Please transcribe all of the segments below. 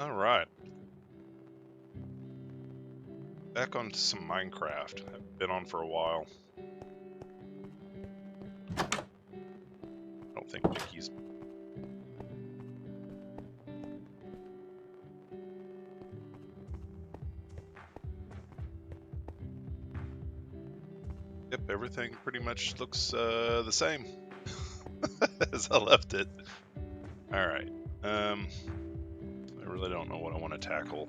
Alright. Back onto some Minecraft. I've been on for a while. I don't think Mickey's... Yep, everything pretty much looks the same as I left it. Alright. I really don't know what I want to tackle.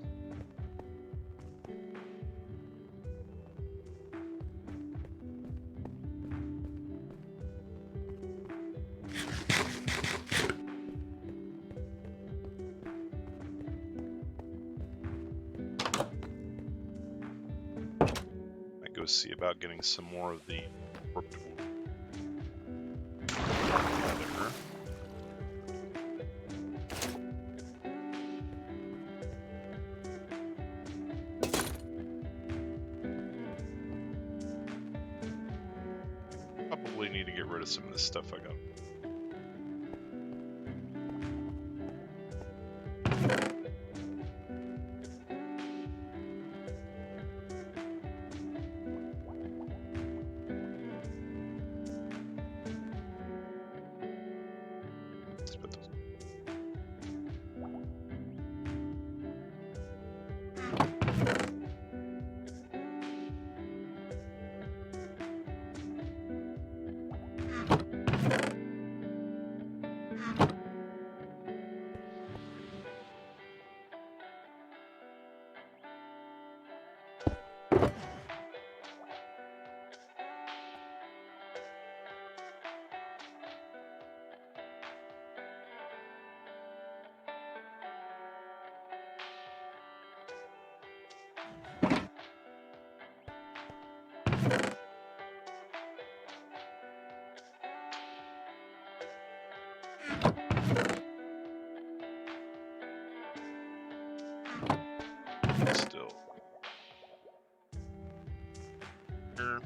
Might go see about getting some more of the warped leather. Probably need to get rid of some of this stuff I got. Let's put those. Still. Here.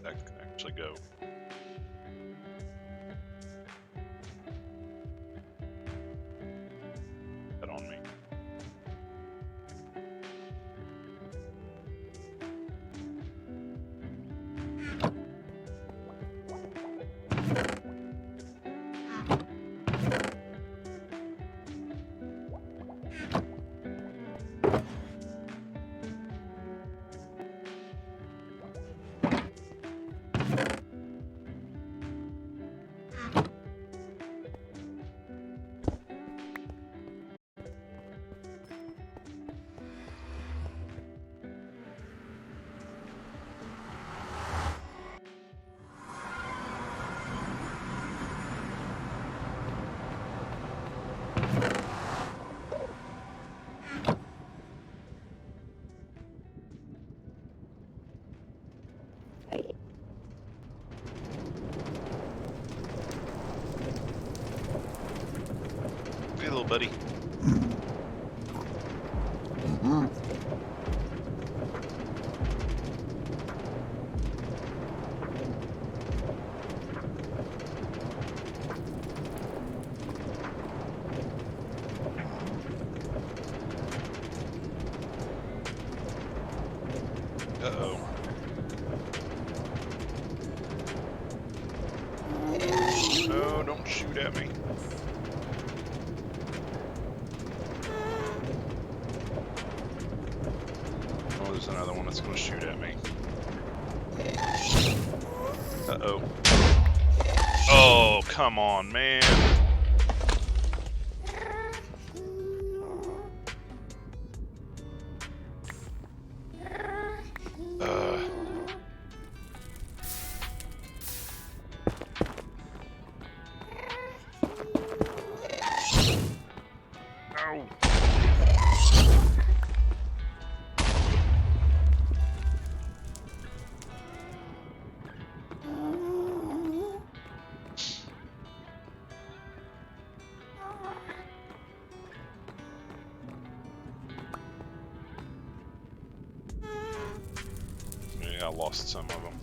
That can actually go. That on me. Hey, little buddy. Uh-oh. No, don't shoot at me. Oh, there's another one that's gonna shoot at me. Uh-oh. Oh, come on, man. No. Yeah, I lost some of them.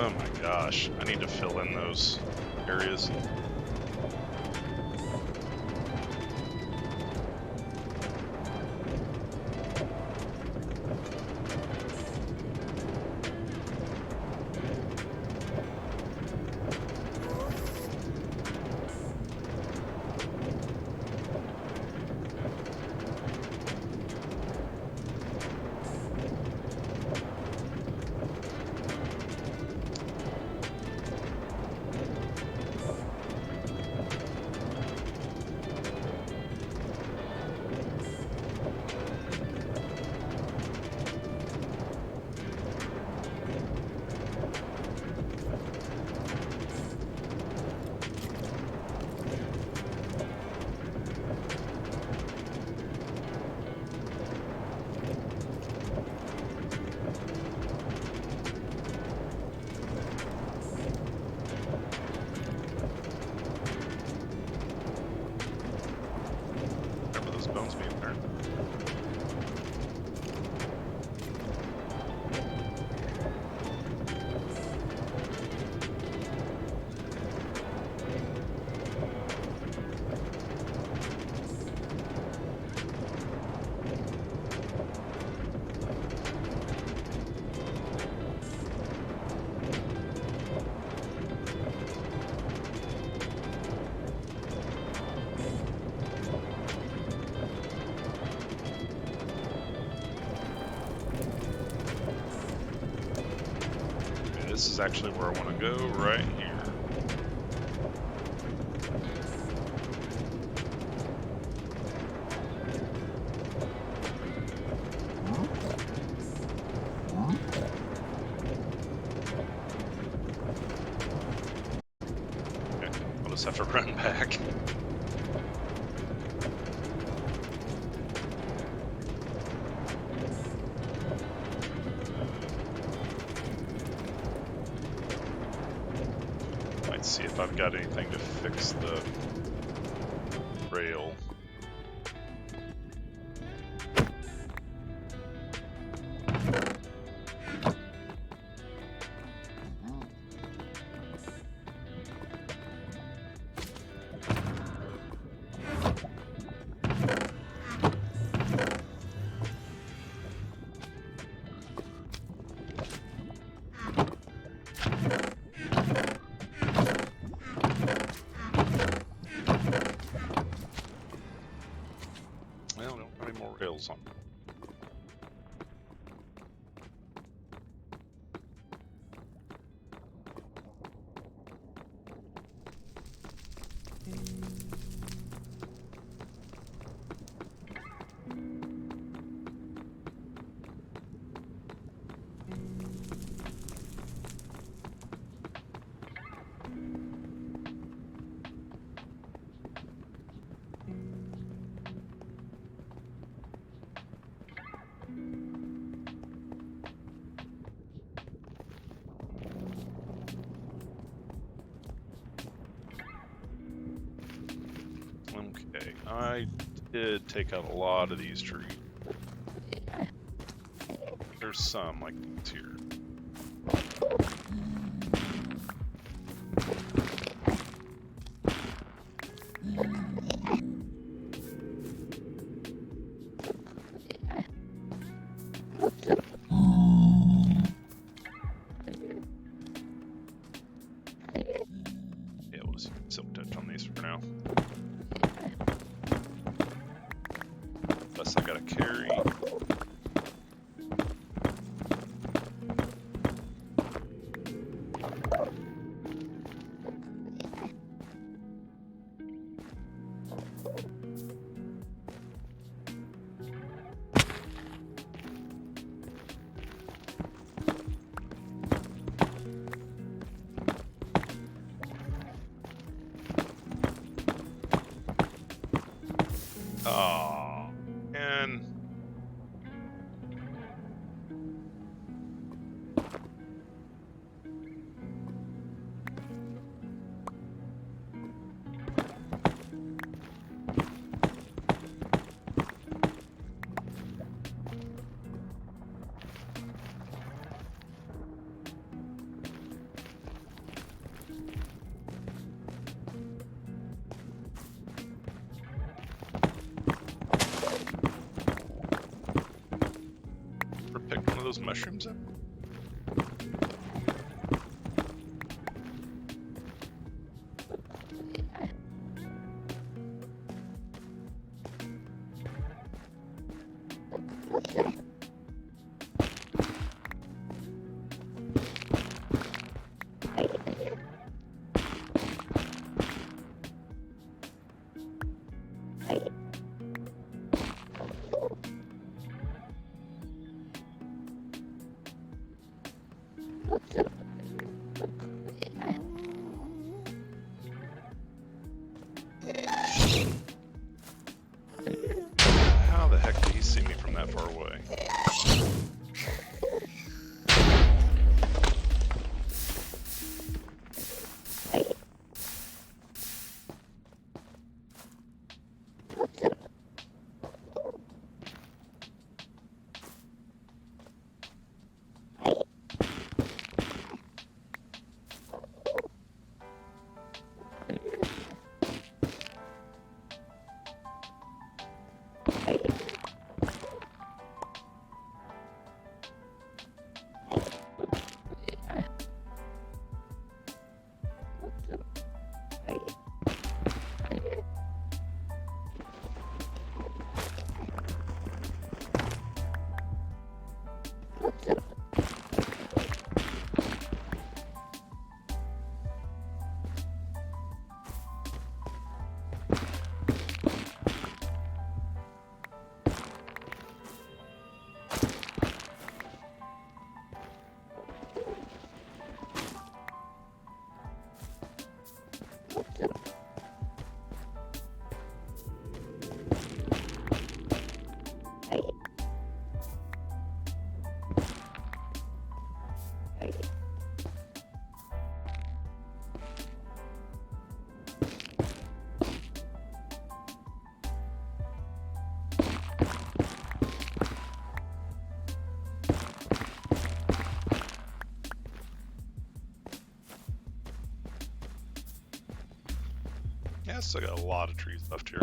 Oh my gosh, I need to fill in those areas. Remember those bones being there. Okay, this is actually where I want to go, right here. Okay, I'll just have to run back. Might see if I've got anything to fix the rail. Well, I don't have any more rails on. Okay, I did take out a lot of these trees. There's some like these here. Yeah, we'll just silk touch on these for now. Plus I gotta carry. Oh, and mushrooms up? How the heck did he see me from that far away? Yeah, still got a lot of trees left here.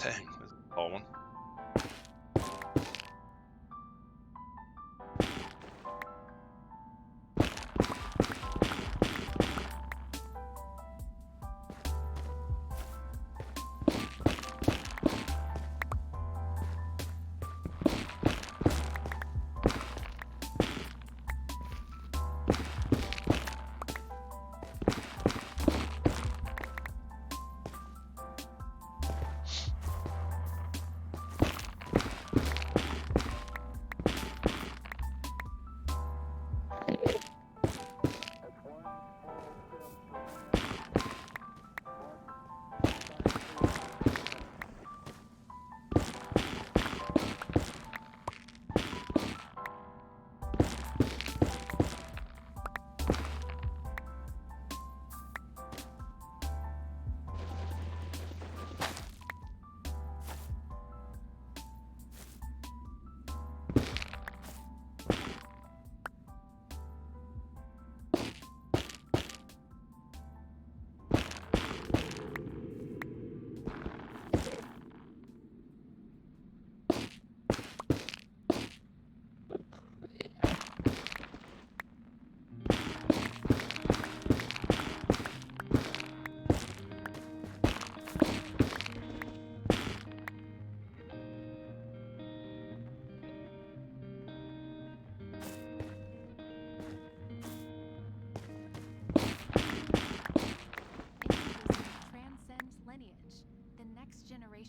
Dang, this is a tall one.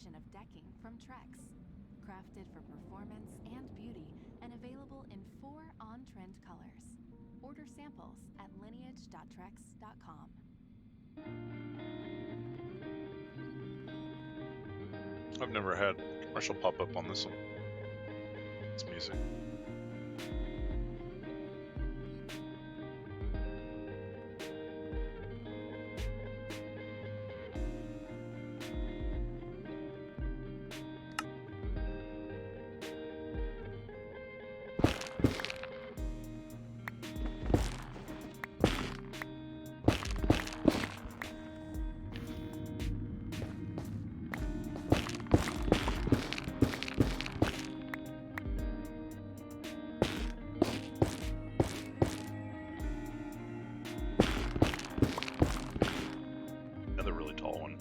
selection of decking from Trex. Crafted for performance and beauty and available in 4 on-trend colors. Order samples at lineage.trex.com. I've never had commercial pop up on this one. It's music. Another really tall one.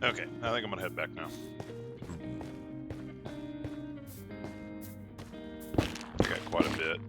Okay, I think I'm gonna head back now. I got quite a bit.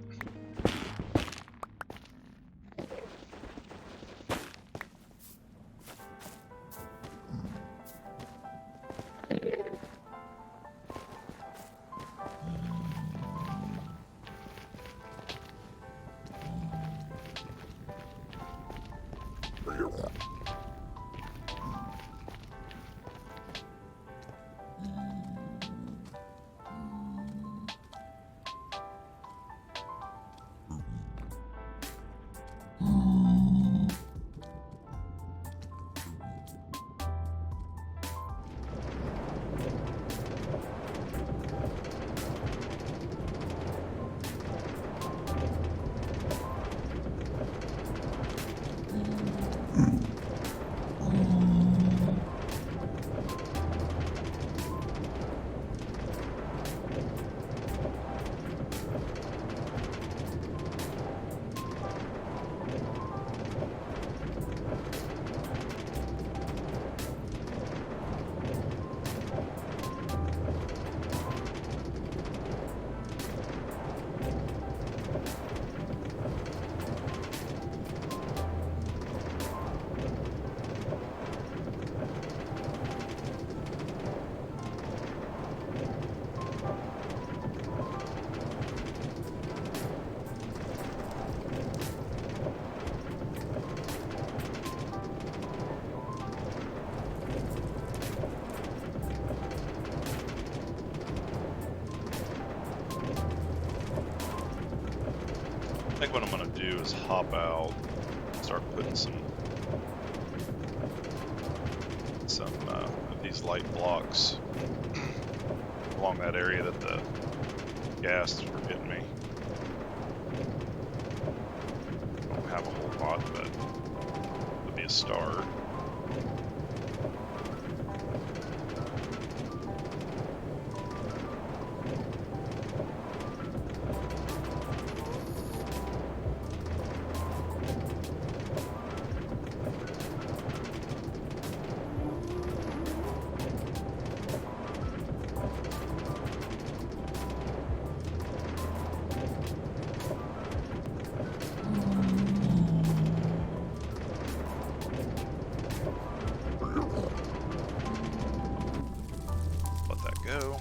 I think what I'm gonna do is hop out, start putting some of these light blocks along that area that the ghasts were getting me. I don't have a whole lot, but it'll be a start. Let that go.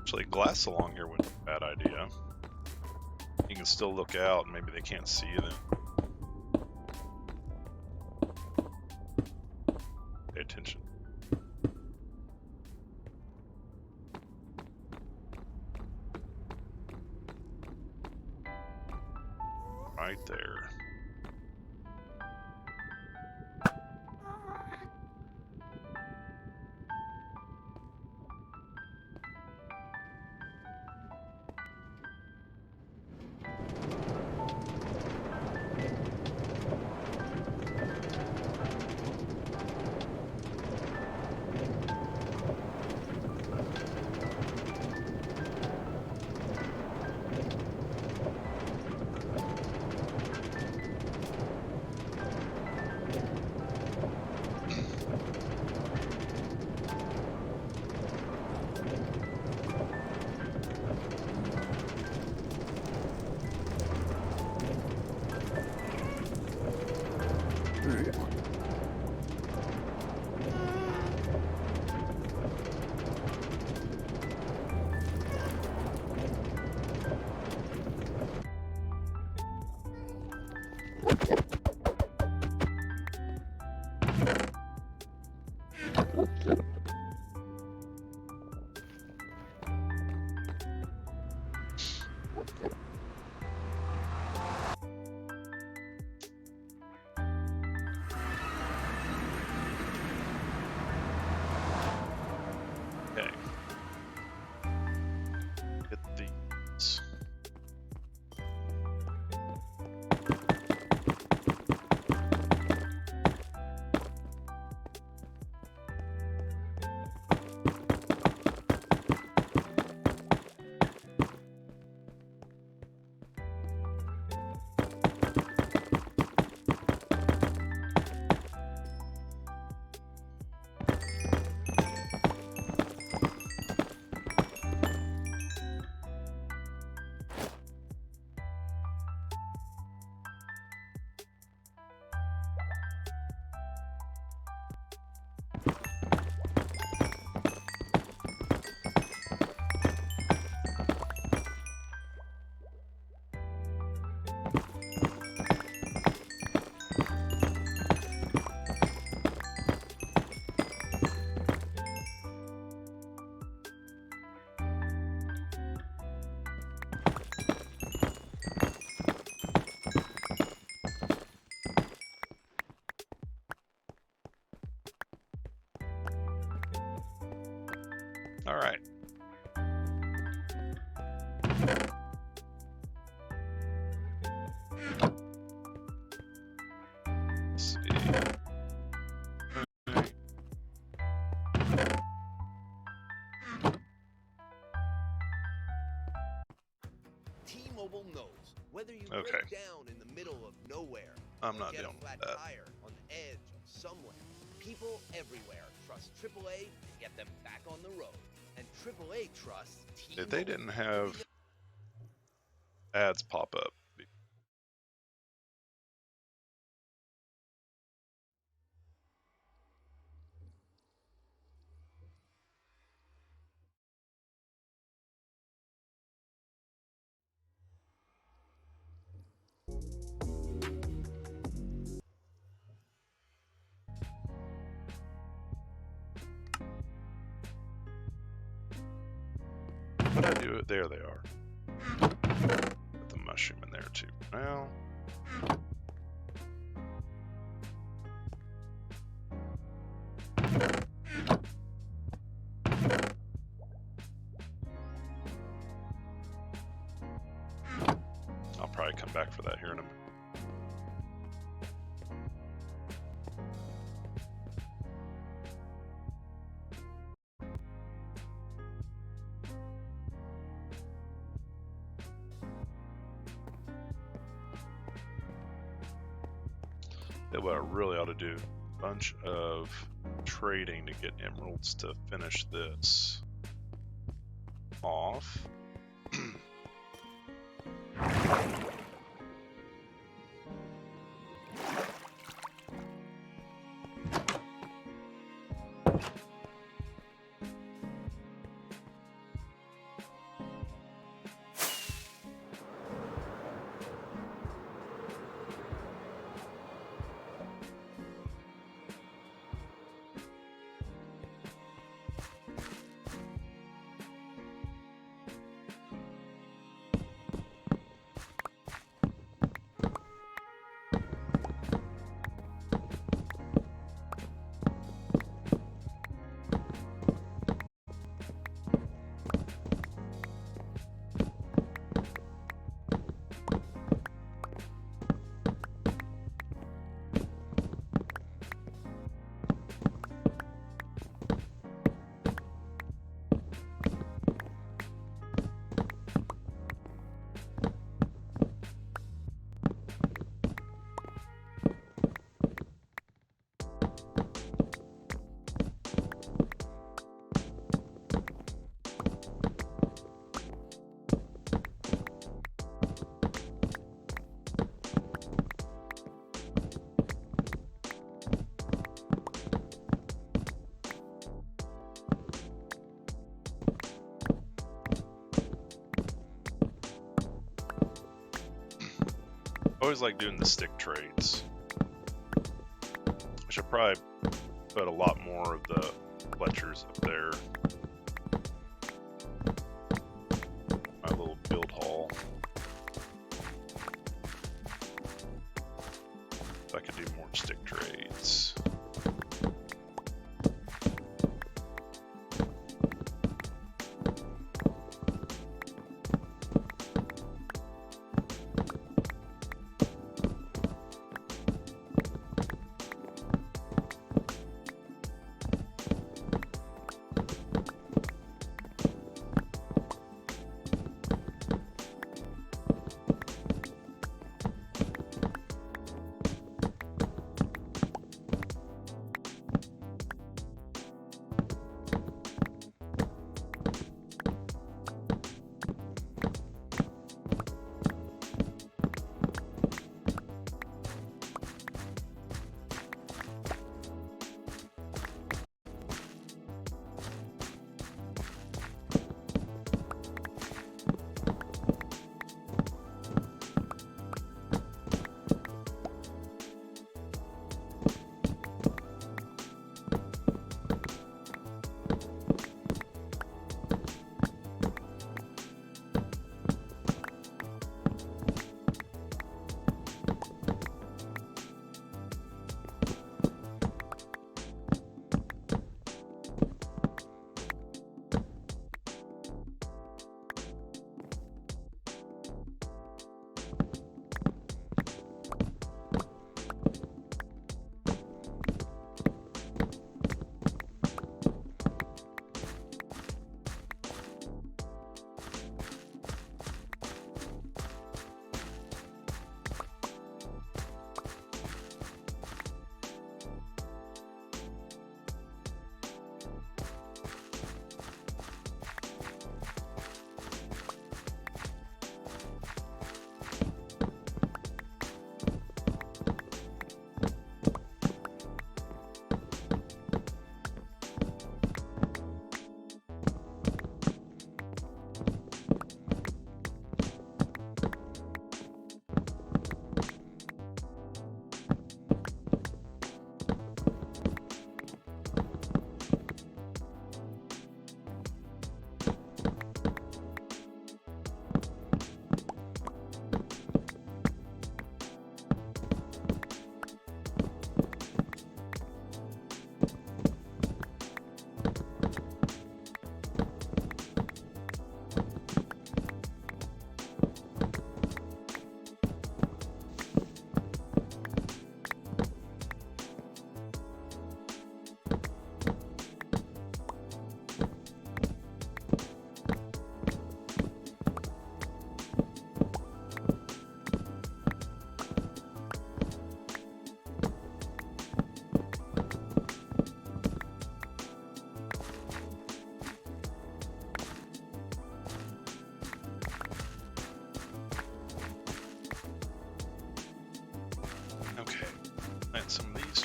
Actually, glass along here wouldn't be a bad idea. You can still look out, and maybe they can't see you then. Pay attention. Right there. All right. Let's see. T-Mobile knows whether you Okay. break down in the middle of nowhere, I'm or not get a dealing with flat that. tire on the edge of somewhere, people everywhere trust AAA to get them back on the road, and AAA trusts T-Mobile. They didn't have ads pop up. But I do it. There they are. Put the mushroom in there too. Now. I'll probably come back for that here in a minute. Yeah, what I really ought to do, a bunch of trading to get emeralds to finish this off. I always like doing the stick trades. I should probably put a lot more of the Fletchers up there. My little build hall. If I could do more stick trades.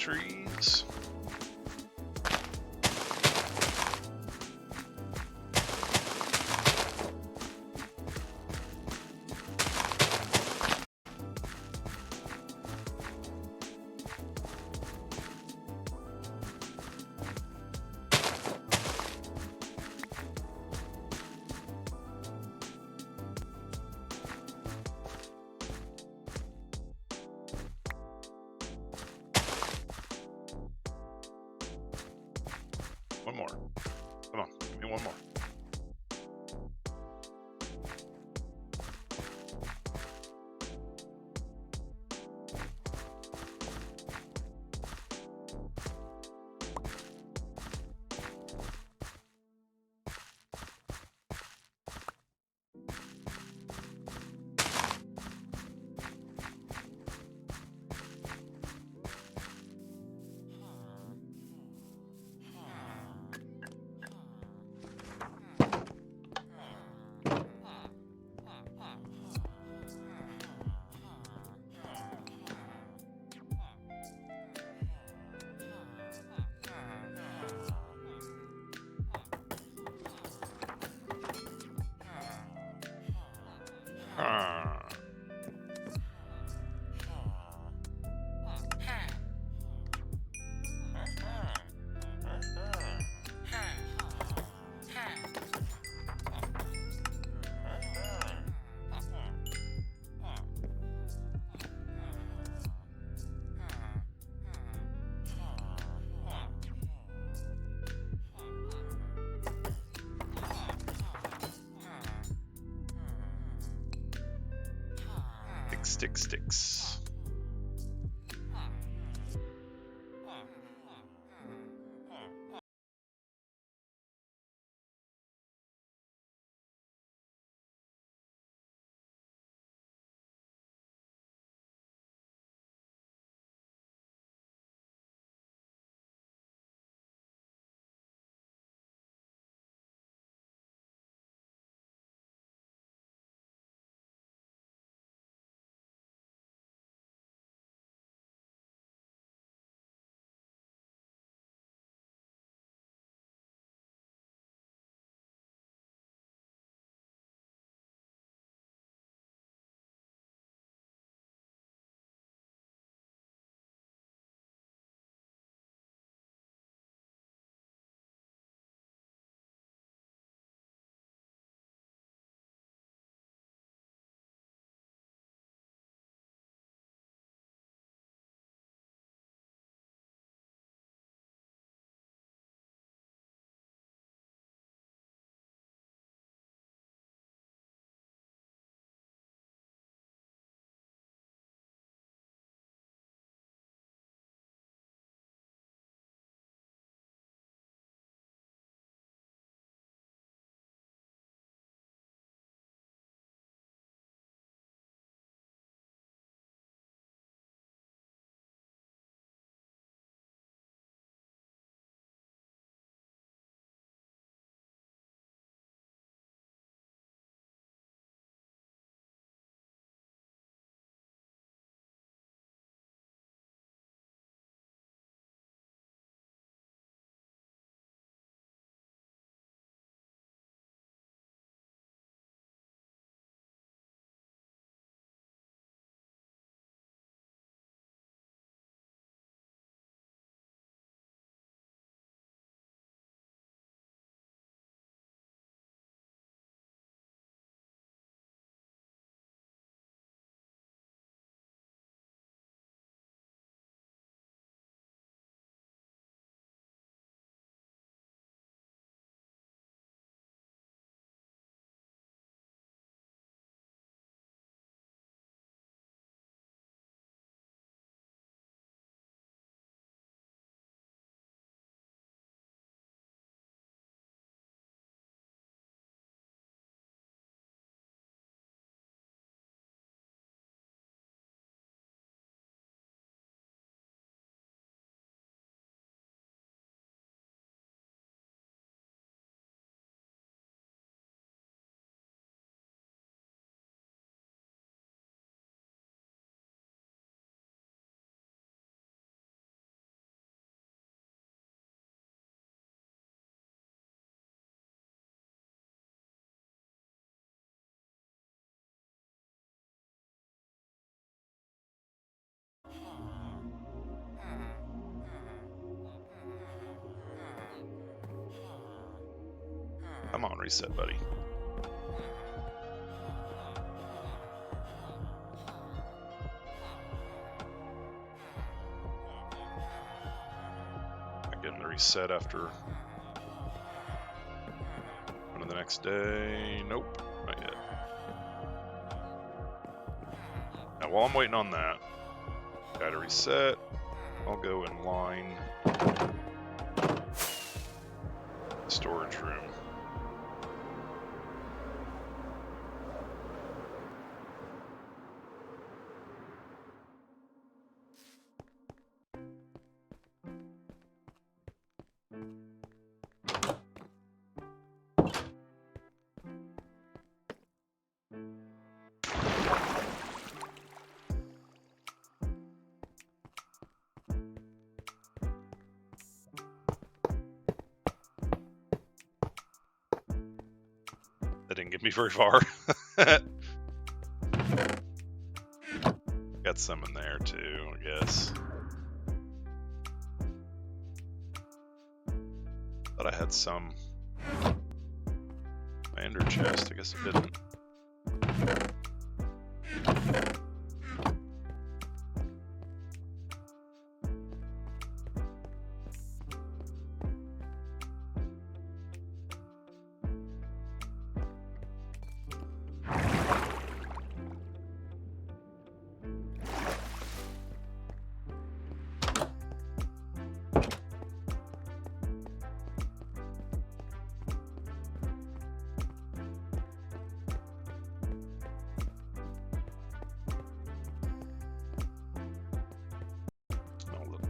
trees. One more. Come on, give me one more. Ah. Sticks. Come on, reset, buddy. Not getting the reset after one of the next day. Nope, not yet. Now, while I'm waiting on that, gotta reset. I'll go in line storage room. That didn't get me very far. Got some in there too, I guess. Thought I had some. My ender chest, I guess I didn't.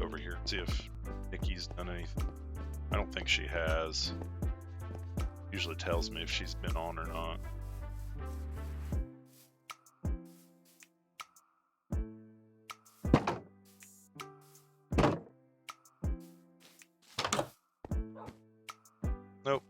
Over here and see if Nikki's done anything. I don't think she has. Usually tells me if she's been on or not. Nope.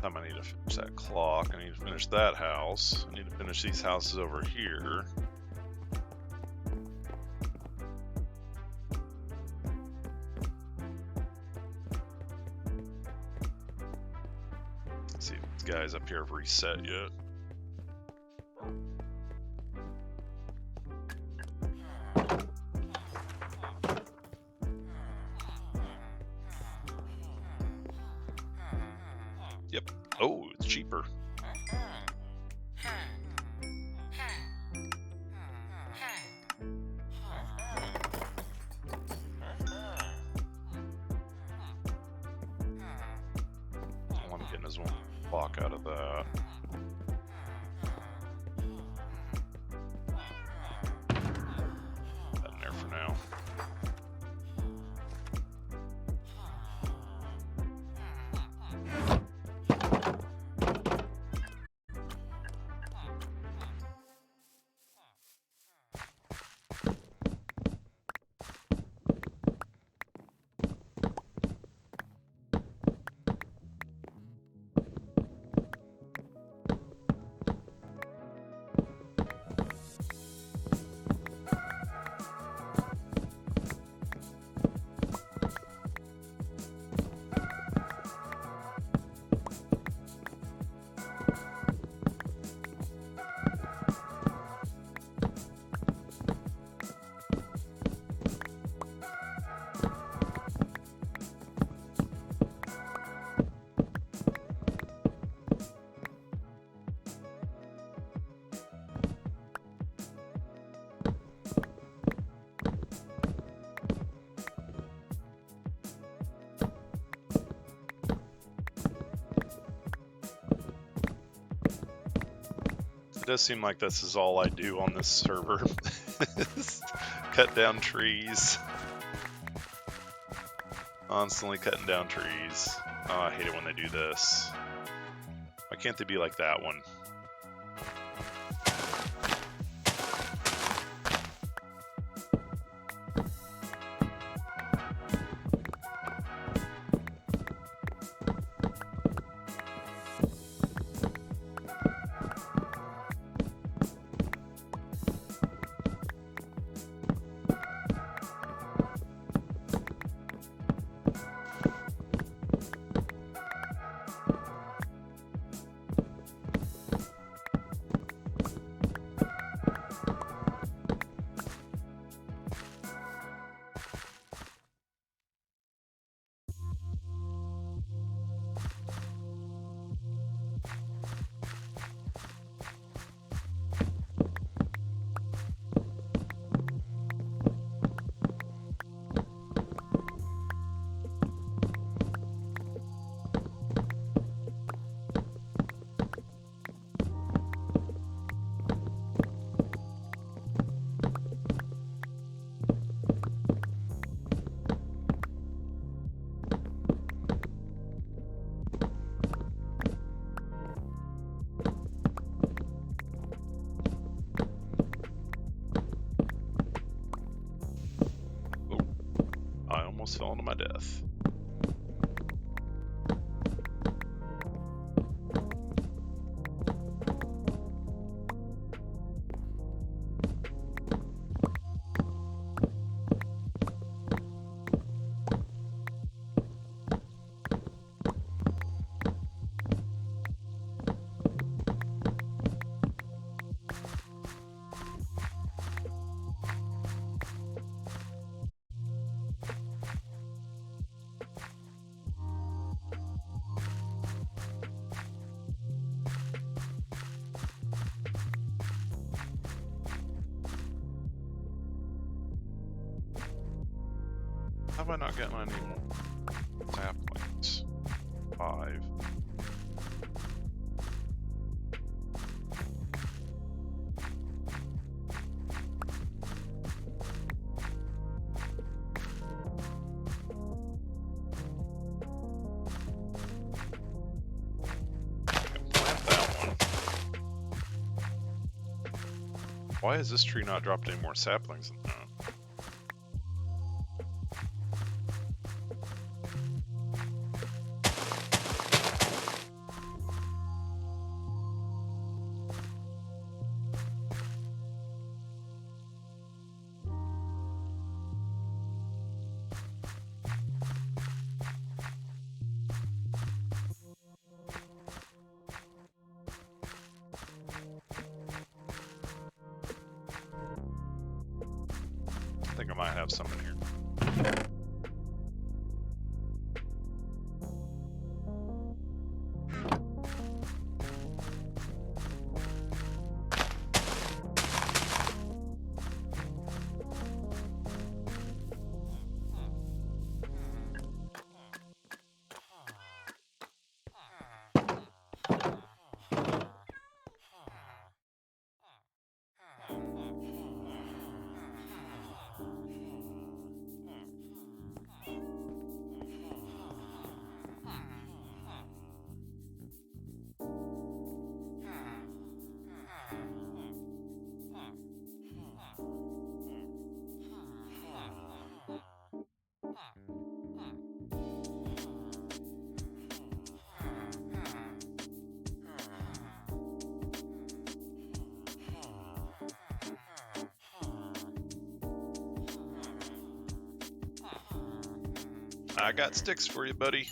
I need to finish that clock. I need to finish that house. I need to finish these houses over here. Let's see if these guys up here have reset yet. Yep. Oh, it's cheaper. All I'm getting is one block out of that. That in there for now. does seem like this is all I do on this server. Cut down trees. Constantly cutting down trees. Oh, I hate it when they do this. Why can't they be like that one? Almost fell to my death. How have I not gotten any more saplings? 5. Why has this tree not dropped any more saplings than that? I think I might have some in here. I got sticks for you, buddy.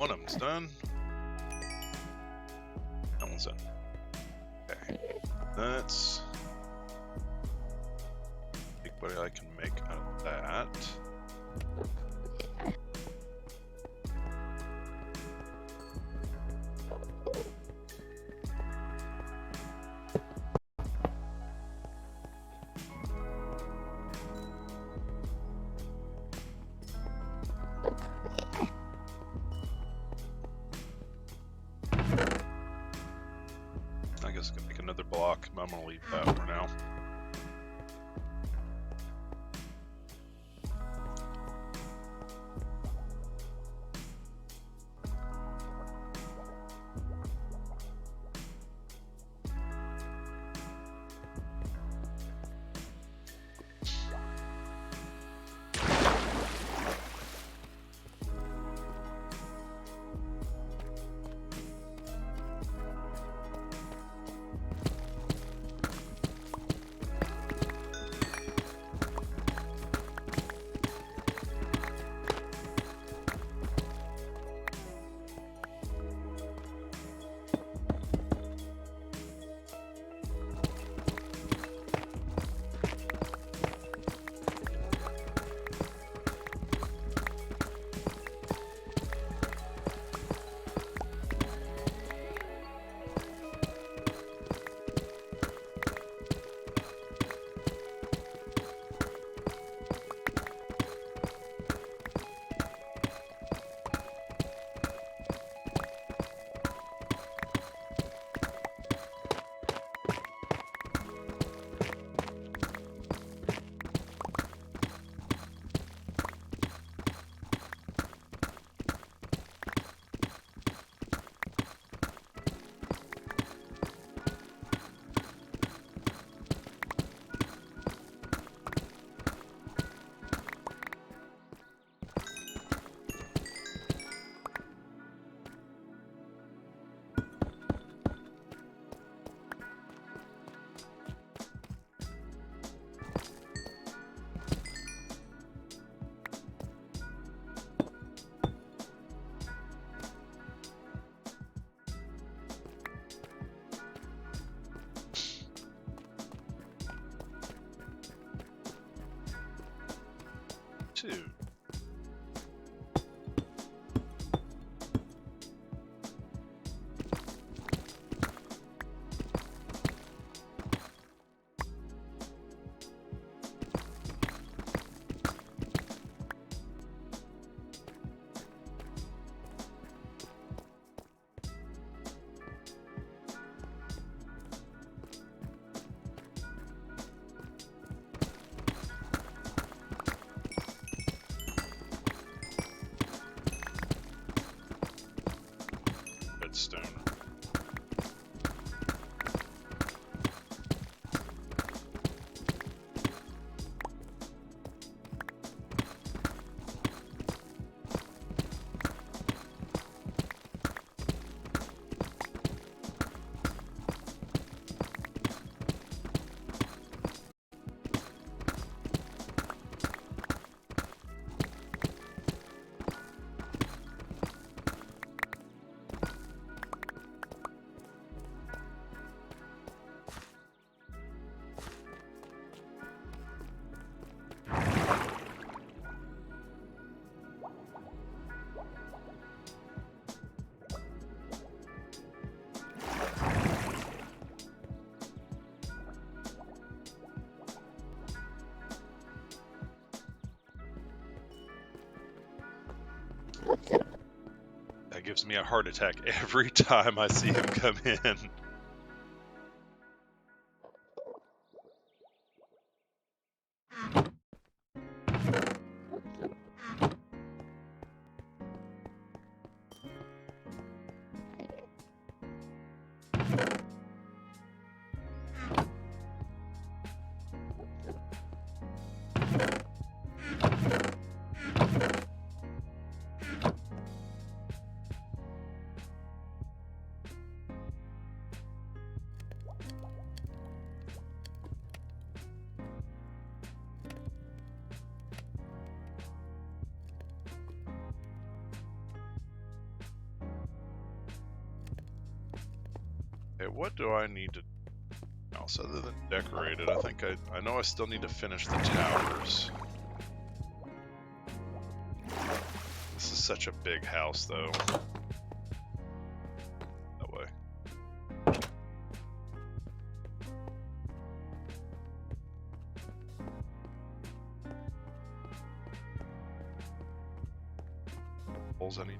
One of them's done. That one's done. Okay. That's what I can make out of that. I guess I can make another block, but I'm gonna leave that for now. Two. Redstone. That gives me a heart attack every time I see him come in. Okay, what do I need to else other than decorate it? I think I know I still need to finish the towers. This is such a big house, though. That way. Holes I need.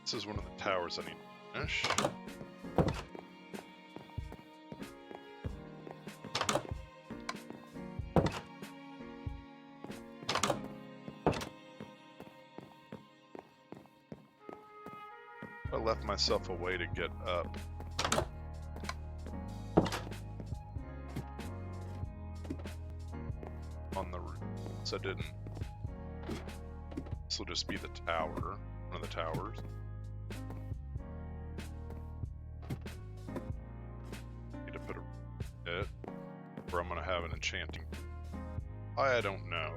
This is one of the towers I need to finish. I left myself a way to get up. On the roof, so I didn't. This will just be the tower, one of the towers. Need to put a bit where I'm gonna have an enchanting. I don't know.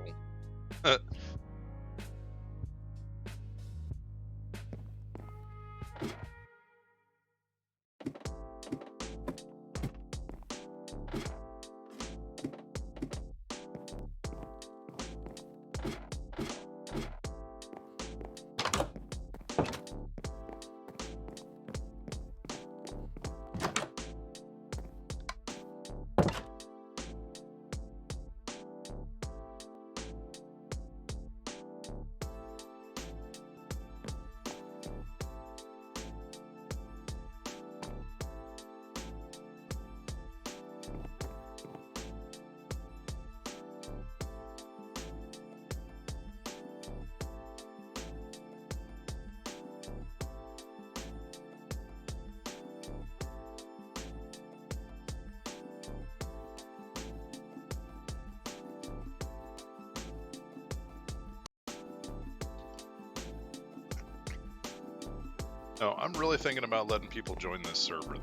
No, I'm really thinking about letting people join this server.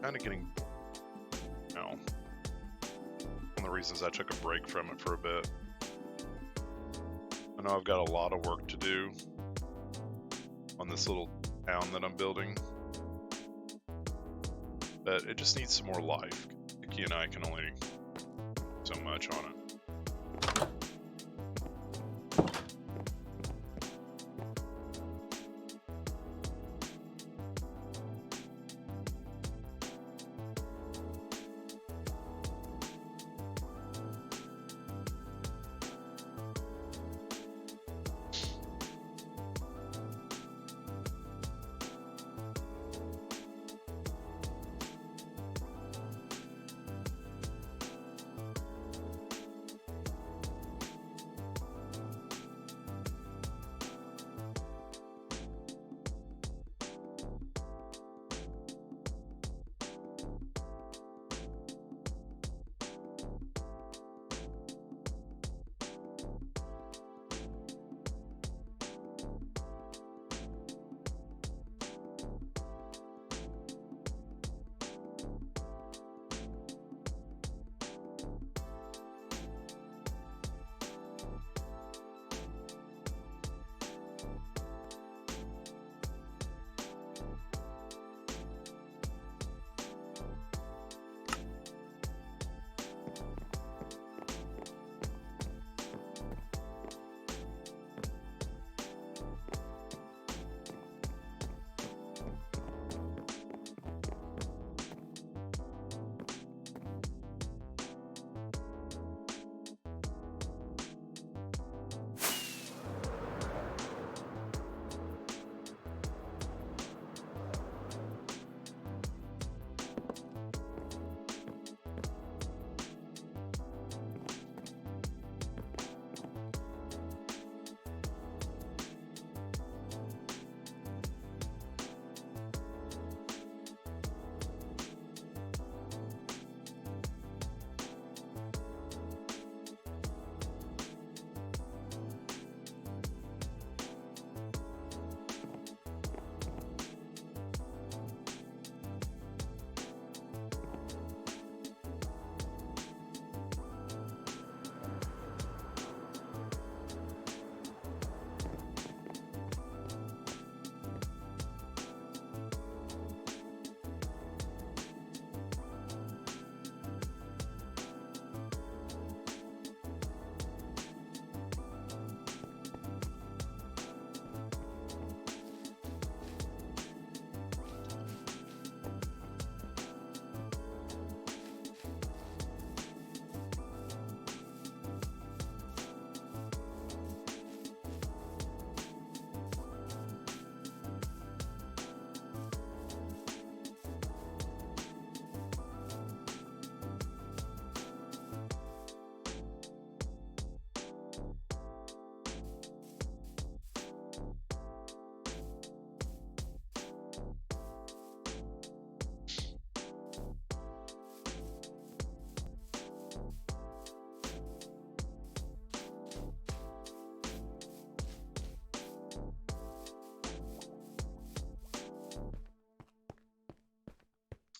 Kind of getting, you know, one of the reasons I took a break from it for a bit. I know I've got a lot of work to do on this little town that I'm building, but it just needs some more life. Vicky and I can only do so much on it.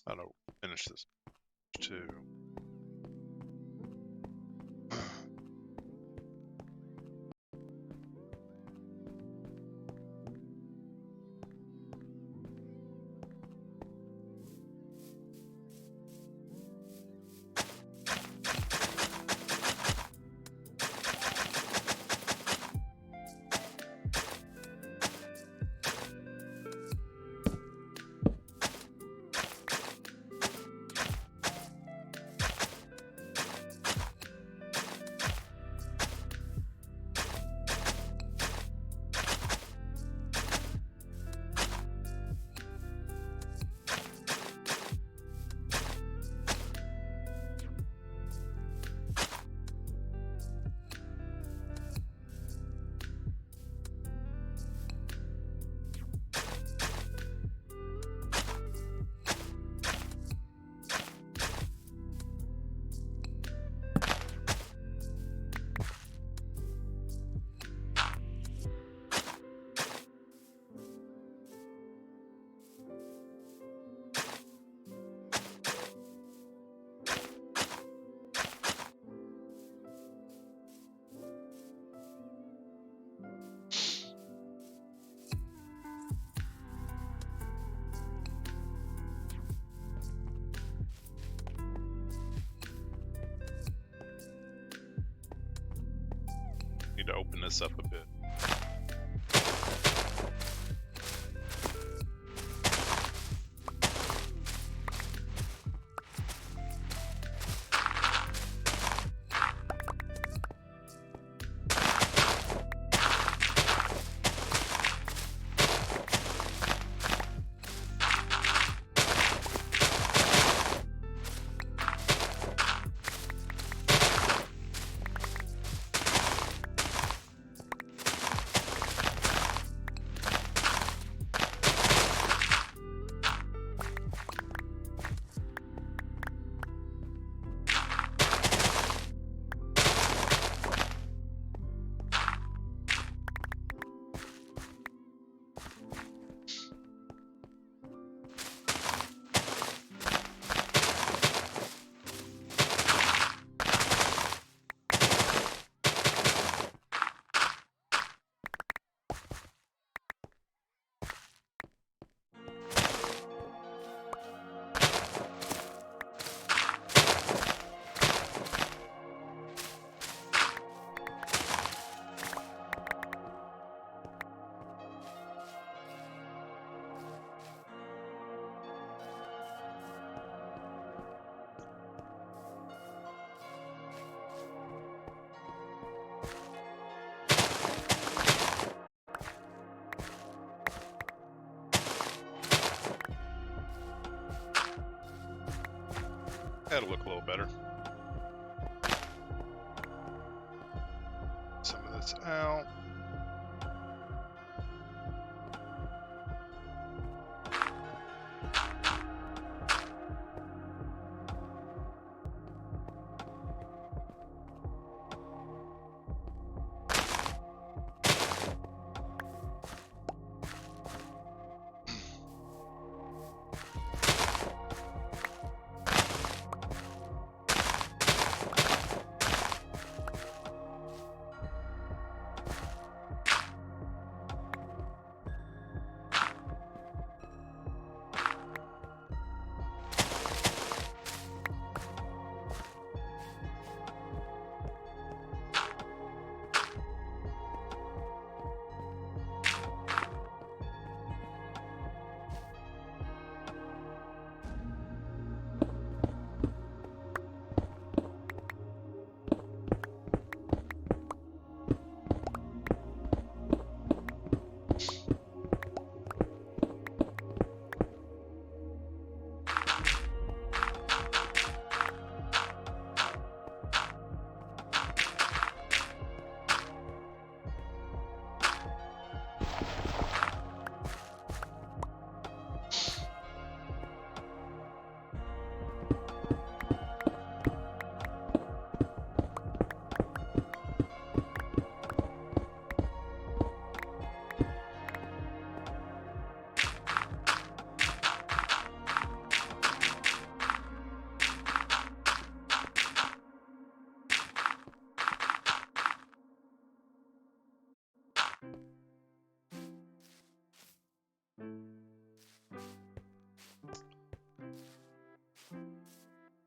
I don't finish this too. Need to open this up a bit. That'll look a little better. Some of this out.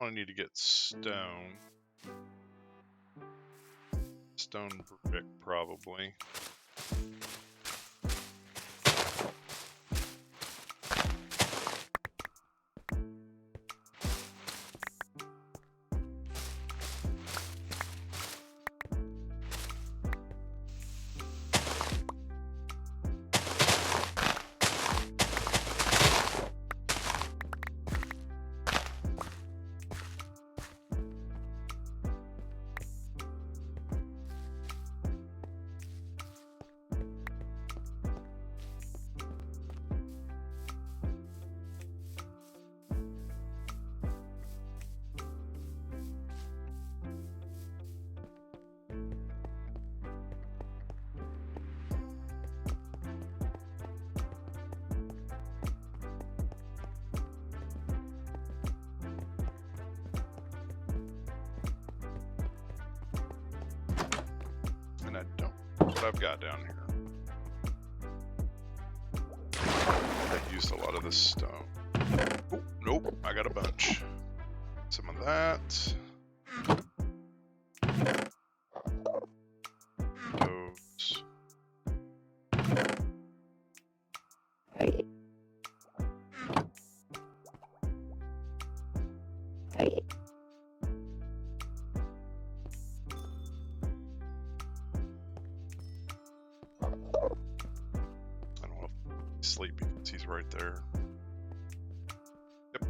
I need to get stone. Stone brick, probably. And I don't know what I've got down here. I used a lot of this stone. Oh, nope, I got a bunch. Some of that. Those. I don't know if he's sleepy because he's right there. Yep.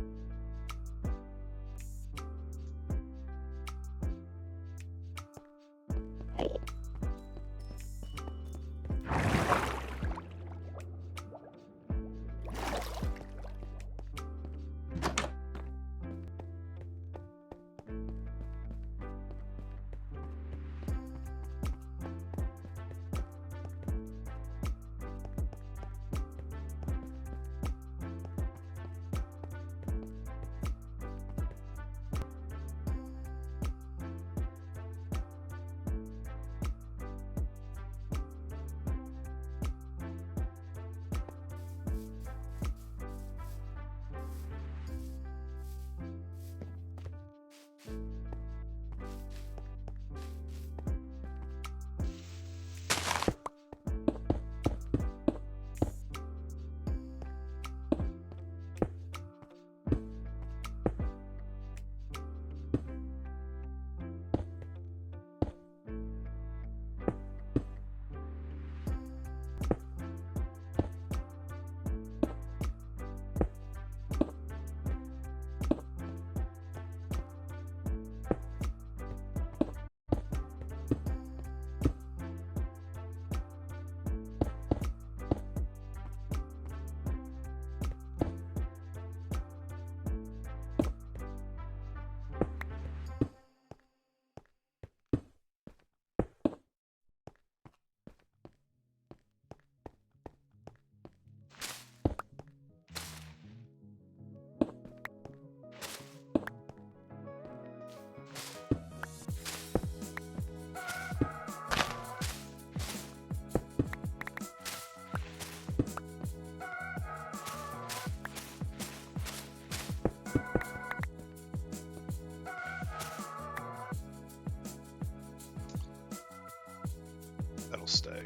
That'll stay.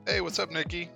Hey, what's up, Nikki?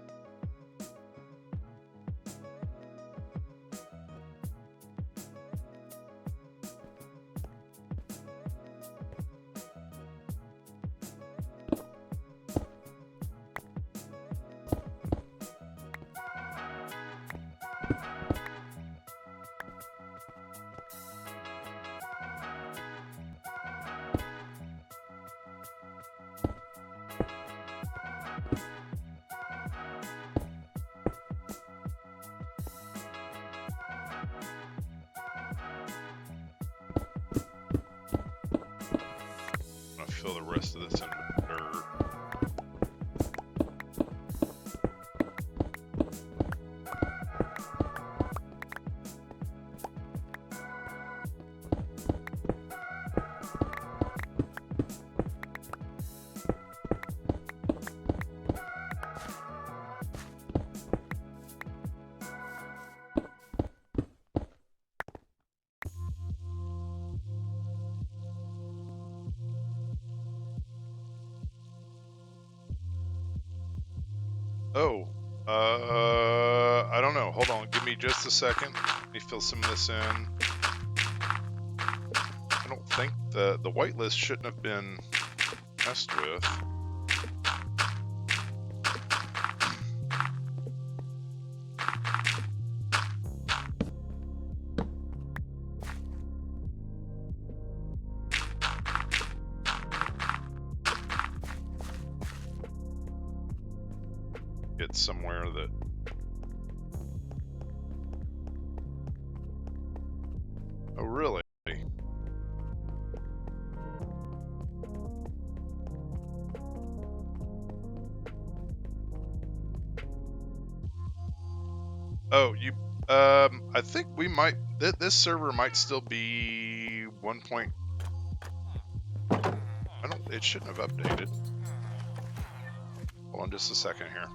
I'm gonna fill the rest of this in with dirt. Oh, I don't know. Hold on, give me just a second. Let me fill some of this in. I don't think the whitelist shouldn't have been messed with. It's somewhere that... Oh, really? Oh, you... I think we might... This server might still be 1. It shouldn't have updated. Hold on just a second here.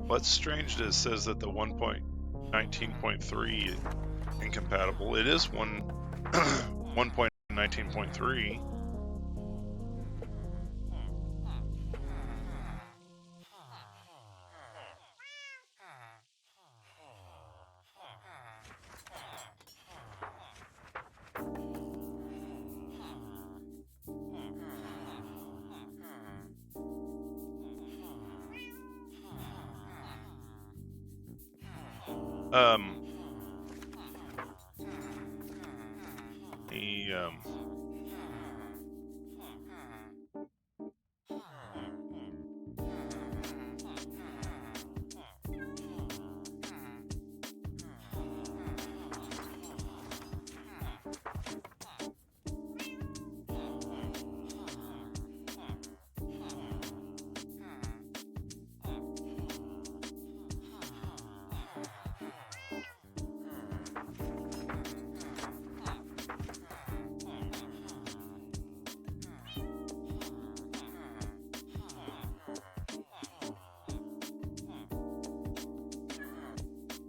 What's strange is it says that the 1.19.3 incompatible. It is 1.19.3.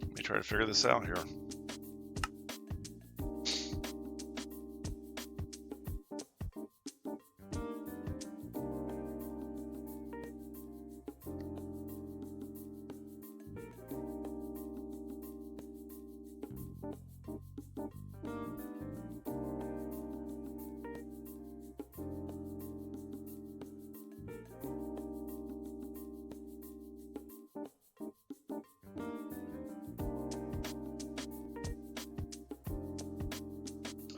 Let me try to figure this out here.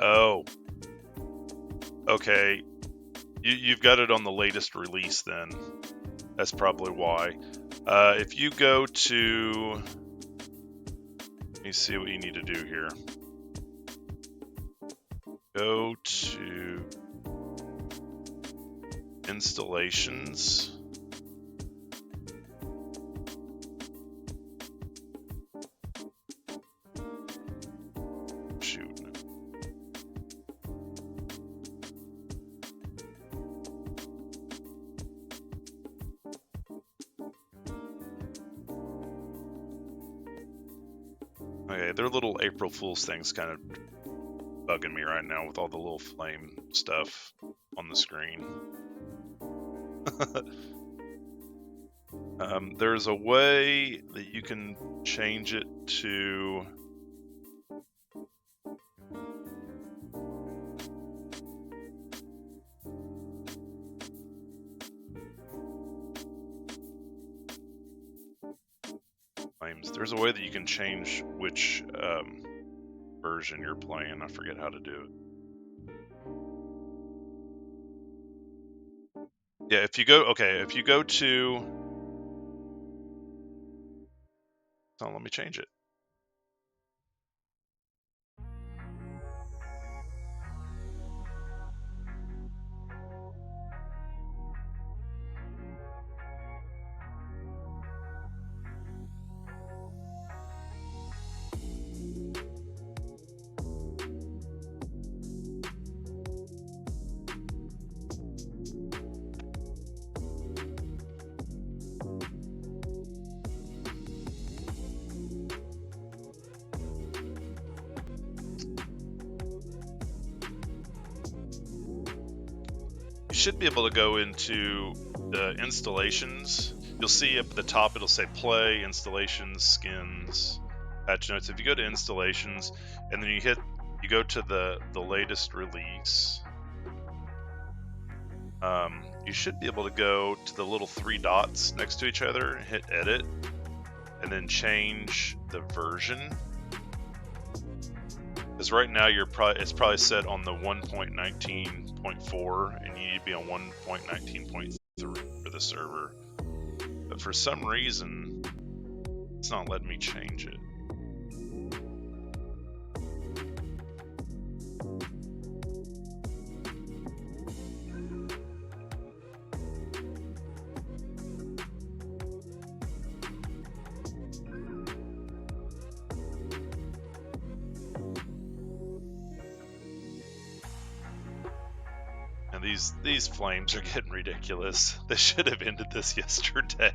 Oh, okay. You've got it on the latest release then. That's probably why. If you go to... Let me see what you need to do here. Go to installations. Shoot. Okay, their little April Fool's things kind of bugging me right now with all the little flame stuff on the screen. There's a way that you can change it to flames. There's a way that you can change which version you're playing. I forget how to do it. Yeah, if you go to, oh, let me change it. You should be able to go into the installations. You'll see up at the top it'll say play, installations, skins, patch notes. If you go to installations and then you go to the latest release, you should be able to go to the little 3 dots next to each other, hit edit, and then change the version. Because right now it's probably set on the 1.19.4 and you need to be on 1.19.3 for the server. But for some reason, it's not letting me change it. And these flames are getting ridiculous. They should have ended this yesterday.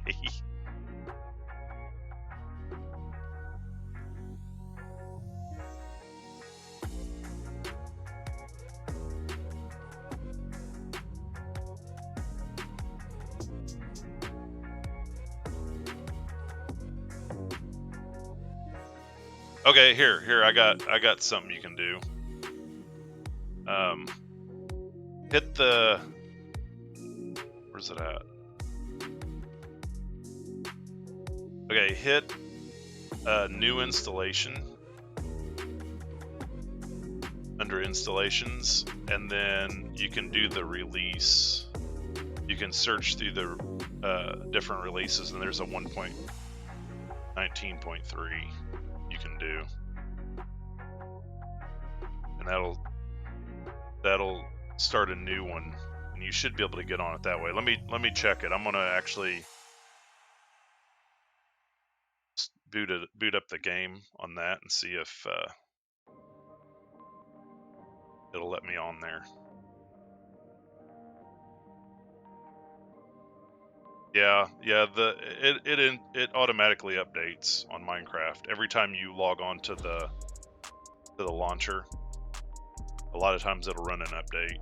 Okay, here I got something you can do. Hit the, where's it at? Okay, hit new installation under installations, and then you can do the release. You can search through the different releases, and there's a 1.19.3 you can do, and that'll start a new one, and you should be able to get on it that way. Let me check it. I'm gonna actually boot up the game on that and see if it'll let me on there. Yeah, it automatically updates on Minecraft every time you log on to the launcher. A lot of times it'll run an update.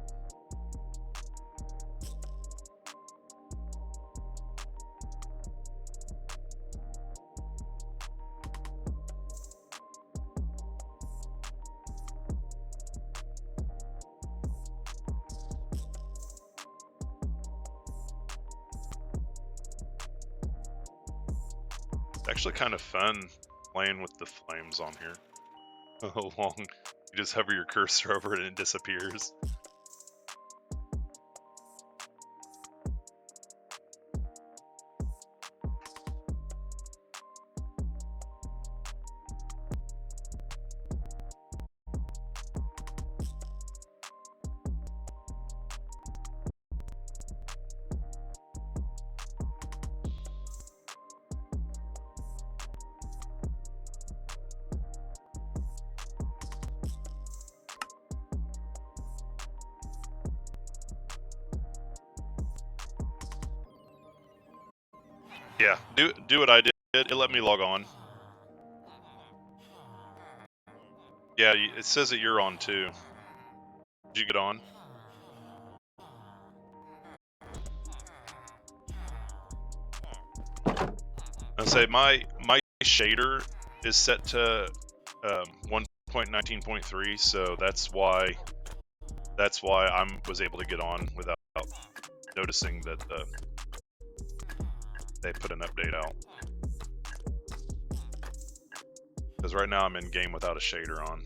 It's actually kind of fun playing with the flames on here. You just hover your cursor over it and it disappears. Yeah, do what I did. It let me log on. Yeah, it says that you're on too. Did you get on? I say my shader is set to 1.19.3, so that's why I was able to get on without noticing that they put an update out. Because right now I'm in game without a shader on.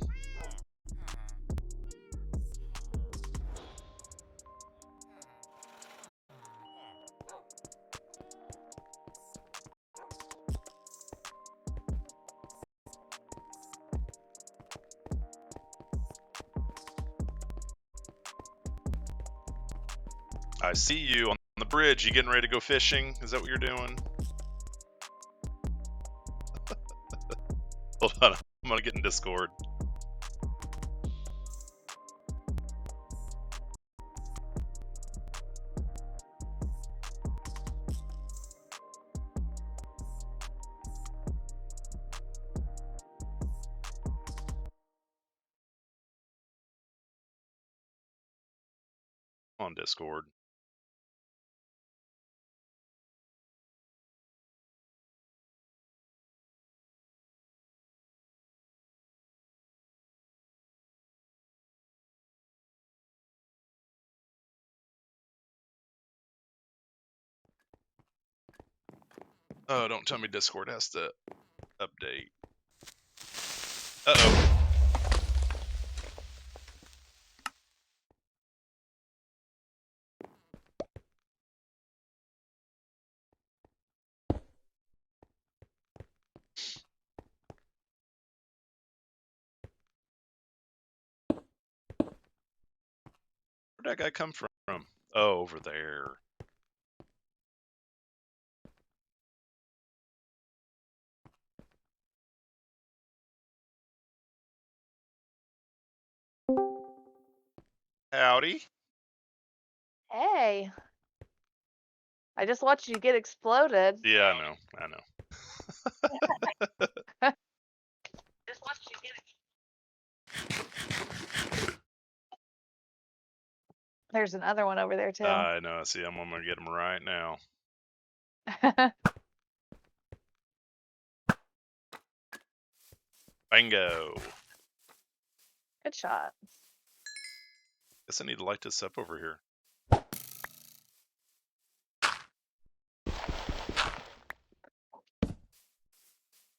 I see you on the bridge. You getting ready to go fishing? Is that what you're doing? Hold on, I'm gonna get in Discord. On Discord. Oh, don't tell me Discord has to update. Uh-oh. Where'd that guy come from? Oh, over there. Howdy. Hey. I just watched you get exploded. Yeah, I know. Just watched you get There's another one over there too. I know. See, I'm gonna get him right now. Bingo. Good shot. Guess I need to light this up over here.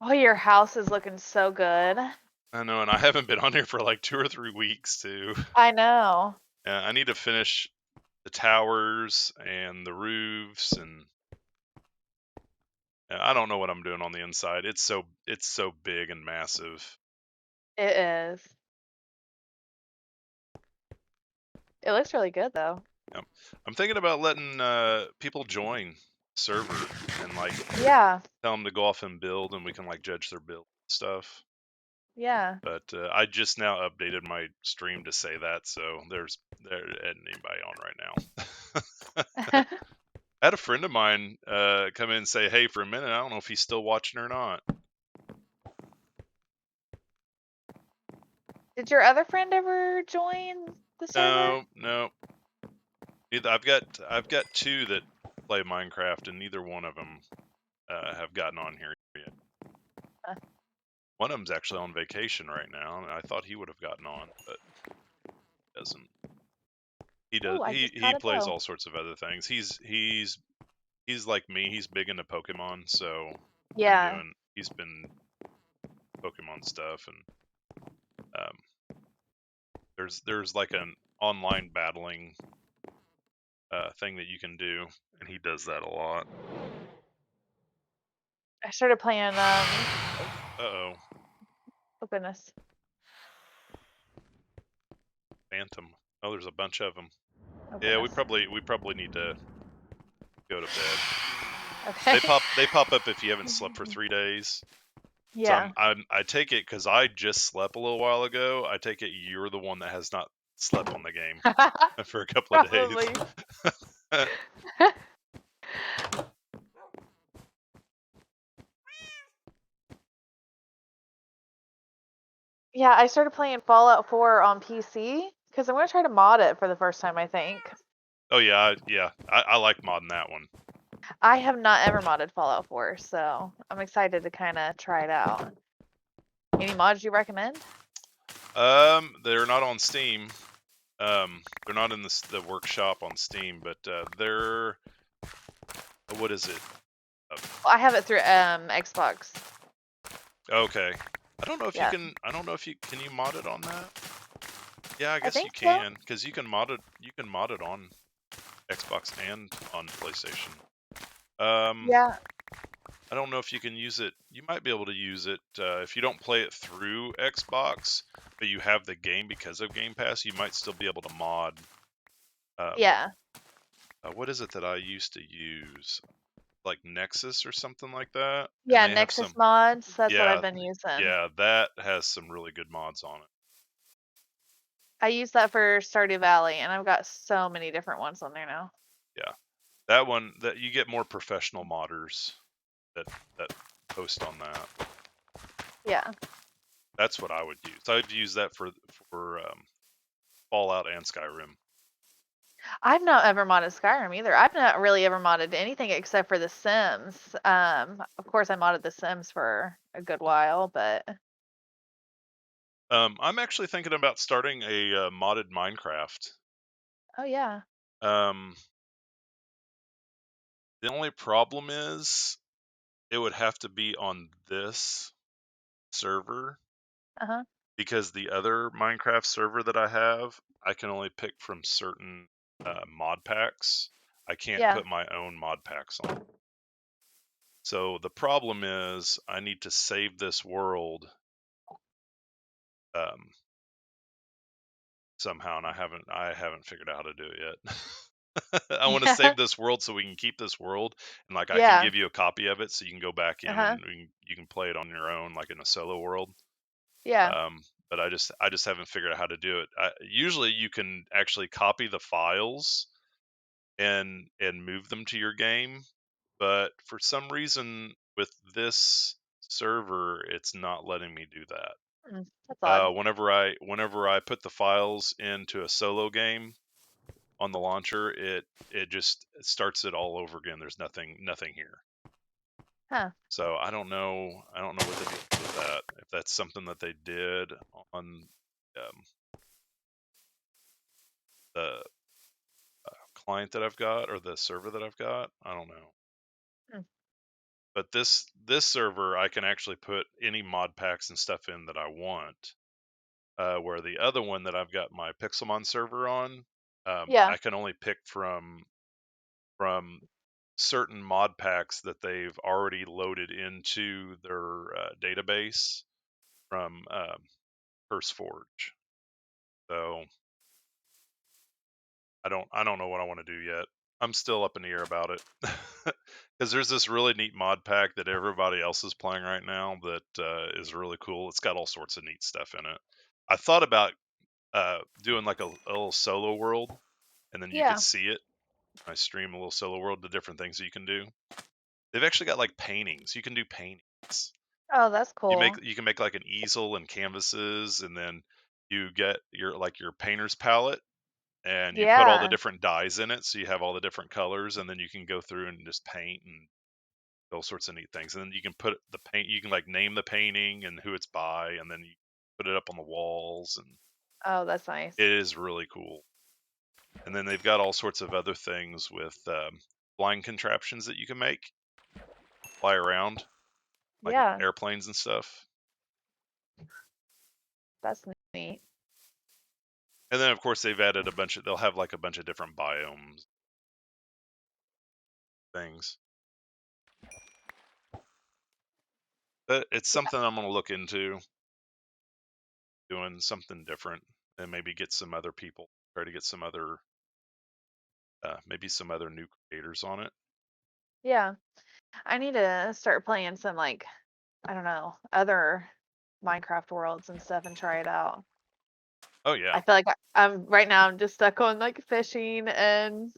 Oh, your house is looking so good. I know, and I haven't been on here for like 2 or 3 weeks too. I know. Yeah, I need to finish the towers and the roofs, and I don't know what I'm doing on the inside. It's so big and massive. It is. It looks really good though. Yep. I'm thinking about letting people join server and like Yeah. tell them to go off and build, and we can like judge their build stuff. Yeah. But I just now updated my stream to say that, so there isn't anybody on right now. I had a friend of mine come in and say, hey, for a minute, I don't know if he's still watching or not. Did your other friend ever join the server? No. I've got 2 that play Minecraft, and neither one of them have gotten on here yet. One of them's actually on vacation right now, and I thought he would have gotten on, but he doesn't. He does. Ooh, I He just caught a plays bow. all sorts of other things. He's like me. He's big into Pokemon, so Yeah. he's been Pokemon stuff, and there's like an online battling thing that you can do, and he does that a lot. I started playing Uh-oh. Oh goodness. Phantom. Oh, there's a bunch of them. Oh, Yeah, we goodness. probably need to go to bed. Okay. They pop up if you haven't slept for 3 days. Yeah. So I take it, because I just slept a little while ago, I take it you're the one that has not slept on the game for a couple of days. Yeah, I started playing Fallout 4 on PC because I'm gonna try to mod it for the first time, I think. Oh yeah, I like modding that one. I have not ever modded Fallout 4, so I'm excited to kind of try it out. Any mods you recommend? They're not on Steam. They're not in the workshop on Steam, but they're what is it? I have it through Xbox. Okay. I don't know if you Yeah, can. I don't know if you can you mod it on that. Yeah, I I guess you think so. can because you can mod it. You can mod it on Xbox and on PlayStation. Yeah, I don't know if you can use it. You might be able to use it if you don't play it through Xbox, but you have the game because of Game Pass. You might still be able to mod. yeah, What is it that I used to use? Like Nexus or something like that, and yeah. they have Nexus some. mods. That's what I've Yeah, been using. yeah, that has some really good mods on it. I use that for Stardew Valley, and I've got so many different ones on there now. Yeah, that one that you get more professional modders that post on that. Yeah, That's what I would use. I'd use that for Fallout and Skyrim. I've not ever modded Skyrim either. I've not really ever modded anything except for The Sims. Of course, I modded The Sims for a good while, but I'm actually thinking about starting a modded Minecraft. oh yeah, Um, the only problem is it would have to be on this server uh-huh, because the other Minecraft server that I have, I can only pick from certain mod packs. I can't yeah. put my own mod packs on. So the problem is I need to save this world somehow, and I haven't figured out how to do it yet. I want to Yeah, save this world so we can keep this world, and like I can yeah, give you a copy of it so you can go back in uh-huh, and you can play it on your own, like in a solo world. yeah, But I just haven't figured out how to do it. Usually you can actually copy the files and move them to your game, but for some reason with this server, it's not letting me do that. that's odd. Whenever I put the files into a solo game on the launcher, it just starts it all over again. There's nothing here. Huh. So I don't know what to do with that. If that's something that they did on the client that I've got or the server that I've got, I don't know. Hmm. But this server, I can actually put any mod packs and stuff in that I want. Where the other one that I've got my Pixelmon server on, Yeah, I can only pick from certain mod packs that they've already loaded into their database from CurseForge. So I don't know what I want to do yet. I'm still up in the air about it because there's this really neat mod pack that everybody else is playing right now that is really cool. It's got all sorts of neat stuff in it. I thought about doing like a little solo world, and then you could yeah. see it. I stream a little solo world, the different things that you can do. They've actually got like paintings. You can do paintings. Oh, that's cool. You can make like an easel and canvases, and then you get your painter's palette, and you put all the Yeah. different dyes in it, so you have all the different colors, and then you can go through and just paint and all sorts of neat things. And then you can put the paint. You can like name the painting and who it's by, and then you put it up on the walls, and Oh, that's nice. it is really cool. And then they've got all sorts of other things with flying contraptions that you can make fly around, like Yeah, airplanes and stuff. that's neat. And then of course they've added they'll have like a bunch of different biomes things. But it's something I'm going to look into, doing something different, and maybe get some other people, try to get some other maybe some other new creators on it. Yeah. I need to start playing some like, I don't know, other Minecraft worlds and stuff and try it out. Oh yeah. I feel like I'm right now I'm just stuck on like fishing and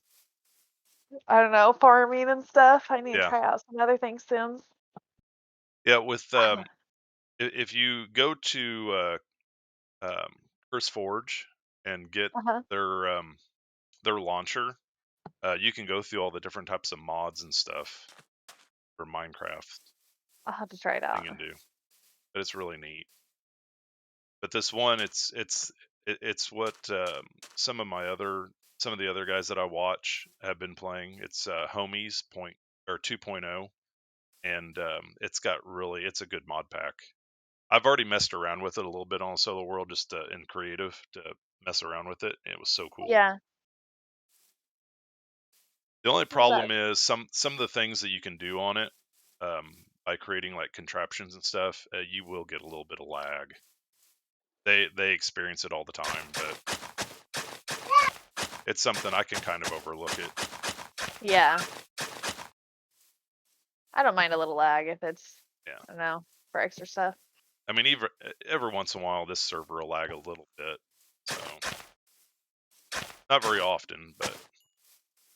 I don't know, farming and stuff. I need to Yeah. try out some other things soon. Yeah, with I- if you go to Curse Forge and get Uh-huh. their launcher, you can go through all the different types of mods and stuff for Minecraft I'll have to try it thing out. and do. But it's really neat. But this one, it's what some of the other guys that I watch have been playing. It's Homies 2.0, and it's a good mod pack. I've already messed around with it a little bit on Solo World, just in creative to mess around with it. And it was so cool. Yeah. The only Well, that. problem is some of the things that you can do on it, by creating like contraptions and stuff, you will get a little bit of lag. They experience it all the time, but it's something I can kind of overlook it. Yeah. I don't mind a little lag if it's, Yeah. I don't know, for extra stuff. I mean, every once in a while, this server will lag a little bit, so not very often, but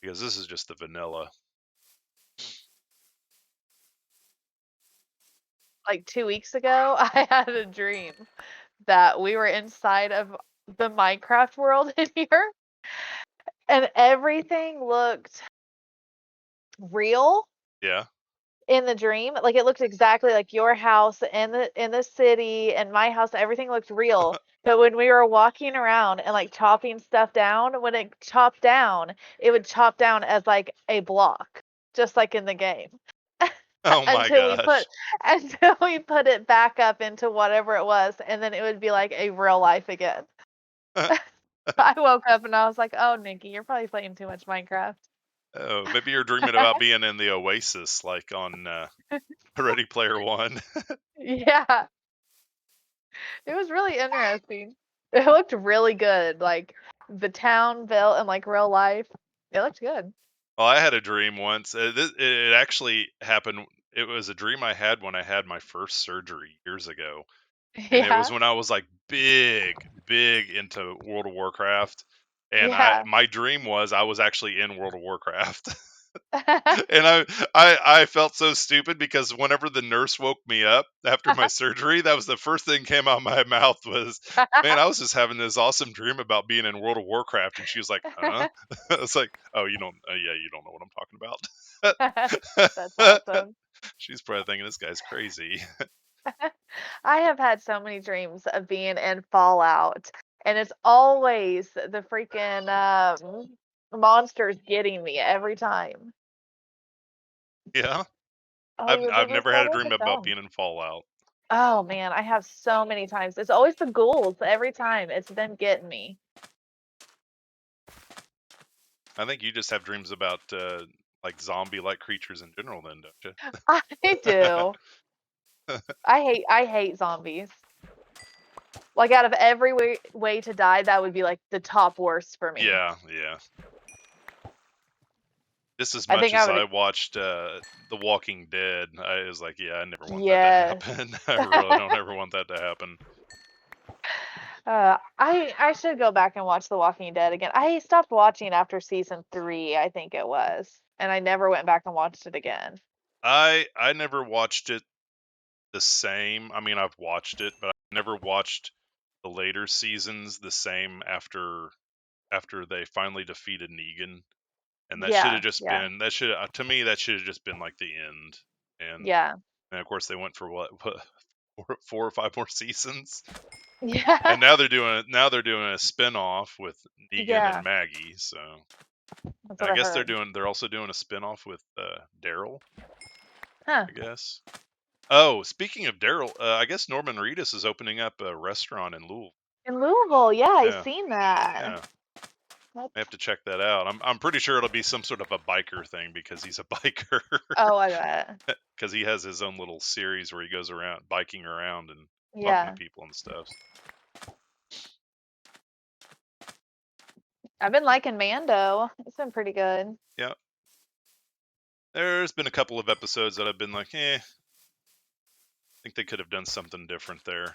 because this is just the vanilla. Like 2 weeks ago, I had a dream that we were inside of the Minecraft world in here, and everything looked real Yeah. in the dream. Like it looked exactly like your house in the city and my house. Everything looked real. But when we were walking around and like chopping stuff down, when it chopped down, it would chop down as like a block, just like in the game. Oh my until we gosh. put it back up into whatever it was, and then it would be like a real life again. I woke up and I was like, "Oh, Nikki, you're probably playing too much Minecraft." Oh, maybe you're dreaming about being in the Oasis, like on Ready Player One. Yeah, it was really interesting. It looked really good, like the town built in like real life. It looked good. Well, I had a dream once. It actually happened. It was a dream I had when I had my first surgery years ago, and it was Yeah, when I was like big into World of Warcraft. And yeah. my dream was I was actually in World of Warcraft. And I felt so stupid because whenever the nurse woke me up after my surgery, that was the first thing came out of my mouth was, "Man, I was just having this awesome dream about being in World of Warcraft." And she was like, "Huh?" I was like, "Oh, you don't? Yeah, you don't know what I'm talking That's about." awesome. She's probably thinking this guy's crazy. I have had so many dreams of being in Fallout, and it's always the freaking monsters getting me every time. Yeah, Oh, you I've remember never had a Fallout? dream It's about on. being in Fallout. Oh man, I have so many times. It's always the ghouls every time. It's them getting me. I think you just have dreams about like zombie-like creatures in general, then, don't I do. you? I hate zombies. Like out of every way to die, that would be like the top worst for me. Yeah, yeah. Just as I much think I as I would. watched The Walking Dead, I was like, yeah, I never want that to Yes. happen. I really don't ever want that to happen. I should go back and watch The Walking Dead again. I stopped watching after season 3, I think it was, and I never went back and watched it again. I never watched it the same. I mean, I've watched it, but I never watched the later seasons the same after they finally defeated Negan. And that should Yeah, have just yeah, been to me that should have just been like the end. And yeah, of course they went for what 4 or 5 more seasons. yeah, And now they're doing a spin-off with Negan yeah. and Maggie, so That's and what I I guess heard. they're also doing a spin-off with Daryl, Huh? I guess. Oh, speaking of Daryl, I guess Norman Reedus is opening up a restaurant in Louisville. In Louisville, yeah, I Yeah, seen that. yeah. That's, I have to check that out. I'm pretty sure it'll be some sort of a biker thing because he's a biker. oh, I bet. Because he has his own little series where he goes around biking around and talking to Yeah, people and stuff. I've been liking Mando. It's been pretty good. Yeah. There's been a couple of episodes that I've been like, I think they could have done something different there.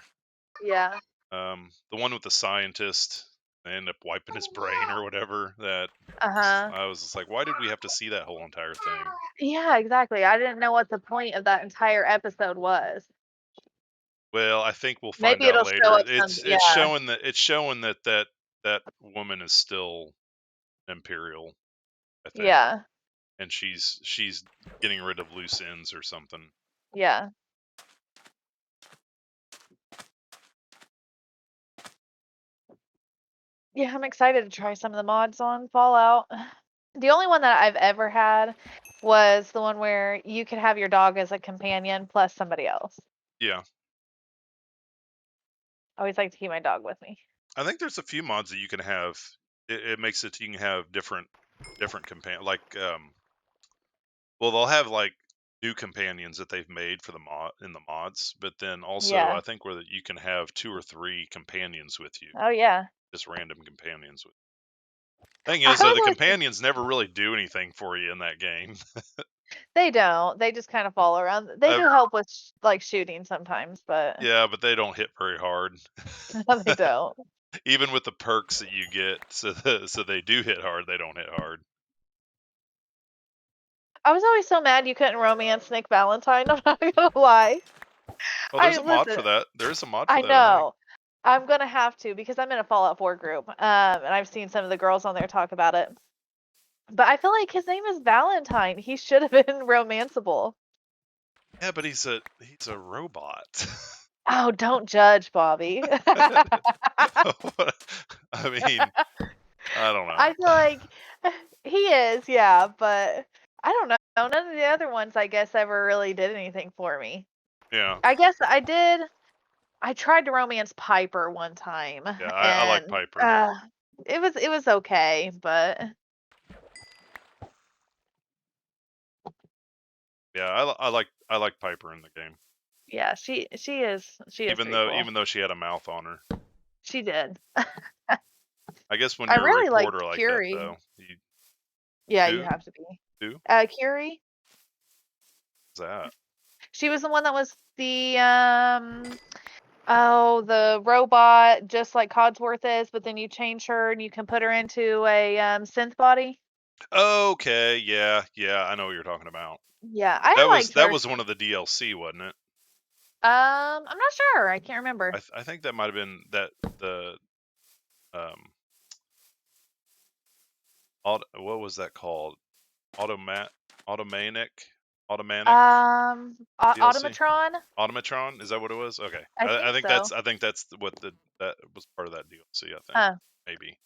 Yeah. The one with the scientist, they end up wiping his brain or whatever. That Uh-huh. I was just like, why did we have to see that whole entire thing? Yeah, exactly. I didn't know what the point of that entire episode was. Well, I think we'll find Maybe out it'll show later. us some. It's Yeah, showing that woman is still Imperial, I think, yeah, and she's getting rid of loose ends or something. yeah. Yeah, I'm excited to try some of the mods on Fallout. The only one that I've ever had was the one where you could have your dog as a companion plus somebody else. Yeah, I always like to keep my dog with me. I think there's a few mods that you can have. It makes it you can have different companion well, they'll have like new companions that they've made for the mods, but then also Yeah. I think where you can have 2 or 3 companions with you, Oh yeah. just random companions with. Thing I is, though, was the always companions never really do anything for you in that game. they don't. They just kind of fall around. They do help with like shooting sometimes, but Yeah, but they don't hit very hard. no, they don't. Even with the perks that you get, so they do hit hard. They don't hit hard. I was always so mad you couldn't romance Nick Valentine. I'm not gonna lie. Oh, there's a mod listen, for that. There is a mod for I that. know. I'm gonna have to because I'm in a Fallout 4 group, and I've seen some of the girls on there talk about it. But I feel like his name is Valentine. He should have been romanceable. Yeah, but he's a robot. Oh, don't judge, Bobby. I mean, I don't know. I feel like he is, yeah, but I don't know. None of the other ones, I guess, ever really did anything for me. Yeah, I guess I did. I tried to romance Piper one time, yeah, I like and Piper. it was okay, but Yeah, I like Piper in the game. yeah, she is Even pretty cool. though she had a mouth on her. She did. I guess when I you're really a liked reporter like Curie. that, though, Yeah, who you have to be. who Curie. is that? She was the one that was the the robot, just like Codsworth is, but then you change her and you can put her into a synth body. Okay, yeah, I know what you're talking about. Yeah, I liked That her. was one of the DLC, wasn't it? I'm not sure. I can't remember. I think that might have been the what was that called? Automanic DLC? Automatron. Automatron, is that what it was? Okay, I I think think so. that's what that was part of that DLC. I think Huh. maybe.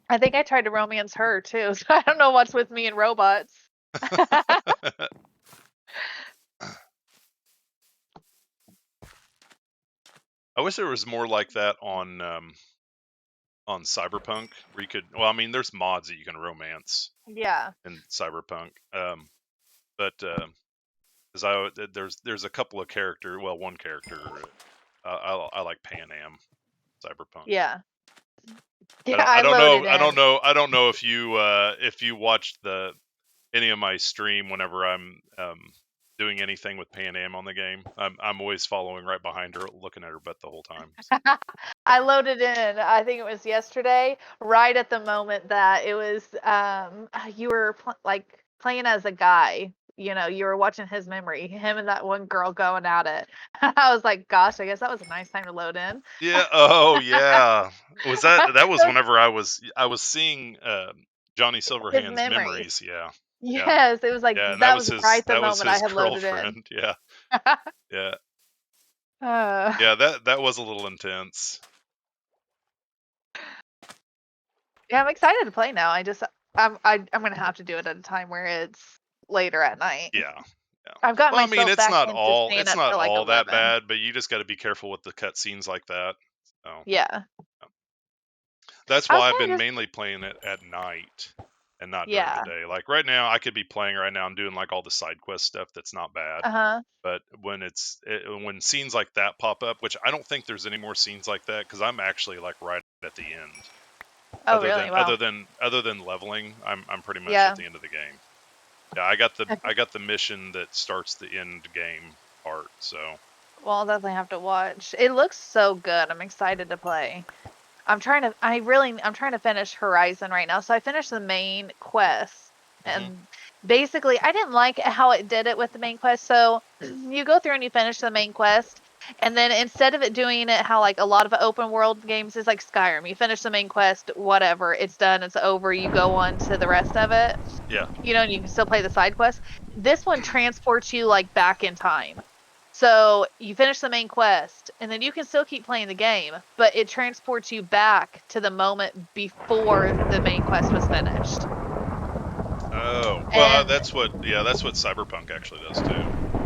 I think I tried to romance her too. So I don't know what's with me and robots. I wish there was more like that on Cyberpunk, where you could. Well, I mean, there's mods that you can romance Yeah. in Cyberpunk, but there's a couple of one character. I like Pan Am Cyberpunk. Yeah. Yeah, I don't loaded know. I don't in. know. I don't know if you watched any of my stream whenever I'm doing anything with Pan Am on the game. I'm always following right behind her, looking at her butt the whole time. So. I loaded in. I think it was yesterday, right at the moment that it was. You were like playing as a guy. You know, you were watching his memory, him and that one girl going at it. I was like, gosh, I guess that was a nice time to load in. Yeah. Oh, yeah. Was that was whenever I was seeing Johnny His Silverhand's memory. memories. Yeah. Yes, it was like Yeah, and that was right the that was moment I his had loaded in. girlfriend. Yeah. Yeah. Uh, Yeah, that was a little intense. yeah, I'm excited to play now. I'm gonna have to do it at a time where it's later at night. Yeah. Yeah. I've got Well, I mean, myself back into staying it's up not till like all that 11. bad, but you just got to be careful with the cutscenes like that. So. Yeah. That's I was why I've kind been of just mainly playing it at night and not during yeah. the day. Like right now, I could be playing right now and doing like all the side quest stuff. That's not bad. Uh-huh. But when when scenes like that pop up, which I don't think there's any more scenes like that because I'm actually like right at the end. Oh, really? Wow. Other than leveling, I'm pretty much Yeah. at the end of the game. Yeah, I got the mission that starts the end game part. So. Well, I'll definitely have to watch. It looks so good. I'm excited to play. I'm trying to finish Horizon right now. So I finished the main quest. And basically, I didn't like how it did it with the main quest. So you go through and you finish the main quest, And then instead of it doing it how like a lot of open world games is like Skyrim, you finish the main quest, whatever, it's done, it's over, you go on to the rest of it. Yeah. You know, and you can still play the side quests. This one transports you like back in time. So you finish the main quest, and then you can still keep playing the game, but it transports you back to the moment before the main quest was finished. Oh, well, And that's what Cyberpunk actually does too.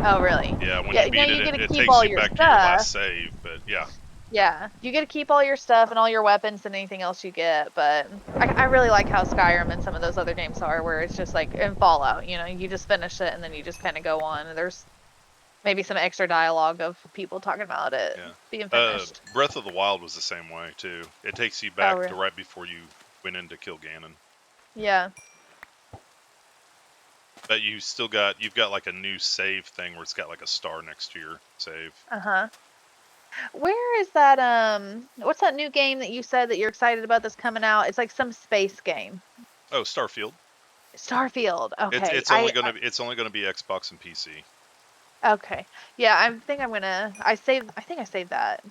oh, really? Yeah, when Yeah, you now beat it, you get to it keep takes all you your back to your last stuff. save. But yeah, Yeah, you get to keep all your stuff and all your weapons and anything else you get. But I really like how Skyrim and some of those other games are, where it's just like in Fallout, you know, you just finish it and then you just kind of go on. And there's maybe some extra dialogue of people talking about it yeah. being finished. Breath of the Wild was the same way too. It takes you Oh, back to really? right before you went in to kill Ganon. Yeah. But you've got like a new save thing where it's got like a star next to your save. Uh-huh. Where is that what's that new game that you said that you're excited about that's coming out? It's like some space game. Oh, Starfield. Starfield. Okay. It's only gonna be Xbox and PC. Okay. Yeah, I think I think I saved that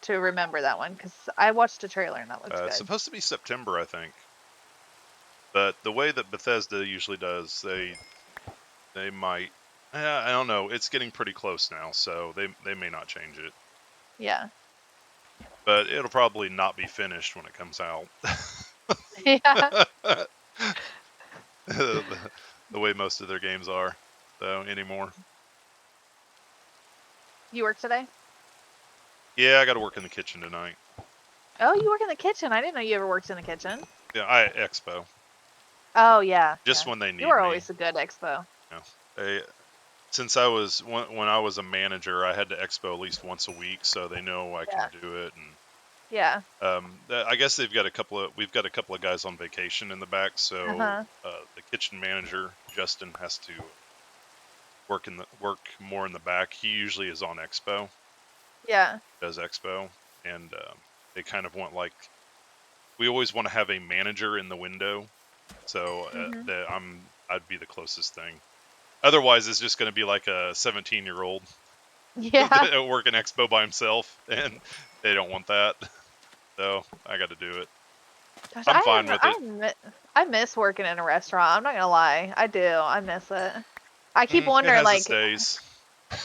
to remember that one cuz I watched a trailer and that looks It's good. supposed to be September, I think. But the way that Bethesda usually does, they might. I don't know. It's getting pretty close now, so they may not change it. Yeah. But it'll probably not be finished when it comes out. Yeah. the way most of their games are, though, anymore. You work today? Yeah, I got to work in the kitchen tonight. Oh, you work in the kitchen. I didn't know you ever worked in the kitchen. Yeah, I Expo. Oh, yeah. Just yeah. when they need You are me. always a good expo. Since I was when I was a manager, I had to Expo at least once a week, so they know I can do it. And Yeah. I guess we've got a couple of guys on vacation in the back, so Uh-huh. the kitchen manager Justin has to work more in the back. He usually is on Expo. Yeah. Does Expo, and they kind of want like we always want to have a manager in the window, so I'd be the closest thing. Otherwise, it's just going to be like a 17-year-old Yeah. working Expo by himself, and they don't want that. So I got to do it. Gosh, I'm fine with it. I miss working in a restaurant. I'm not gonna lie. I do. I miss it. I keep It wondering, has like, its days.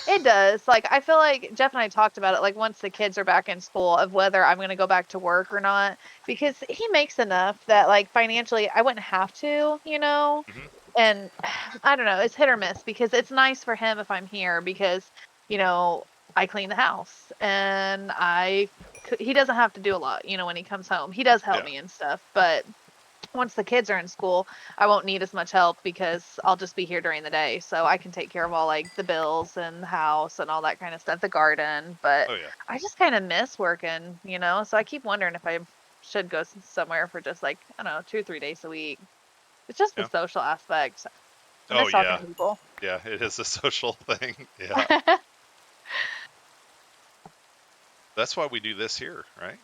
it does. Like, I feel like Jeff and I talked about it, like, once the kids are back in school, of whether I'm gonna go back to work or not. Because he makes enough that, like, financially, I wouldn't have to, you know? Mhm. And I don't know. It's hit or miss because it's nice for him if I'm here because, you know, I clean the house and he doesn't have to do a lot, you know, when he comes home. He does help Yeah. me and stuff, but once the kids are in school, I won't need as much help because I'll just be here during the day. So I can take care of all like the bills and the house and all that kind of stuff, the garden. But Oh yeah. I just kind of miss working, you know? So I keep wondering if I should go somewhere for just like, I don't know, 2 or 3 days a week. It's just the Yeah. social aspect. I Oh miss talking yeah. to people. Yeah, it is a social thing. Yeah. That's why we do this here, right?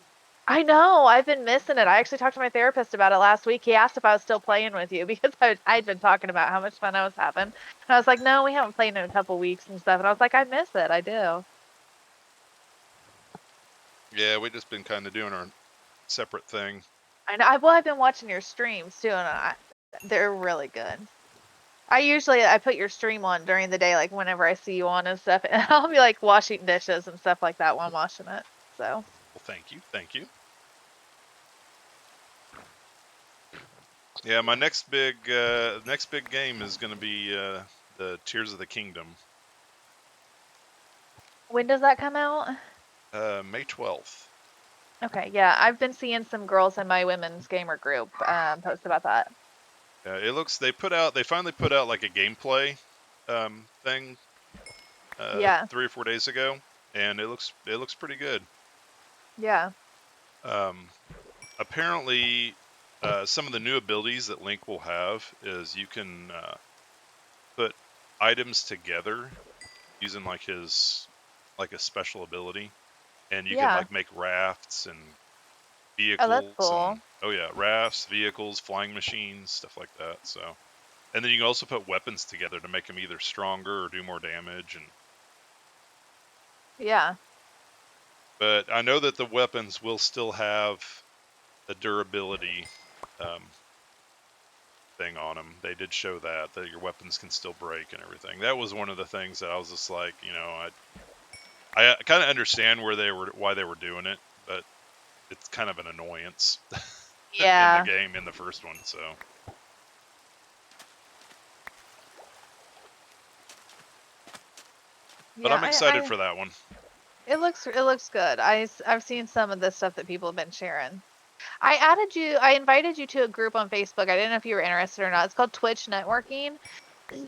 I know. I've been missing it. I actually talked to my therapist about it last week. He asked if I was still playing with you because I'd been talking about how much fun I was having. And I was like, no, we haven't played in a couple weeks and stuff. And I was like, I miss it. I do. Yeah, we've just been kind of doing our separate thing. I know. I've been watching your streams too, and they're really good. I put your stream on during the day, like whenever I see you on and stuff, and I'll be like washing dishes and stuff like that while I'm watching it. So. Well, thank you. Yeah, my next big game is going to be the Tears of the Kingdom. When does that come out? May 12th. Okay, yeah, I've been seeing some girls in my women's gamer group post about that. It looks they finally put out like a gameplay thing. Yeah. 3 or 4 days ago, and it looks pretty good. Yeah. Apparently, some of the new abilities that Link will have is you can put items together using like a special ability, and you can like make rafts and vehicles. Oh, that's cool. Rafts, vehicles, flying machines, stuff like that. So, and then you can also put weapons together to make them either stronger or do more damage. And yeah, But I know that the weapons will still have the durability thing on them. They did show that your weapons can still break and everything. That was one of the things that I was just like, I kind of understand why they were doing it, but it's kind of an annoyance in the Yeah. game in the first one. So but Yeah, I'm excited for that one. it looks good. I've seen some of the stuff that people have been sharing. I invited you to a group on Facebook. I didn't know if you were interested or not. It's called Twitch Networking.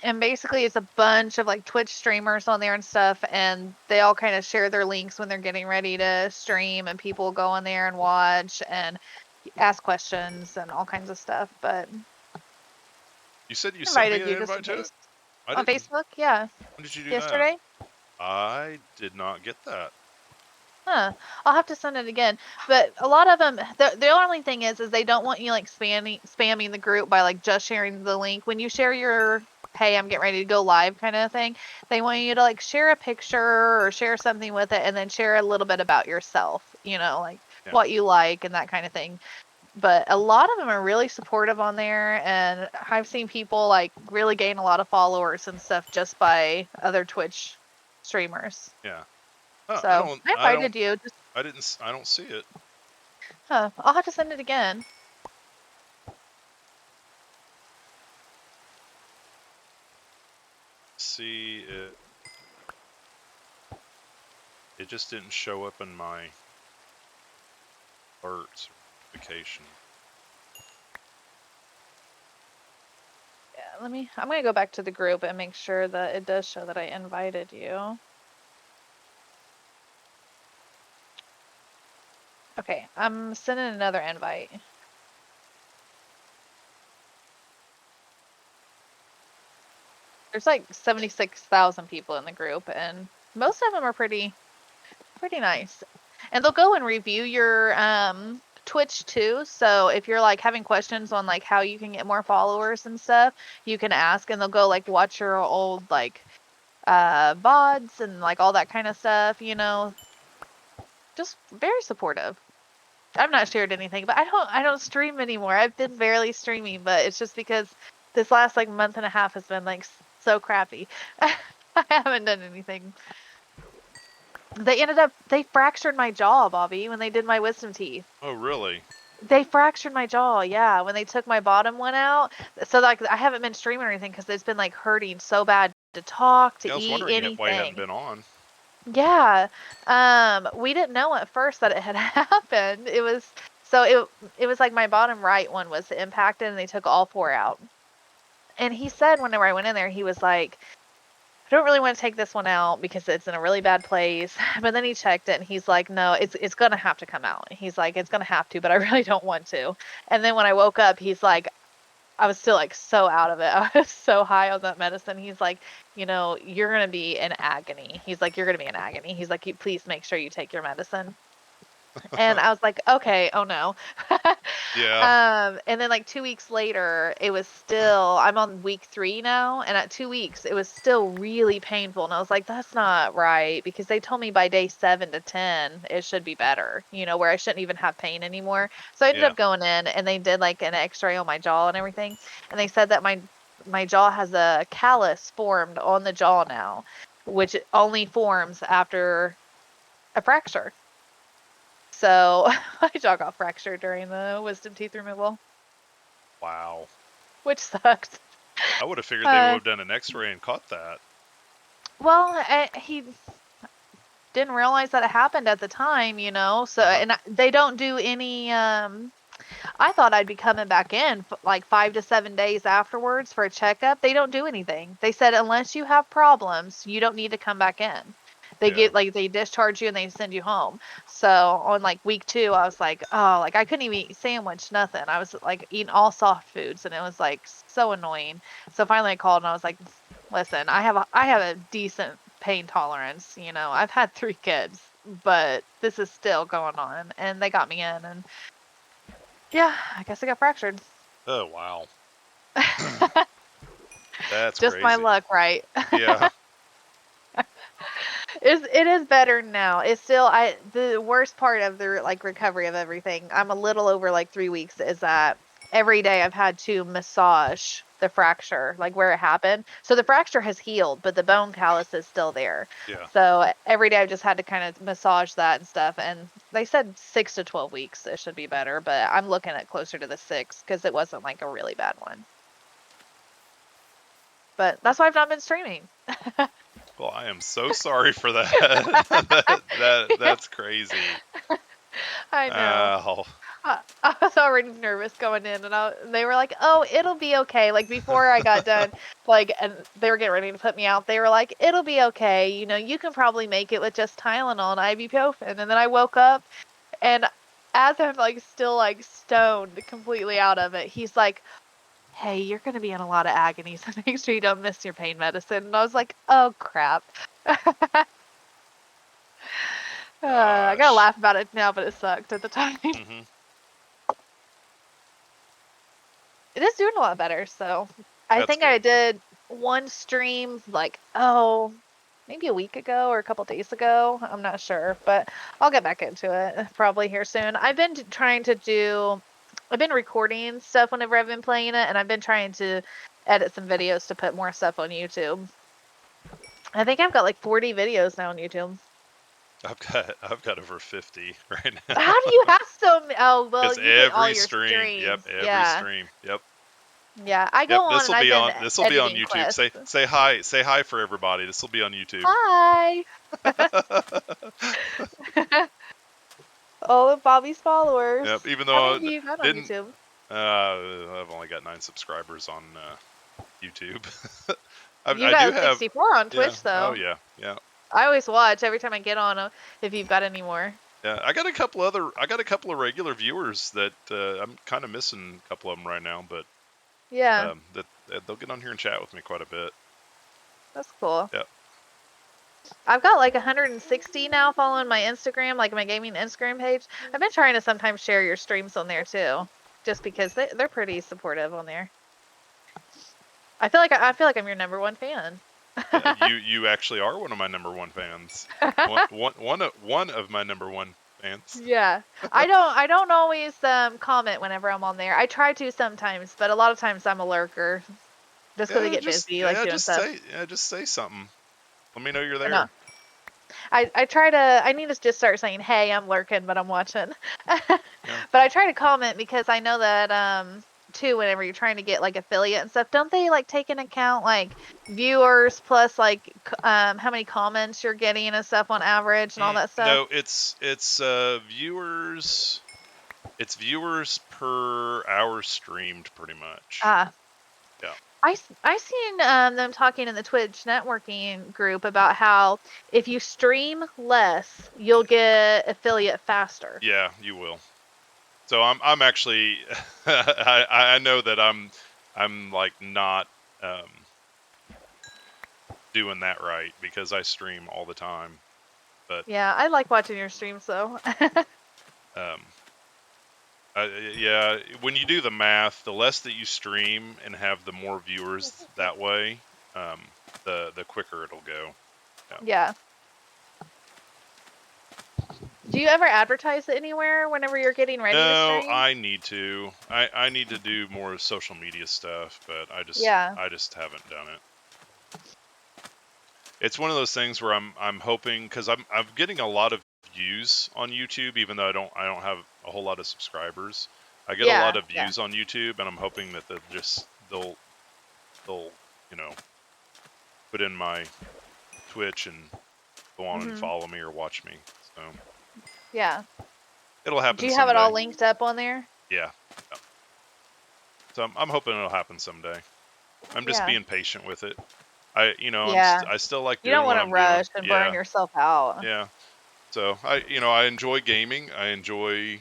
And basically it's a bunch of like Twitch streamers on there and stuff, and they all kind of share their links when they're getting ready to stream, and people go on there and watch and ask questions and all kinds of stuff. But You said you I sent me invited an you just in invite to it? case. I On didn't. Facebook, yeah. When did you do that? Yesterday? I did not get that. Huh. I'll have to send it again. But a lot of them, the only thing is they don't want you like spamming the group by like just sharing the link. When you share your, hey, I'm getting ready to go live kind of thing, they want you to like share a picture or share something with it, and then share a little bit about yourself, like Yeah. what you like and that kind of thing. But a lot of them are really supportive on there, and I've seen people like really gain a lot of followers and stuff just by other Twitch streamers. Yeah. So I I invited you. Just I don't see it. I'll have to send it again. See it. It just didn't show up in my alerts notification. Yeah, I'm gonna go back to the group and make sure that it does show that I invited you. Okay, I'm sending another invite. There's like 76,000 people in the group, and most of them are pretty nice. And they'll go and review your Twitch too. So if you're like having questions on like how you can get more followers and stuff, you can ask, and they'll go like watch your old like VODs and like all that kind of stuff, just very supportive. I've not shared anything, but I don't stream anymore. I've been barely streaming, but it's just because this last like month and a half has been like so crappy. I haven't done anything. They fractured my jaw, Bobby, when they did my wisdom teeth. Oh, really? They fractured my jaw, yeah, when they took my bottom one out. So like I haven't been streaming or anything because it's been like hurting so bad to talk, to Yeah, I was eat, wondering why you hadn't anything. been on. Yeah. We didn't know at first that it had happened. It was like my bottom right one was impacted, and they took all four out. And he said whenever I went in there, he was like, I don't really want to take this one out because it's in a really bad place. But then he checked it, and he's like, no, it's gonna have to come out. He's like, it's gonna have to, but I really don't want to. And then when I woke up, he's like, I was still like so out of it. I was so high on that medicine. He's like, you're going to be in agony. He's like, you're going to be in agony. He's like, please make sure you take your medicine. And I was like, okay, oh no. Yeah. And then like 2 weeks later, it was still, I'm on week 3 now. And at 2 weeks, it was still really painful. And I was like, that's not right, because they told me by day 7 to 10, it should be better, where I shouldn't even have pain anymore. So I ended Yeah. up going in, and they did like an x-ray on my jaw and everything. And they said that my jaw has a callus formed on the jaw now, which only forms after a fracture. So my jaw got fractured during the wisdom teeth removal, Wow. which sucks. I would have figured they would have done an X-ray and caught that. Well, he didn't realize that it happened at the time, So and they don't do any. I thought I'd be coming back in like 5 to 7 days afterwards for a checkup. They don't do anything. They said unless you have problems, you don't need to come back in. They get like they discharge you and they send you home. So on like week 2, I was like, oh, like I couldn't even eat sandwich, nothing. I was like eating all soft foods, and it was like so annoying. So finally I called, and I was like, listen, I have a decent pain tolerance. I've had 3 kids, but this is still going on. And they got me in, and yeah, I guess I got fractured. Oh, wow. That's just crazy. my luck, right? Yeah. It is better now. It's still the worst part of the like recovery of everything. I'm a little over like 3 weeks. Is that every day I've had to massage the fracture, like where it happened. So the fracture has healed, but the bone callus is still there. Yeah. So every day I've just had to kind of massage that and stuff. And they said 6 to 12 weeks it should be better, but I'm looking at closer to the 6 because it wasn't like a really bad one. But that's why I've not been streaming. Well, I am so sorry for that. That's crazy. I know. Oh, I was already nervous going in, and they were like, "Oh, it'll be okay." Like before I got done, like, and they were getting ready to put me out. They were like, "It'll be okay. You know, you can probably make it with just Tylenol and ibuprofen." And then I woke up, and as I'm like still like stoned, completely out of it, he's like, "Hey, you're gonna be in a lot of agony, so make sure you don't miss your pain medicine." And I was like, "Oh crap." I gotta gosh. laugh about it now, but it sucked at the time. Hmm. It is doing a lot better, so I That's think I good. did one stream like maybe a week ago or a couple days ago. I'm not sure, but I'll get back into it probably here soon. I've been I've been recording stuff whenever I've been playing it, and I've been trying to edit some videos to put more stuff on YouTube. I think I've got like 40 videos now on YouTube. I've got over 50 right now. How do you have so many? Oh, well, Because you get all every your stream, streams. every Yeah. stream, yep. Yeah, I go on This and will I've be been on editing YouTube. quests. Say hi for everybody. This will be on YouTube. Hi. All of Bobby's followers. Yep. Even How though many do you got on didn't YouTube? I've only got 9 subscribers on YouTube. You I do got have 64 on yeah. Twitch, though. Oh yeah, yeah. I always watch every time I get on if you've got any more. Yeah, I got a couple of regular viewers that I'm kind of missing a couple of them right now, but Yeah, that they'll get on here and chat with me quite a bit. that's cool. Yep. I've got like 160 now following my Instagram, like my gaming Instagram page. I've been trying to sometimes share your streams on there too, just because they're pretty supportive on there. I feel like I'm your #1 fan. You actually are one of my #1 fans. One of my #1 fans. Yeah. I don't always comment whenever I'm on there. I try to sometimes, but a lot of times I'm a lurker just because I get busy like doing stuff. Just say something. Let me know you're there. No. I need to just start saying, "Hey, I'm lurking, but I'm watching." But I try to comment because I know that too, whenever you're trying to get like affiliate and stuff, don't they like take into account like viewers plus like how many comments you're getting and stuff on average and all that stuff? No, it's viewers. It's viewers per hour streamed, pretty much. Ah. Yeah. I seen them talking in the Twitch networking group about how if you stream less, you'll get affiliate faster. Yeah, you will. So I'm actually I know that I'm like not doing that right because I stream all the time. But yeah, I like watching your streams though. yeah, when you do the math, the less that you stream and have the more viewers that way, the quicker it'll go. Yeah. Do you ever advertise it anywhere whenever you're getting ready to stream? No, I need to. I need to do more social media stuff, but I just haven't done it. It's one of those things where I'm hoping, because I'm getting a lot of views on YouTube, even though I don't have a whole lot of subscribers. I get a lot of views on YouTube, and I'm hoping that they'll put in my Twitch and go on and follow me or watch me. So yeah, it'll happen. Do you someday. have it all linked up on there? Yeah. So I'm hoping it'll happen someday. I'm just being patient with it. I still like doing you don't want to rush and burn yourself out. Yeah. So I enjoy gaming. I enjoy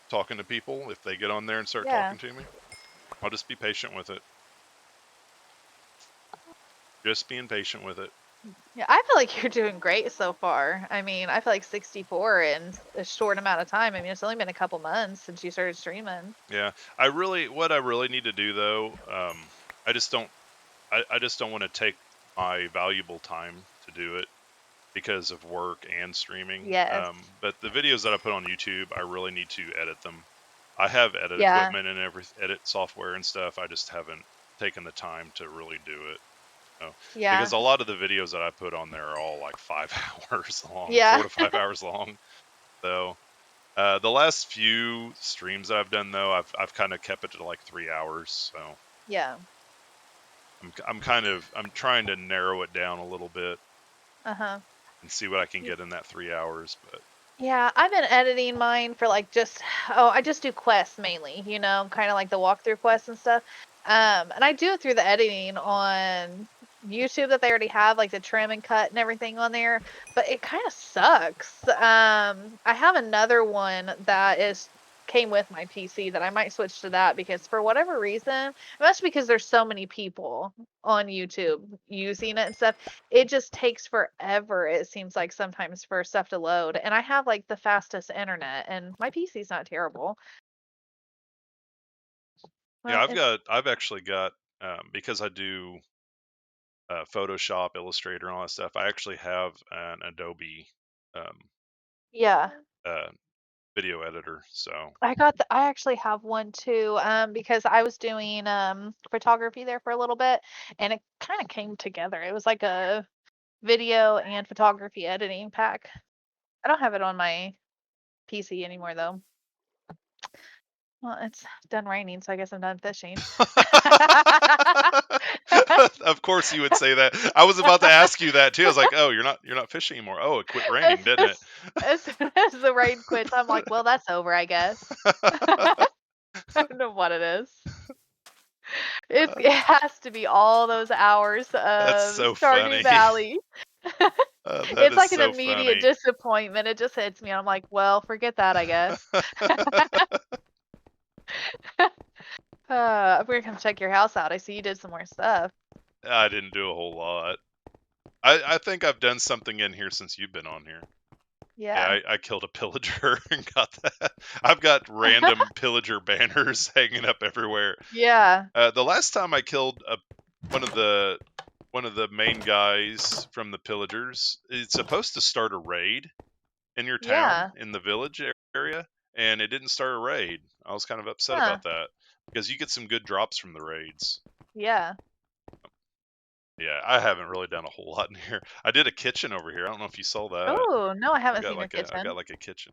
talking to people. If they get on there and start talking to me, I'll just be patient with it. Just being patient with it. Yeah, I feel like you're doing great so far. I mean, I feel like 64 in a short amount of time. I mean, it's only been a couple months since you started streaming. Yeah. What I really need to do though, I just don't want to take my valuable time to do it. because of work and streaming. Yes. But the videos that I put on YouTube, I really need to edit them. I have edit Yeah. equipment and edit software and stuff. I just haven't taken the time to really do it. Yeah. Because a lot of the videos that I put on there are all like 5 hours long, Yeah. 4 to 5 hours long. So the last few streams that I've done though, I've kind of kept it to like 3 hours. So Yeah. I'm trying to narrow it down a little bit Uh-huh. and see what I can get in that 3 hours. But Yeah, I've been editing mine for like I just do quests mainly, kind of like the walkthrough quests and stuff. And I do it through the editing on YouTube that they already have, like the trim and cut and everything on there, but it kind of sucks. I have another one that came with my PC that I might switch to that because for whatever reason, it must be because there's so many people on YouTube using it and stuff. It just takes forever, it seems like sometimes for stuff to load. And I have like the fastest internet and my PC's not terrible. yeah, Well, I've actually got because I do Photoshop, Illustrator, and all that stuff. I actually have an Adobe yeah. video editor. So I actually have one too, because I was doing photography there for a little bit and it kind of came together. It was like a video and photography editing pack. I don't have it on my PC anymore though. Well, it's done raining, so I guess I'm done fishing. of course you would say that. I was about to ask you that too. I was like, oh, you're not fishing anymore. Oh, it quit raining, didn't it? As soon as the rain quits, I'm like, well, that's over, I guess. I don't know what it is. It has to be all those hours That's of so Stardew funny. Valley. That It's is like an so immediate funny. disappointment. It just hits me. I'm like, well, forget that, I guess. I'm gonna come check your house out. I see you did some more stuff. I didn't do a whole lot. I think I've done something in here since you've been on here. Yeah. I killed a pillager and got that. I've got random pillager banners hanging up everywhere. Yeah. The last time I killed one of the main guys from the pillagers, it's supposed to start a raid in your town, in the village area, and it didn't start a raid. I was kind of upset about that because you get some good drops from the raids. Yeah. Yeah, I haven't really done a whole lot in here. I did a kitchen over here. I don't know if you saw that. Oh, no, I haven't seen your kitchen. I got like a kitchen.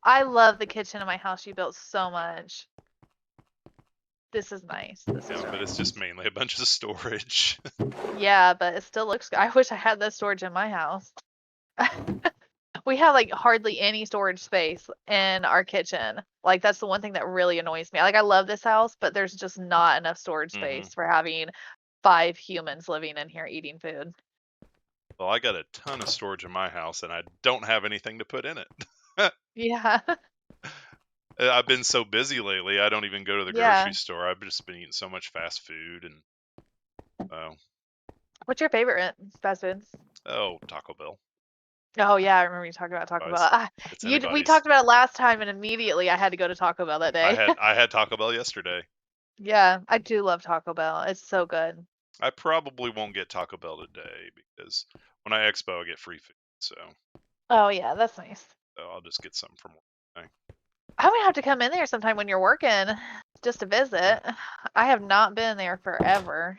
I love the kitchen in my house you built so much. This is nice. But it's just mainly a bunch of storage. Yeah, but it still looks good. I wish I had that storage in my house. We have like hardly any storage space in our kitchen. Like that's the one thing that really annoys me. Like I love this house, but there's just not enough storage space for having 5 humans living in here eating food. Well, I got a ton of storage in my house and I don't have anything to put in it. Yeah. I've been so busy lately, I don't even go to the grocery store. I've just been eating so much fast food and What's your favorite fast foods? Oh, Taco Bell. Oh yeah, I remember you talking about Taco Bell. We talked about it last time and immediately I had to go to Taco Bell that day. I had Taco Bell yesterday. Yeah, I do love Taco Bell. It's so good. I probably won't get Taco Bell today because when I expo I get free food. So Oh yeah, that's nice. So I'll just get something from work. I'm gonna have to come in there sometime when you're working just to visit. I have not been there forever.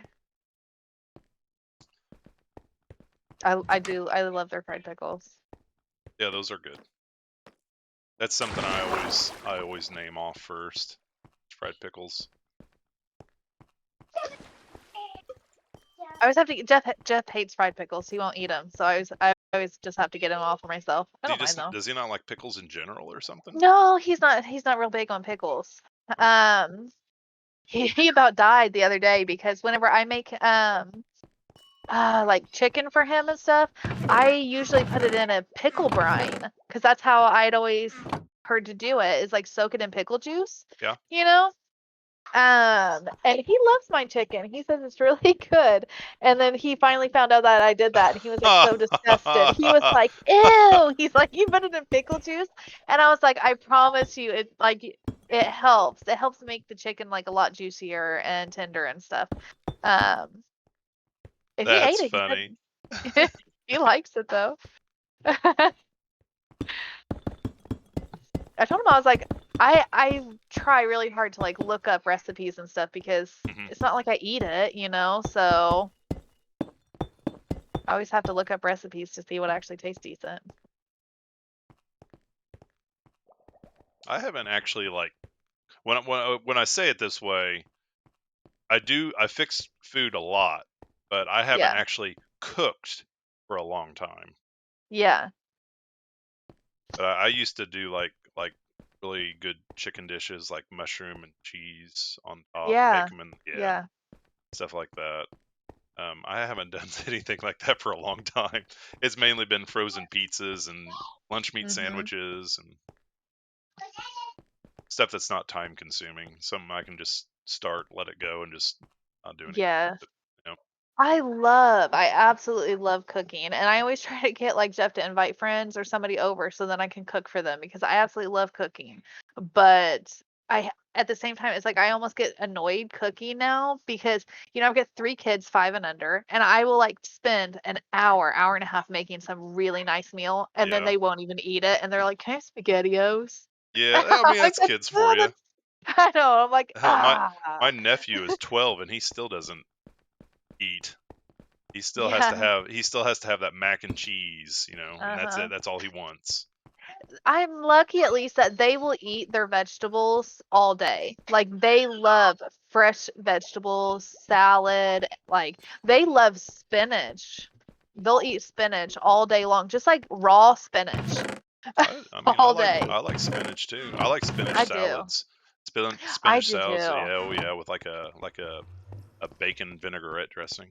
I love their fried pickles. Yeah, those are good. That's something I always name off first. Fried pickles. I always have to. Jeff hates fried pickles. He won't eat them, so I always just have to get them all for myself. I don't mind them. Does he not like pickles in general or something? No, he's not real big on pickles. He about died the other day because whenever I make like chicken for him and stuff, I usually put it in a pickle brine because that's how I'd always heard to do it, is like soak it in pickle juice. Yeah. And he loves my chicken. He says it's really good. And then he finally found out that I did that and he was like so disgusted. He was like, ew. He's like, you put it in pickle juice? And I was like, I promise you, it helps. It helps make the chicken like a lot juicier and tender and stuff. If That's he ate it, funny. He likes it though. I told him I was like, I try really hard to like look up recipes and stuff because Mhm. it's not like I eat it, you know. So I always have to look up recipes to see what actually tastes decent. I haven't actually like when I say it this way, I fix food a lot, but I haven't Yeah, actually cooked for a long time. yeah, But I used to do like really good chicken dishes, like mushroom and cheese on top, yeah, bake them in, yeah. stuff like that. I haven't done anything like that for a long time. It's mainly been frozen pizzas and lunch meat Mhm. sandwiches and stuff that's not time consuming. Something I can just start, let it go, and just not do anything Yeah. with it. You know? I absolutely love cooking. And I always try to get like Jeff to invite friends or somebody over so then I can cook for them because I absolutely love cooking. But at the same time, it's like I almost get annoyed cooking now because, I've got 3 kids, 5 and under, and I will like spend an hour and a half making some really nice meal and then Yeah, they won't even eat it. And they're like, "Can I have SpaghettiOs?" yeah. I I'm mean, like, that's kids for you. that's, I know. I'm like, Hell, my ah, nephew is 12 and he still doesn't eat. yeah. He still has to have that mac and cheese, and that's Uh-huh. it. That's all he wants. I'm lucky at least that they will eat their vegetables all day. Like they love fresh vegetables, salad, like they love spinach. They'll eat spinach all day long, just like raw spinach I mean, all day. I like spinach too. I like spinach I do. salads. I Spinach do salads, too. yeah, oh yeah, with like a bacon vinaigrette dressing.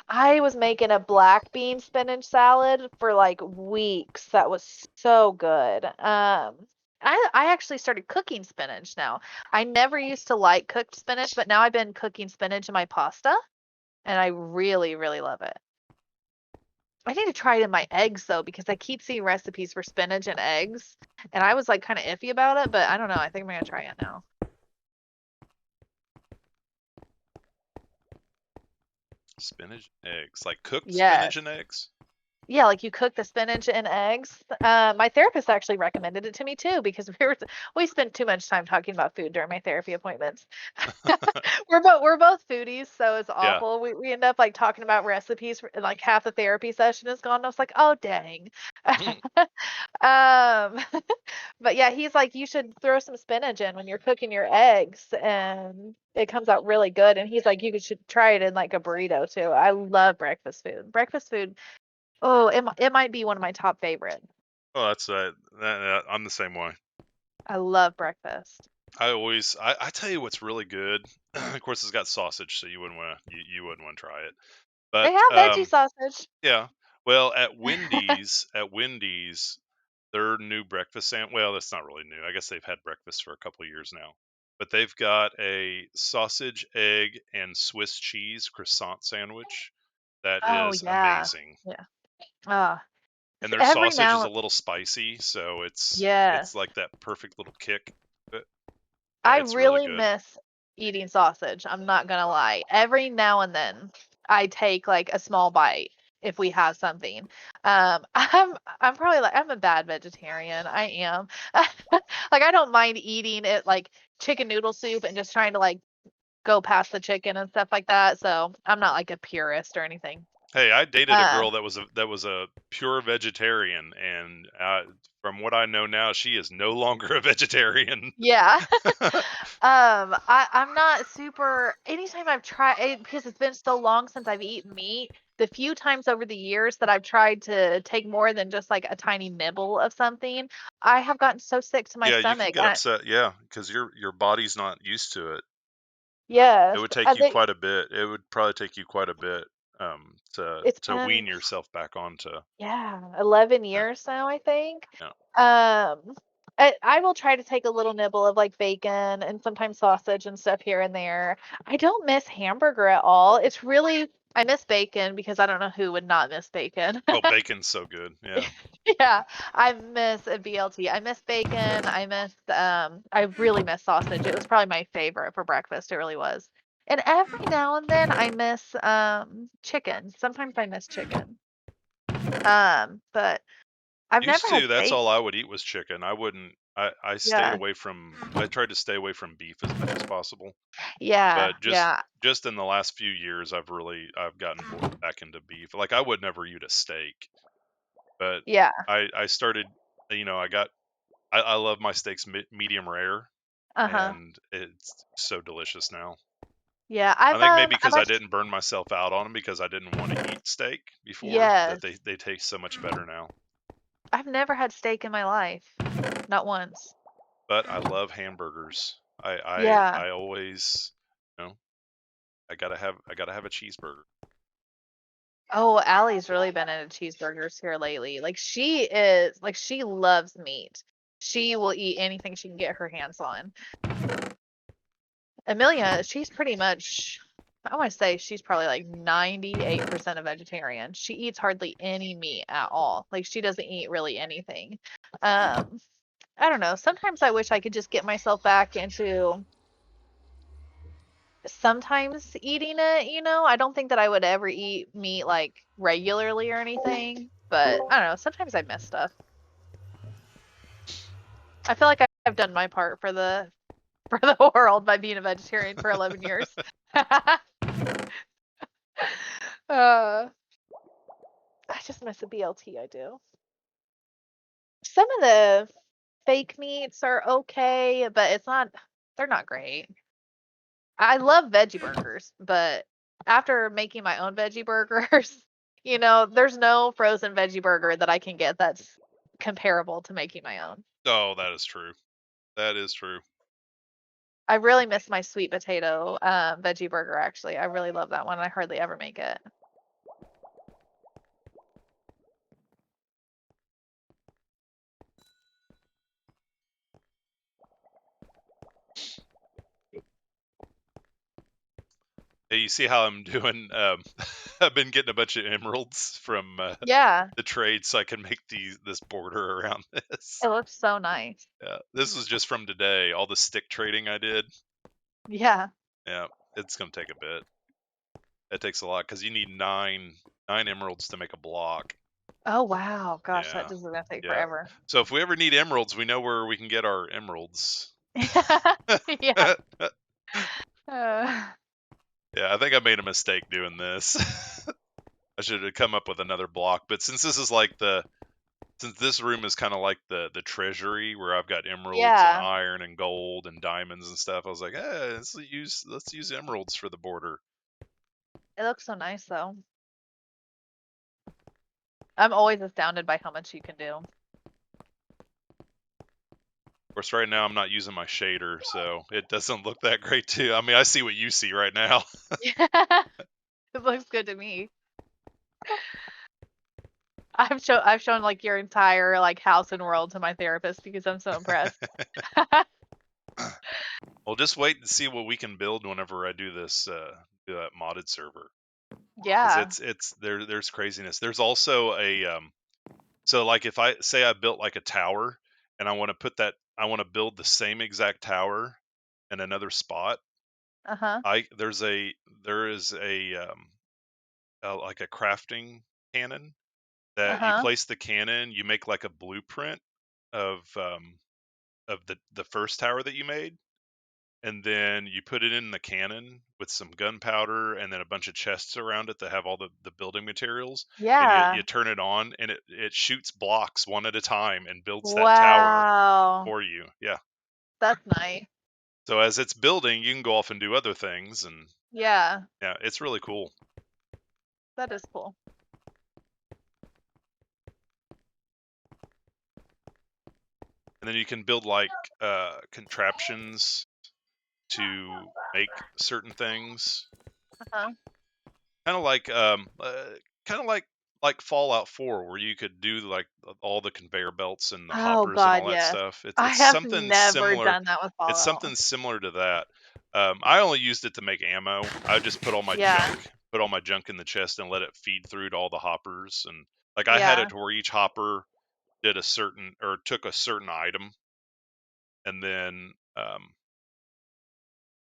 I was making a black bean spinach salad for like weeks. That was so good. I actually started cooking spinach now. I never used to like cooked spinach, but now I've been cooking spinach in my pasta, and I really, really love it. I need to try it in my eggs though, because I keep seeing recipes for spinach and eggs, and I was like kind of iffy about it, but I don't know. I think I'm gonna try it now. Spinach and eggs, like cooked spinach Yes. and eggs. Yeah, like you cook the spinach and eggs. My therapist actually recommended it to me too because we spent too much time talking about food during my therapy appointments. We're both foodies, so it's Yeah. awful. We end up like talking about recipes and like half the therapy session is gone. I was like, oh dang. Um, but yeah, he's like, you should throw some spinach in when you're cooking your eggs, and it comes out really good. And he's like, should try it in like a burrito too. I love breakfast food. Breakfast food. Oh, it might be one of my top favorite. Oh, that's I'm the same way. I love breakfast. I tell you what's really good. Of course, it's got sausage, so you wouldn't want to try it. They But have veggie sausage. yeah. Well, at Wendy's, their new breakfast sandwich. Well, that's not really new. I guess they've had breakfast for a couple of years now. But they've got a sausage, egg, and Swiss cheese croissant sandwich that Oh is yeah. amazing. Yeah. Ah, And their every sausage is now a little spicy, so it's yes. like that perfect little kick. But yeah, I it's really really good. miss eating sausage. I'm not gonna lie. Every now and then I take like a small bite if we have something. I'm probably like I'm a bad vegetarian. I am. Like I don't mind eating it like chicken noodle soup and just trying to like go past the chicken and stuff like that. So I'm not like a purist or anything. Hey, I dated a Uh, girl that was a pure vegetarian, and from what I know now, she is no longer a vegetarian. yeah. I'm not super. Anytime I've tried it, because it's been so long since I've eaten meat, the few times over the years that I've tried to take more than just like a tiny nibble of something, I have gotten so sick to my Yeah, you can stomach. get upset, yeah, because your body's not used to it. It Yes, would take I you think quite a bit. It would probably take you quite a bit it's to been wean yourself back onto. 11 Yeah, years now, I think. yeah. Um, I will try to take a little nibble of like bacon and sometimes sausage and stuff here and there. I don't miss hamburger at all. I miss bacon because I don't know who would not miss bacon. Oh, bacon's so good. Yeah. Yeah, I miss a BLT. I miss bacon. I really miss sausage. It was probably my favorite for breakfast. It really was. And every now and then I miss chicken. Sometimes I miss chicken. But I've Used never had to, that's steak. all I would eat was chicken. I wouldn't. I stayed Yeah. away from. I tried to stay away from beef as much as possible. Yeah. But Yeah. just in the last few years, I've gotten back into beef. Like I would never eat a steak, but Yeah. I started. I love my steaks medium rare, Uh-huh. and it's so delicious now. Yeah. I think maybe I've because I actually, didn't burn myself out on them because I didn't want to eat steak before, that yes. they taste so much better now. I've never had steak in my life. Not once. But I love hamburgers. Yeah. I always, you know, I gotta have a cheeseburger. Oh, Allie's really been into cheeseburgers here lately. Like she loves meat. She will eat anything she can get her hands on. Amelia, she's pretty much, I want to say she's probably like 98% a vegetarian. She eats hardly any meat at all. Like she doesn't eat really anything. Um, I don't know. Sometimes I wish I could just get myself back into sometimes eating it, you know. I don't think that I would ever eat meat like regularly or anything, but I don't know. Sometimes I miss stuff. I feel like I've done my part for the for the world by being a vegetarian for 11 years. uh, I just miss a BLT, I do. Some of the fake meats are okay, but they're not great. I love veggie burgers, but after making my own veggie burgers, there's no frozen veggie burger that I can get that's comparable to making my own. Oh, that is true. That is true. I really miss my sweet potato veggie burger, actually. I really love that one. I hardly ever make it. Hey, you see how I'm doing? I've been getting a bunch of emeralds from Yeah, the trade so I can make this border around this. it looks so nice. Yeah, this was just from today. All the stick trading I did. Yeah. Yeah, it's gonna take a bit. It takes a lot because you need nine emeralds to make a block. Oh, wow. Gosh, Yeah, that just is gonna take yeah. forever. So if we ever need emeralds, we know where we can get our emeralds. Yeah. Uh, Yeah, I think I made a mistake doing this. I should have come up with another block, but since this room is kind of like the treasury where I've got emeralds and yeah. iron and gold and diamonds and stuff, I was like, let's use emeralds for the border. It looks so nice, though. I'm always astounded by how much you can do. Of course, right now I'm not using my shader, so it doesn't look that great too. I mean, I see what you see right now. It looks good to me. I've shown like your entire like house and world to my therapist because I'm so impressed. Well, just wait and see what we can build whenever I do this do that modded server. Yeah. It's there's craziness. There's also a so like if I say I built like a tower and I want to build the same exact tower in another spot, Uh-huh. there is like a crafting cannon that you Uh-huh. place the cannon, you make like a blueprint of the first tower that you made, and then you put it in the cannon with some gunpowder and then a bunch of chests around it that have all the building materials, and Yeah. you turn it on and it shoots blocks one at a time and builds that tower Wow. for you. Yeah. That's nice. So as it's building, you can go off and do other things, and Yeah. yeah, it's really cool. That is cool. And then you can build like contraptions to make certain things. Uh-huh. Kind of like Fallout 4, where you could do like all the conveyor belts and the Oh hoppers and God, all that yes. stuff. I It's have something never similar. done that with It's Fallout. something similar to that. I only used it to make ammo. I just put all my Yeah. junk in the chest and let it feed through to all the hoppers. And like I had Yeah. it to where each hopper did took a certain item, and then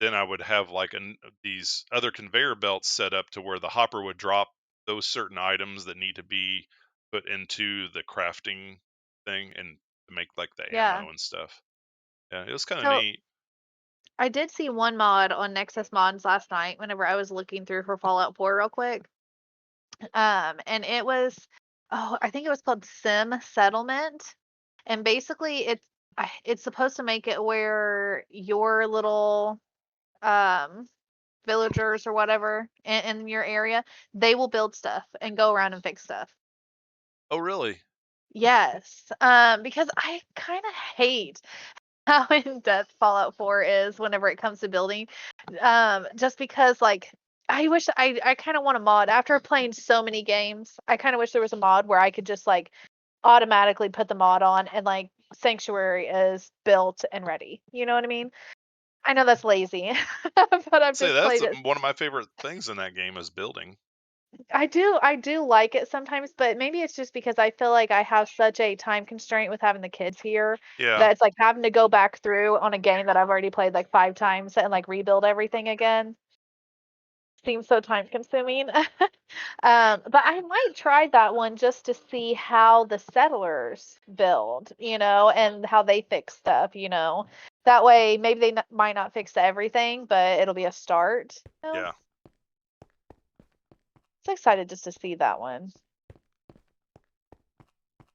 I would have like these other conveyor belts set up to where the hopper would drop those certain items that need to be put into the crafting thing and to make like the Yeah. ammo and stuff. Yeah, it was kind of So neat. I did see one mod on Nexus Mods last night whenever I was looking through for Fallout 4 real quick. And it was, I think it was called Sim Settlement. And basically it's supposed to make it where your little villagers or whatever in your area, they will build stuff and go around and fix stuff. Oh, really? Yes. Because I kind of hate how in depth Fallout 4 is whenever it comes to building. Just because like I wish I kind of want a mod after playing so many games. I kind of wish there was a mod where I could just like automatically put the mod on and like Sanctuary is built and ready. You know what I mean? I know that's lazy, but I've Say just that's played it. one of my favorite things in that game is building. I do like it sometimes, but maybe it's just because I feel like I have such a time constraint with having the kids here Yeah, that it's like having to go back through on a game that I've already played like 5 times and like rebuild everything again seems so time consuming. But I might try that one just to see how the settlers build, and how they fix stuff. That way, maybe they might not fix everything, but it'll be a start. yeah. So excited just to see that one.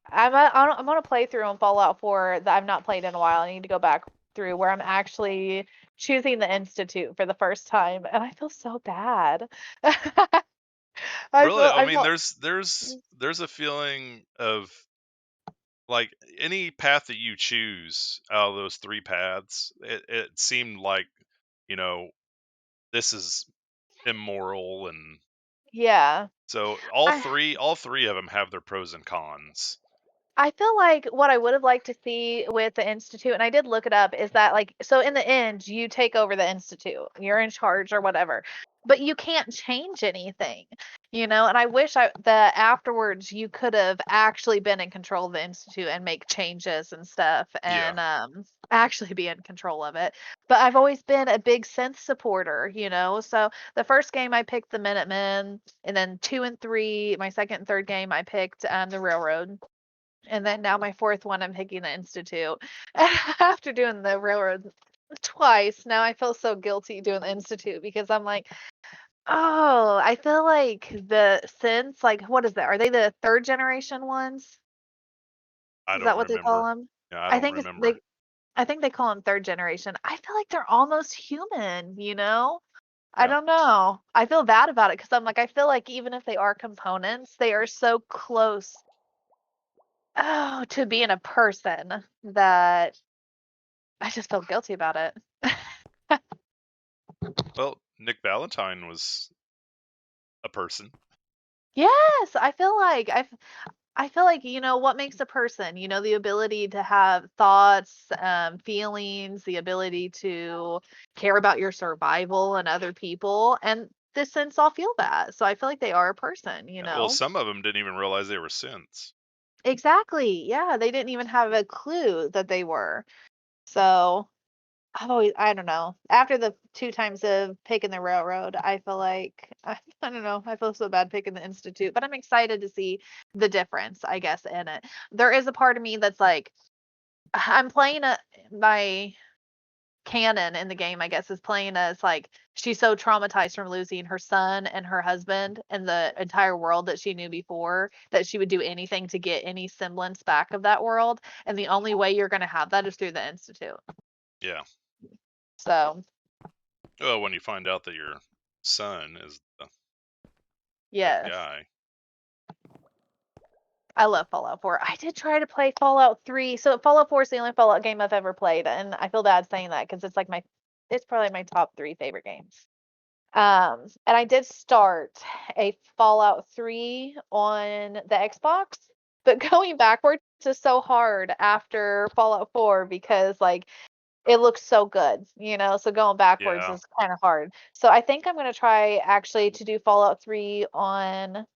I'm on a playthrough on Fallout 4 that I've not played in a while. I need to go back through where I'm actually choosing the Institute for the first time, and I feel so bad. Really, I I mean, feel there's a feeling of like any path that you choose out of those three paths, it seemed like, you know, this is immoral, and yeah. so I all three of them have their pros and cons. I feel like what I would have liked to see with the Institute, and I did look it up, is that like so in the end you take over the Institute. You're in charge or whatever. But you can't change anything. And I wish that afterwards you could have actually been in control of the Institute and make changes and stuff Yeah, and actually be in control of it. But I've always been a big synth supporter. So the first game I picked the Minutemen, and then 2 and 3, my second and third game I picked the Railroad. And then now my fourth one, I'm picking the Institute. After doing the Railroad twice, now I feel so guilty doing the Institute because I'm like, oh, I feel like the synths, like, what is that? Are they the third generation ones? I Is that don't what they call remember. them? Yeah, I I don't think remember. I think they call them third generation. I feel like they're almost human. I Yeah. don't know. I feel bad about it because I'm like, I feel like even if they are components, they are so close, to being a person that I just felt guilty about it. Well, Nick Valentine was a person. Yes, I feel like what makes a person, the ability to have thoughts, feelings, the ability to care about your survival and other people, and this sense all feel that. So I feel like they are a person, you Well, know. some of them didn't even realize they were synths. Exactly. Yeah, they didn't even have a clue that they were. So I don't know. After the 2 times of picking the Railroad, I feel like I don't know. I feel so bad picking the Institute, but I'm excited to see the difference, I guess, in it. There is a part of me that's like, I'm playing my canon in the game, I guess, is playing as like she's so traumatized from losing her son and her husband and the entire world that she knew before that she would do anything to get any semblance back of that world. And the only way you're going to have that is through the Institute. Yeah. So, Well, when you find out that your son is the bad yes. guy. I love Fallout 4. I did try to play Fallout 3. So Fallout 4 is the only Fallout game I've ever played, and I feel bad saying that because it's probably my top 3 favorite games. And I did start a Fallout 3 on the Xbox, but going backwards is so hard after Fallout 4 because like it looks so good. So going backwards Yeah. is kind of hard. So I think I'm gonna try actually to do Fallout 3 on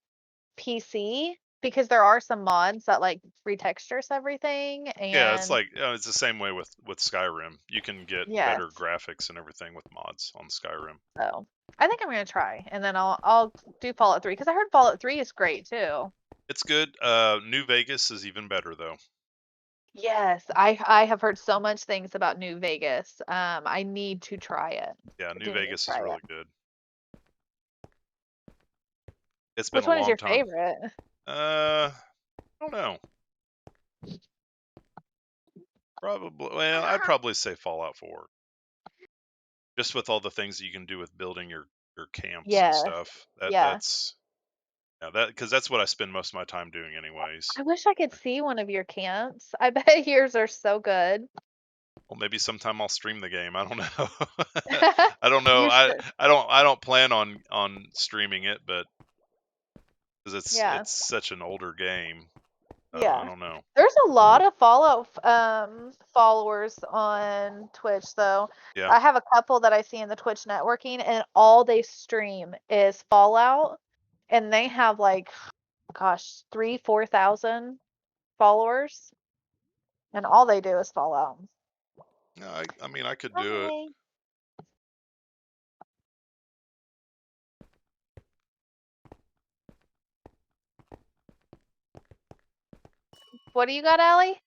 PC because there are some mods that like retextures everything Yeah, it's and like it's the same way with Skyrim. You can get yes. better graphics and everything with mods on Skyrim. So I think I'm gonna try and then I'll do Fallout 3 because I heard Fallout 3 is great too. It's good. New Vegas is even better though. Yes, I have heard so much things about New Vegas. I need to try it. Yeah, I New do need to Vegas is try it. really good. It's been Which a one is long your time. favorite? I don't know. Probably. Well, I'd probably say Fallout 4. Just with all the things that you can do with building your camps and Yeah, stuff. yeah. Because that's what I spend most of my time doing, anyways. I wish I could see one of your camps. I bet yours are so good. Well, maybe sometime I'll stream the game. I don't know. I don't know. You should. I don't plan on streaming it, but because Yeah, it's such an older game. I yeah. don't know. There's a lot of Fallout followers on Twitch though. Yeah. I have a couple that I see in the Twitch networking and all they stream is Fallout and they have like gosh, 3,000-4,000 followers and all they do is Fallout. No, I mean I could do it. Hi. What do you got, Allie?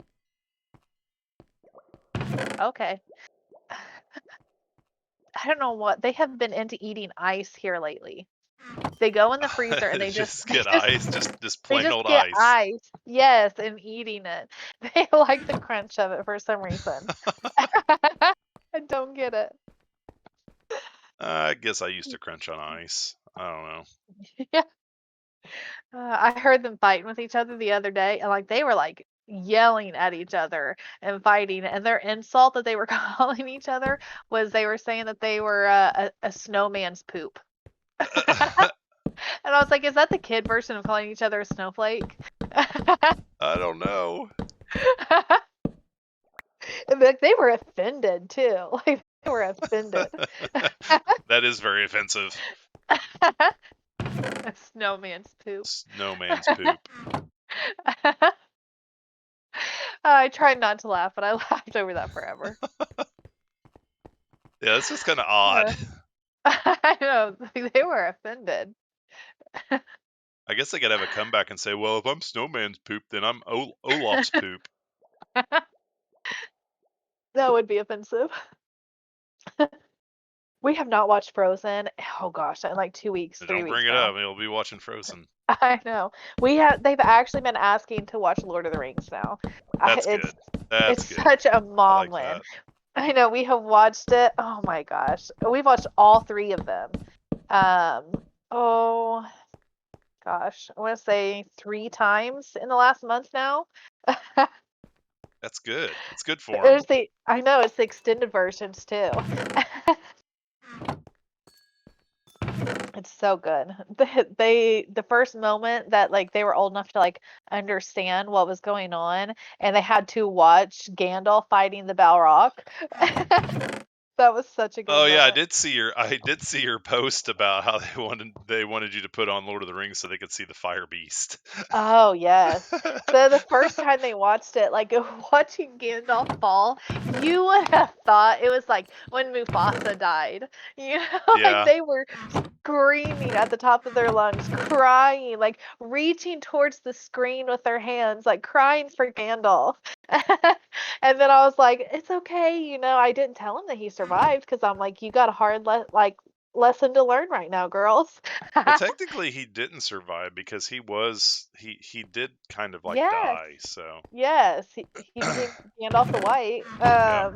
Okay. I don't know what they have been into eating ice here lately. They go in the freezer and they just get ice, just they plain just old get ice. ice. Yes, and eating it. They like the crunch of it for some reason. I don't get it. I guess I used to crunch on ice. I don't know. Yeah. I heard them fighting with each other the other day, and like they were like yelling at each other and fighting, and their insult that they were calling each other was they were saying that they were a snowman's poop. And I was like, is that the kid version of calling each other a snowflake? I don't know. And like they were offended too. Like they were offended. That is very offensive. A snowman's poop. Snowman's poop. I tried not to laugh, but I laughed over that forever. Yeah, it's just kind of odd. I know, like, they were offended. I guess they could have a comeback and say, well, if I'm Snowman's poop, then I'm Olaf's poop. That would be offensive. We have not watched Frozen. Oh gosh, in like 2 weeks, So 3 don't weeks bring it now. up. You'll be watching Frozen. I know. They've actually been asking to watch Lord of the Rings now. That's good. That's It's good. such a I mom like win. that. I know we have watched it. Oh my gosh. We've watched all 3 of them. Oh gosh. I want to say 3 times in the last month now. That's good. It's good for them. I know it's the extended versions too. It's so good. The first moment that like they were old enough to like understand what was going on and they had to watch Gandalf fighting the Balrog. That was such a good Oh yeah, I moment. did see your post about how they wanted you to put on Lord of the Rings so they could see the Fire Beast. Oh yes. The first time they watched it, like watching Gandalf fall, you would have thought it was like when Mufasa died. You know, Yeah. like they were screaming at the top of their lungs, crying, like reaching towards the screen with their hands, like crying for Gandalf. And then I was like, it's okay, you know, I didn't tell him that he survived because I'm like, you got a hard lesson to learn right now, girls. Well, technically he didn't survive because he did kind of like Yes. die. So Yes, he became Gandalf the White. Yeah.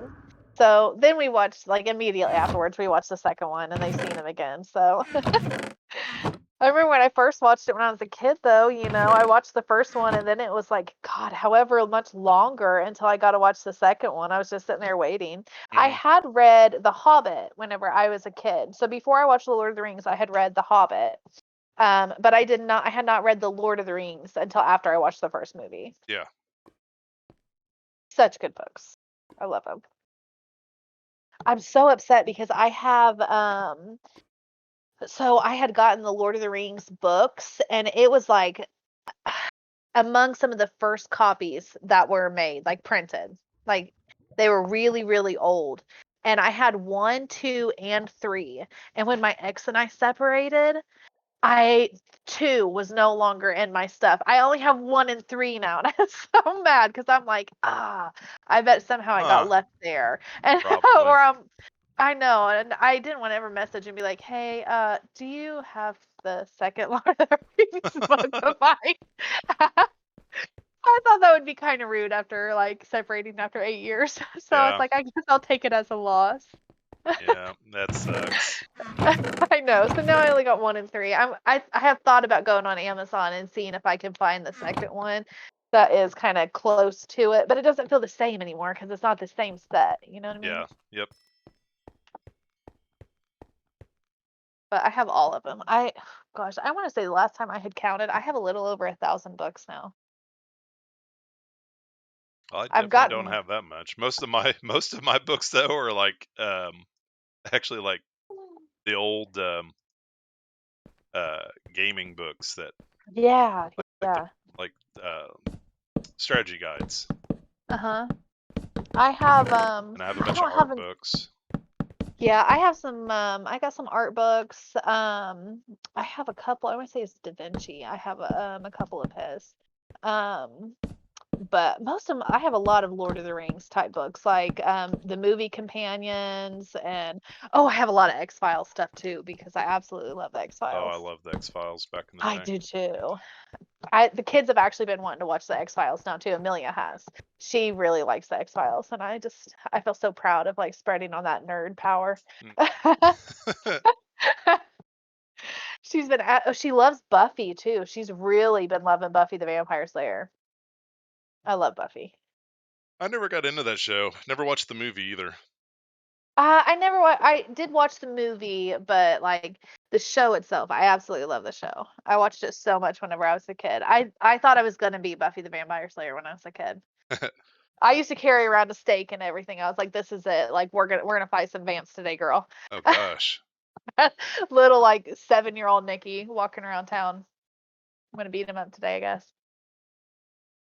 So then we watched like immediately afterwards we watched the second one and they seen him again. So I remember when I first watched it when I was a kid though, you know, I watched the first one and then it was like God, however much longer until I got to watch the second one. I was just sitting there waiting. I Mhm. had read The Hobbit whenever I was a kid. So before I watched The Lord of the Rings, I had read The Hobbit. But I had not read The Lord of the Rings until after I watched the first movie. Yeah. Such good books. I love them. I'm so upset because I have so I had gotten the Lord of the Rings books and it was like among some of the first copies that were made, like printed. Like they were really, really old. And I had 1, 2, and 3. And when my ex and I separated, 2 was no longer in my stuff. I only have 1 and 3 now, and I'm so mad because I'm like, I bet somehow I got Huh. left there, and Probably. or I know, and I didn't want to ever message and be like, hey, do you have the second Lord of the Rings book of mine? I thought that would be kind of rude after like separating after 8 years. So I was Yeah. like, I guess I'll take it as a loss. Yeah, that sucks. I know. So now I only got 1 and 3. I have thought about going on Amazon and seeing if I can find the second one that is kind of close to it, but it doesn't feel the same anymore because it's not the same set. You know what I mean? Yeah. Yep. But I have all of them. Gosh, I want to say the last time I had counted, I have a little over 1,000 books now. I I've definitely don't gotten. have that much. Most of my books though are like actually like the old gaming books that Yeah, like yeah. like strategy guides. Uh-huh. I have And I have a I bunch of don't have art books. yeah, I have some I got some art books. I have a couple, I want to say it's Da Vinci. I have a couple of his. Um but most of them, I have a lot of Lord of the Rings type books, like the movie companions, and I have a lot of X-Files stuff too because I absolutely love the Oh, X-Files. I love the X-Files back in the I day. do too. The kids have actually been wanting to watch the X-Files now too. Amelia has. She really likes the X-Files, and I feel so proud of like spreading on that nerd power. She loves Buffy too. She's really been loving Buffy the Vampire Slayer. I love Buffy. I never got into that show. Never watched the movie either. I did watch the movie, but like the show itself, I absolutely love the show. I watched it so much whenever I was a kid. I thought I was gonna be Buffy the Vampire Slayer when I was a kid. I used to carry around a stake and everything. I was like, this is it. Like we're gonna fight some vamps today, girl. Oh gosh. Little like 7-year-old Nikki walking around town. I'm gonna beat him up today, I guess.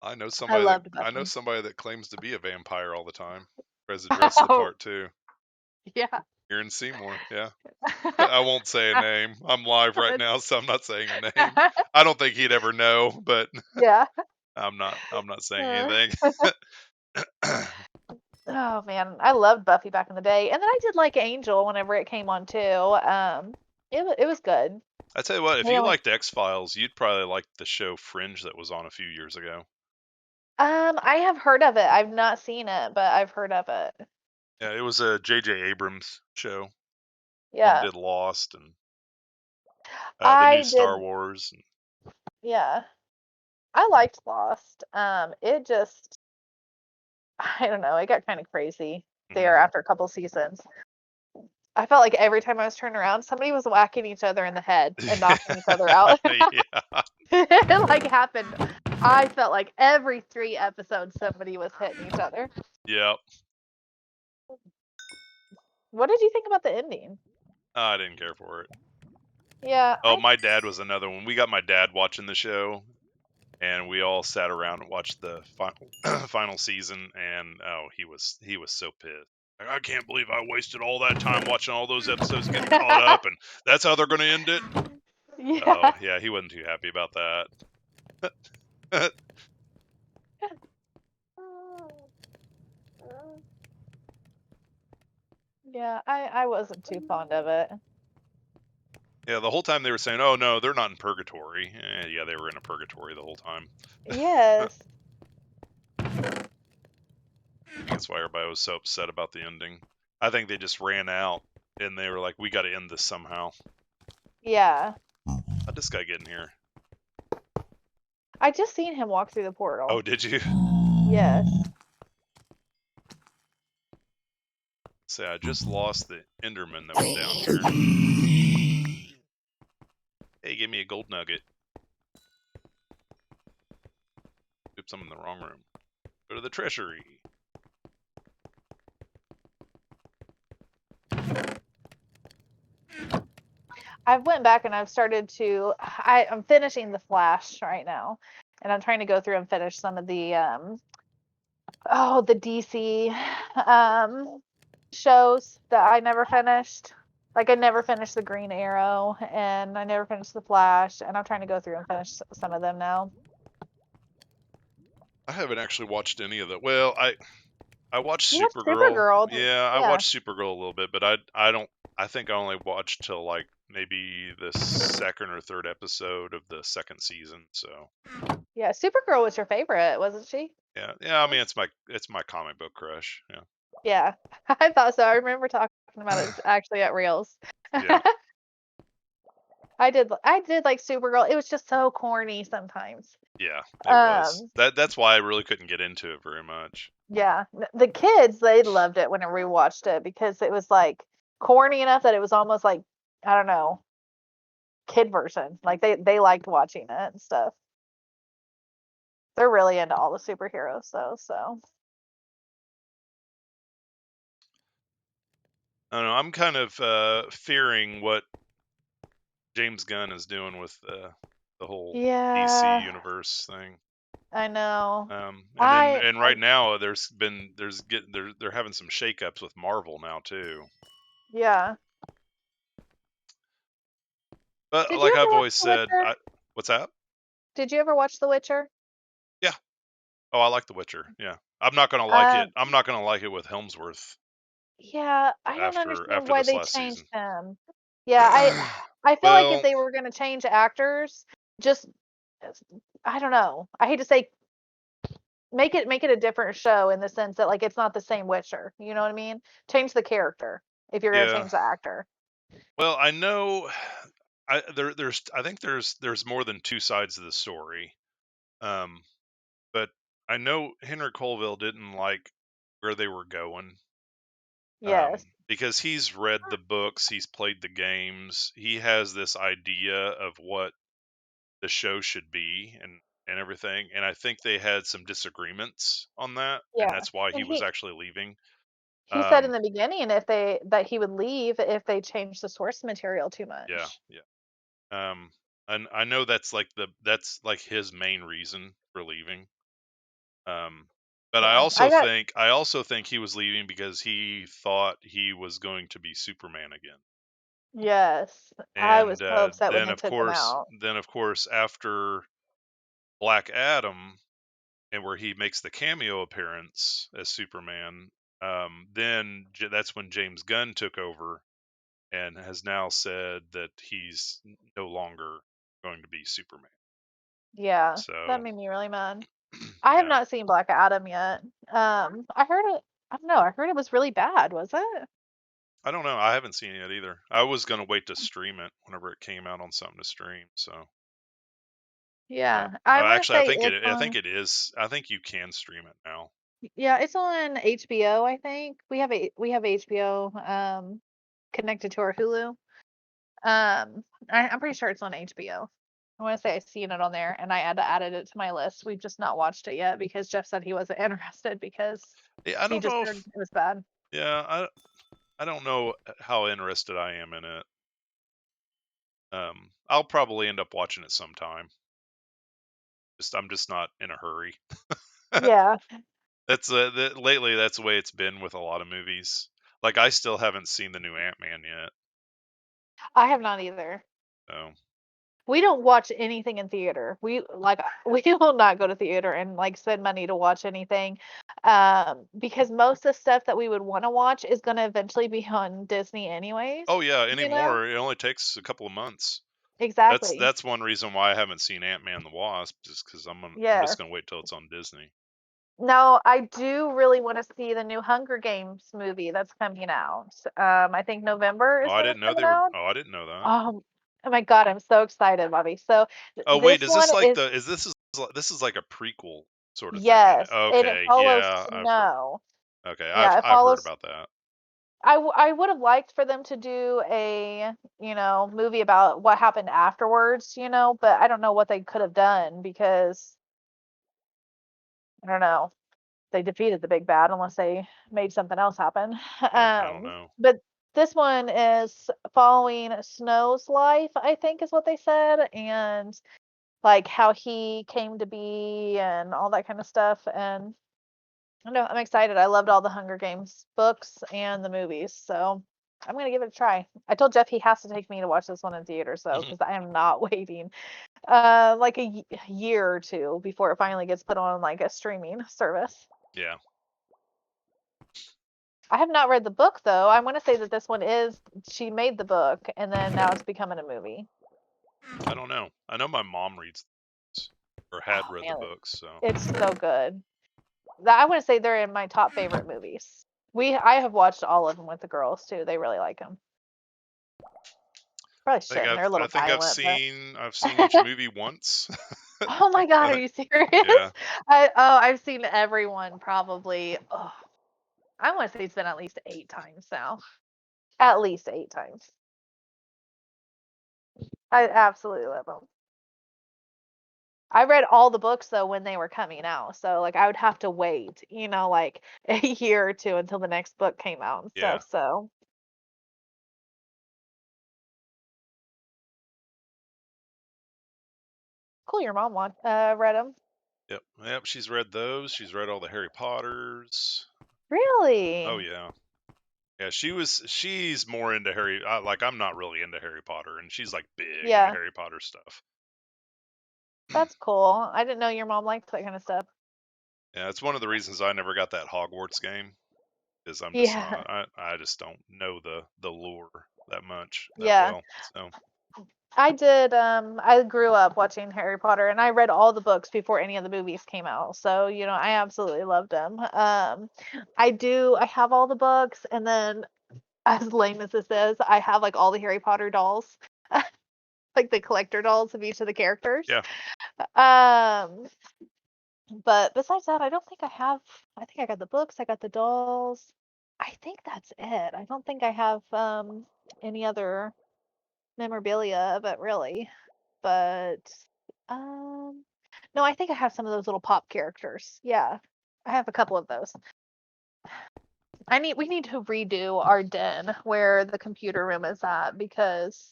I know I loved Buffy. somebody that claims to be a vampire all the time. Tries to dress the part too. Yeah. Here in Seymour, yeah. I won't say a name. I'm live right now, so I'm not saying a name. I don't think he'd ever know, but Yeah. I'm not saying anything. Oh man, I loved Buffy back in the day, and then I did like Angel whenever it came on too. It was good. I tell you what, if They you only- liked X-Files, you'd probably like the show Fringe that was on a few years ago. I have heard of it. I've not seen it, but I've heard of it. Yeah, it was a J.J. Abrams show. Yeah, Did Lost and the I new did. Star Wars. Yeah, I liked Lost. It just, I don't know, it got kind of crazy there after a couple seasons. I felt like every time I was turning around, somebody was whacking each other in the head and knocking each other out. Yeah. It like happened. I felt like every 3 episodes somebody was hitting each other. Yep. What did you think about the ending? I didn't care for it. Yeah. Oh, my dad was another one. We got my dad watching the show, and we all sat around and watched the final season. And he was so pissed. Like, I can't believe I wasted all that time watching all those episodes, getting caught up, and that's how they're going to end it. Yeah. Oh, yeah, he wasn't too happy about that. Yeah, I wasn't too fond of it. Yeah, the whole time they were saying, "Oh no, they're not in purgatory." Yeah, they were in a purgatory the whole time. Yes. That's why everybody was so upset about the ending. I think they just ran out and they were like, "We got to end this somehow." Yeah. How'd this guy get in here? I just seen him walk through the portal. Oh, did you? Yes. Say, I just lost the Enderman that was down here. Hey, give me a gold nugget. Oops, I'm in the wrong room. Go to the treasury. I went back and I've started to. I'm finishing The Flash right now, and I'm trying to go through and finish some of the the DC shows that I never finished. Like I never finished the Green Arrow, and I never finished the Flash, and I'm trying to go through and finish some of them now. I haven't actually watched any of that. Well, I watched You watched Supergirl. Supergirl? Yeah, I Yeah. watched Supergirl a little bit, but I don't. I think I only watched till like maybe the second or third episode of the second season. So Yeah, Supergirl was your favorite, wasn't she? yeah. I mean, it's my comic book crush. Yeah. Yeah, I thought so. I remember talking about it actually at Reels. Yeah. I did like Supergirl. It was just so corny sometimes. Yeah, it was. Um, That's why I really couldn't get into it very much. yeah, the kids, they loved it whenever we watched it because it was like corny enough that it was almost like, I don't know, kid version. Like they liked watching it and stuff. They're really into all the superheroes though, so I don't know. I'm kind of fearing what James Gunn is doing with the whole DC yeah, universe thing. I know. And right now they're having some shakeups with Marvel now too. Yeah. But Did you like ever I've watch always The said, Witcher? what's that? Did you ever watch The Witcher? Yeah. Oh, I like The Witcher. Yeah. I'm not gonna like it. Um, I'm not gonna like it with Helmsworth yeah, I don't understand after why this they last changed season. him. Yeah, I feel like if Well, they were gonna change actors, just I don't know. I hate to say make it a different show in the sense that like it's not the same Witcher. You know what I mean? Change the character if you're gonna yeah. change the actor. Well, I know. I think there's more than two sides of the story. Um, but I know Henry Colville didn't like where they were going. Yes. Because he's read the books, he's played the games, he has this idea of what the show should be and everything. And I think they had some disagreements on that, and Yeah. that's why he And was actually leaving. he said in Um, the beginning if they that he would leave if they changed the source material too yeah, much. yeah. And I know that's like his main reason for leaving. But Yeah. I also think he was leaving because he thought he was going to be Superman again. Yes. I was And so upset when they took him out. then of course after Black Adam, and where he makes the cameo appearance as Superman, that's when James Gunn took over and has now said that he's no longer going to be Superman. Yeah. That So made me really mad. I have yeah, not seen Black Adam yet. I heard it I don't know, I heard it was really bad, was it? I don't know. I haven't seen it either. I was gonna wait to stream it whenever it came out on something to stream. So Yeah. I want to actually, say it's I think on it is. I think you can stream it now. yeah, it's on HBO, I think. We have HBO connected to our Hulu. I'm pretty sure it's on HBO. I want to say I seen it on there and I had to added it to my list. We've just not watched it yet because Jeff said he wasn't interested because Yeah, I he don't just know heard if. it was bad. Yeah, I don't know how interested I am in it. I'll probably end up watching it sometime. I'm just not in a hurry. Yeah, Lately that's the way it's been with a lot of movies. Like I still haven't seen the new Ant-Man yet. I have not either. So We don't watch anything in theater. We like we will not go to theater and like spend money to watch anything. Because most of the stuff that we would want to watch is going to eventually be on Disney anyways, oh yeah, you know? anymore it only takes a couple of months. Exactly. That's one reason why I haven't seen Ant-Man the Wasp, just because I'm Yeah. just gonna wait till it's on Disney. No, I do really want to see the new Hunger Games movie that's coming out. I think November Oh, is I when didn't it's know coming they were. out. Oh, I didn't know that. Oh my God, I'm so excited, Bobby. So Oh wait, this is one this like is the? This is like a prequel sort of thing? yes, and it Okay, follows yeah, I've heard. Snow. Okay, Yeah, it I've heard follows. about that. I would have liked for them to do a, movie about what happened afterwards, but I don't know what they could have done because I don't know. They defeated the big bad unless they made something else happen. Yeah, I don't know. But this one is following Snow's life, I think is what they said, and like how he came to be and all that kind of stuff. And I don't know, I'm excited. I loved all the Hunger Games books and the movies, so I'm gonna give it a try. I told Jeff he has to take me to watch this one in theaters though, because I am not waiting like a year or two before it finally gets put on like a streaming service. Yeah. I have not read the book though. I want to say that this one is she made the book and then now it's becoming a movie. I don't know. I know my mom reads or had Oh, read man, the books, so it's so good. I want to say they're in my top favorite movies. I have watched all of them with the girls too. They really like them. Probably shouldn't. They're a I little think I've violent, but seen each movie once. oh my god, are you serious? Yeah. I've seen everyone probably. Oh, I want to say it's been at least 8 times now. At least 8 times. I absolutely love them. I read all the books though when they were coming out, so like I would have to wait, like a year or two until the next book came out and Yeah. stuff. So cool, your mom read them. Yep. She's read those. She's read all the Harry Potters. Really? Oh yeah. Yeah, she's more into Harry. Like I'm not really into Harry Potter, and she's like big into Yeah, Harry Potter stuff. that's cool. I didn't know your mom liked that kind of stuff. Yeah, it's one of the reasons I never got that Hogwarts game, is I'm just Yeah, not. I just don't know the lore that much that yeah. well. So I did. I grew up watching Harry Potter, and I read all the books before any of the movies came out. So I absolutely loved them. I have all the books, and then as lame as this is, I have like all the Harry Potter dolls, like the collector dolls of each of the characters. yeah, Um, but besides that, I don't think I have. I think I got the books. I got the dolls. I think that's it. I don't think I have any other memorabilia of it really. But no, I think I have some of those little pop characters. Yeah. I have a couple of those. We need to redo our den where the computer room is at because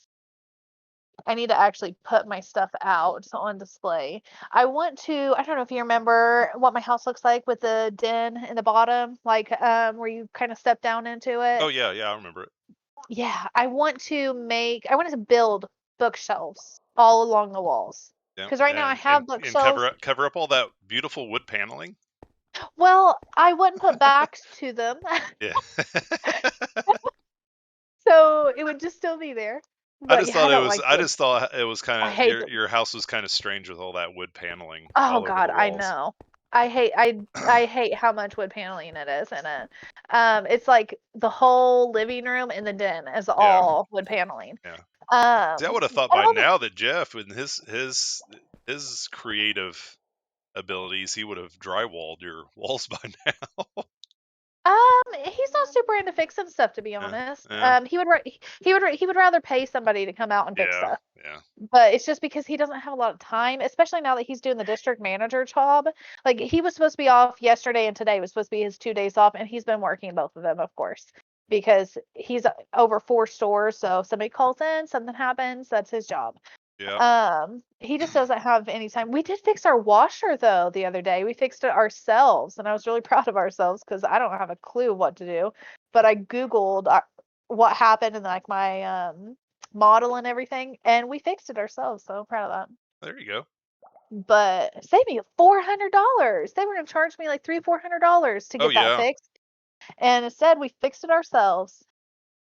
I need to actually put my stuff out on display. I don't know if you remember what my house looks like with the den in the bottom, like where you kind of step down into oh it. yeah, I remember it. Yeah, I want to build bookshelves all along the walls. Yeah, Because right now I have and bookshelves. cover up all that beautiful wood paneling. Well, I wouldn't put backs to them, Yeah. so it would just still be there. But yeah, I don't like I wood. just thought it was kind I of hate them. your house was kind of strange with all that wood paneling Oh all over the God, I walls. know. I hate how much wood paneling it is in it. It's like the whole living room and the den is Yeah. all wood paneling. Yeah. See, I Um, would have thought and by all the now that Jeff, with his creative abilities, he would have drywalled your walls by now. he's not super into fixing stuff, to be Yeah, honest. yeah. He would rather pay somebody to come out and fix stuff. Yeah. But it's just because he doesn't have a lot of time, especially now that he's doing the district manager job. Like he was supposed to be off yesterday and today was supposed to be his 2 days off, and he's been working both of them, of course, because he's over 4 stores. So if somebody calls in, something happens, that's his job. Yeah. He just doesn't have any time. We did fix our washer though the other day. We fixed it ourselves, and I was really proud of ourselves because I don't have a clue what to do. But I Googled what happened and like my model and everything, and we fixed it ourselves. So I'm proud of that. There you go. But saved me $400. They were gonna charge me like $400 to Oh get that yeah. fixed, and instead we fixed it ourselves.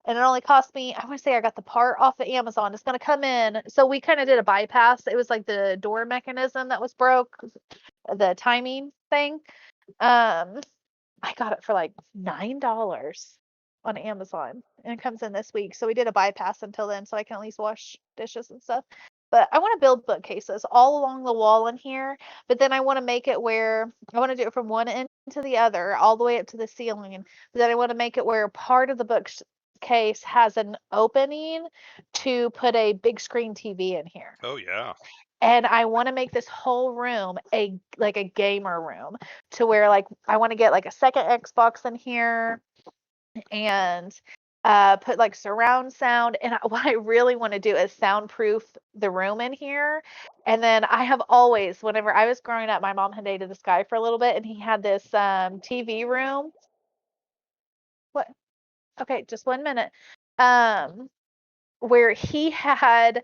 And it only cost me, I want to say I got the part off of Amazon. It's going to come in. So we kind of did a bypass. It was like the door mechanism that was broke, the timing thing. I got it for like $9 on Amazon, and it comes in this week. So we did a bypass until then so I can at least wash dishes and stuff. But I want to build bookcases all along the wall in here, but then I want to make it where I want to do it from one end to the other, all the way up to the ceiling. But then I want to make it where part of the bookcase has an opening to put a big screen TV in here. Oh yeah. And I want to make this whole room a gamer room, to where like I want to get like a second Xbox in here and put like surround sound. And what I really want to do is soundproof the room in here. And then I have always, whenever I was growing up, my mom had dated this guy for a little bit, and he had this TV room. What? Okay, just 1 minute. where he had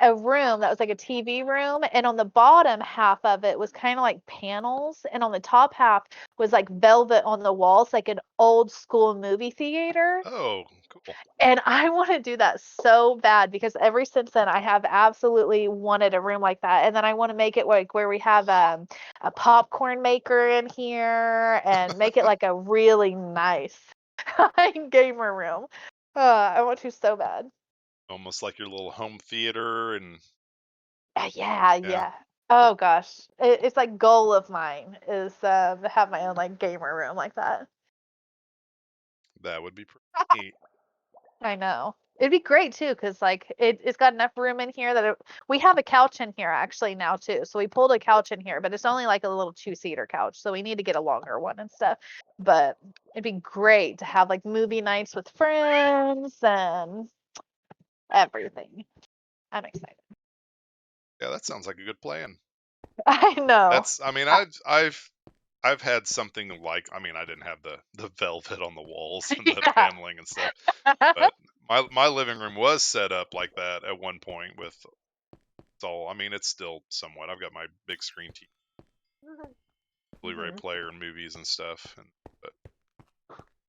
a room that was like a TV room, and on the bottom half of it was kind of like panels, and on the top half was like velvet on the walls, like an old school movie theater. Oh, cool. And I want to do that so bad because ever since then I have absolutely wanted a room like that. And then I want to make it like where we have a popcorn maker in here and make it like a really nice gamer room. I want to so bad. Almost like your little home theater and Yeah, yeah. Oh gosh, it's like goal of mine is to have my own like gamer room like that. that would be pretty neat. I know. It'd be great too, because like it's got enough room in here that we have a couch in here actually now too. So we pulled a couch in here, but it's only like a little 2-seater couch. So we need to get a longer one and stuff. But it'd be great to have like movie nights with friends and everything. I'm excited. Yeah, that sounds like a good plan. I know. That's, I mean, I've had something like, I mean, I didn't have the velvet on the walls and the Yeah. paneling and stuff, but my living room was set up like that at one point with it's all, I mean, it's still somewhat. I've got my big screen TV, Blu-ray Mhm. player and movies and stuff,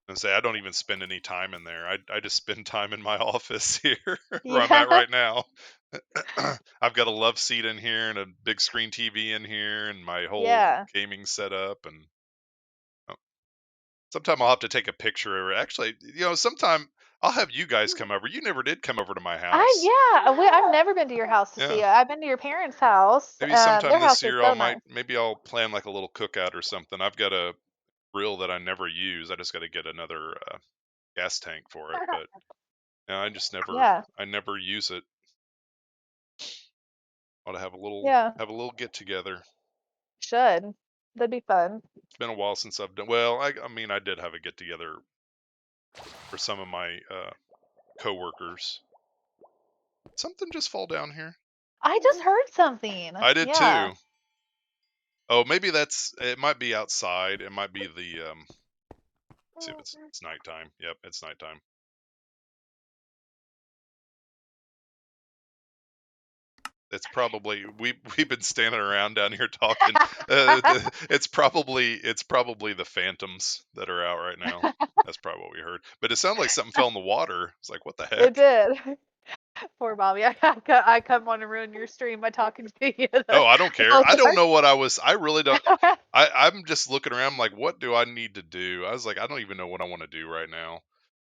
and say I don't even spend any time in there. I just spend time in my office here where I'm at Yeah. right now. I've got a love seat in here and a big screen TV in here and my whole Yeah. gaming setup, and sometime I'll have to take a picture. Actually, sometime I'll have you guys come over. You never did come over to my house. I've never been to your house to see Yeah. it. I've been to your parents' house. Maybe sometime Their this house is year so nice. maybe I'll plan like a little cookout or something. I've got a grill that I never use. I just got to get another gas tank for it, but I just Yeah. I never use it. Ought to have a Yeah. little get together. Should. That'd be fun. It's been a while since I've done. Well, I mean, I did have a get together for some of my coworkers. Something just fall down here. I just heard something. I did Yeah. too. Oh, maybe it might be outside. It might be the let's see if it's nighttime. Yep, it's nighttime. It's probably we've been standing around down here talking. It's probably the phantoms that are out right now. That's probably what we heard. But it sounded like something fell in the water. It's like, what the It heck? did. Poor Bobby. I come on to ruin your stream by talking to you. No, I don't care. Oh, I don't sorry. know what I really don't. I'm just looking around. I'm like, what do I need to do? I was like, I don't even know what I want to do right now.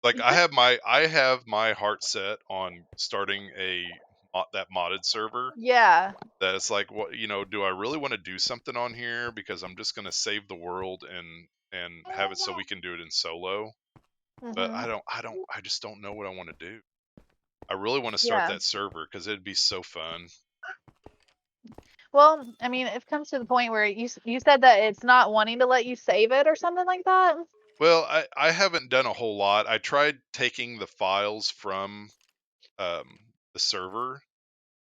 Like, I have my heart set on starting that modded server. Yeah. That it's like, what, do I really want to do something on here because I'm just going to save the world and have it so we can do it in solo. But Mhm. I just don't know what I want to do. I really want to start Yeah. that server because it'd be so fun. Well, I mean, it comes to the point where you said that it's not wanting to let you save it or something like that. Well, I haven't done a whole lot. I tried taking the files from the server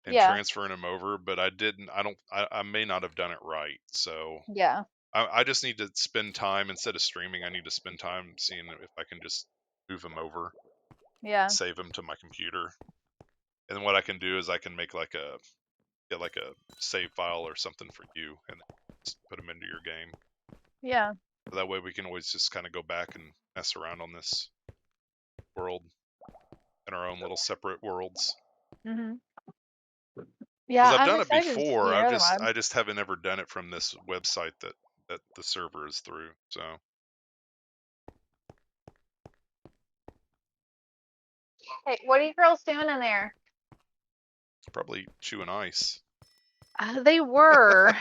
and Yeah. transferring them over, but I didn't. I may not have done it right. So Yeah. I just need to spend time instead of streaming. I need to spend time seeing if I can just move them over, Yeah. save them to my computer, and then what I can do is I can make get like a save file or something for you, and just put them into your game. Yeah. So that way we can always just kind of go back and mess around on this world in our own little separate worlds. Mhm. Yeah, Because I've I'm done it excited to see before. your other one. I just haven't ever done it from this website that the server is through. So Hey, what are you girls doing in there? probably chewing ice. They were.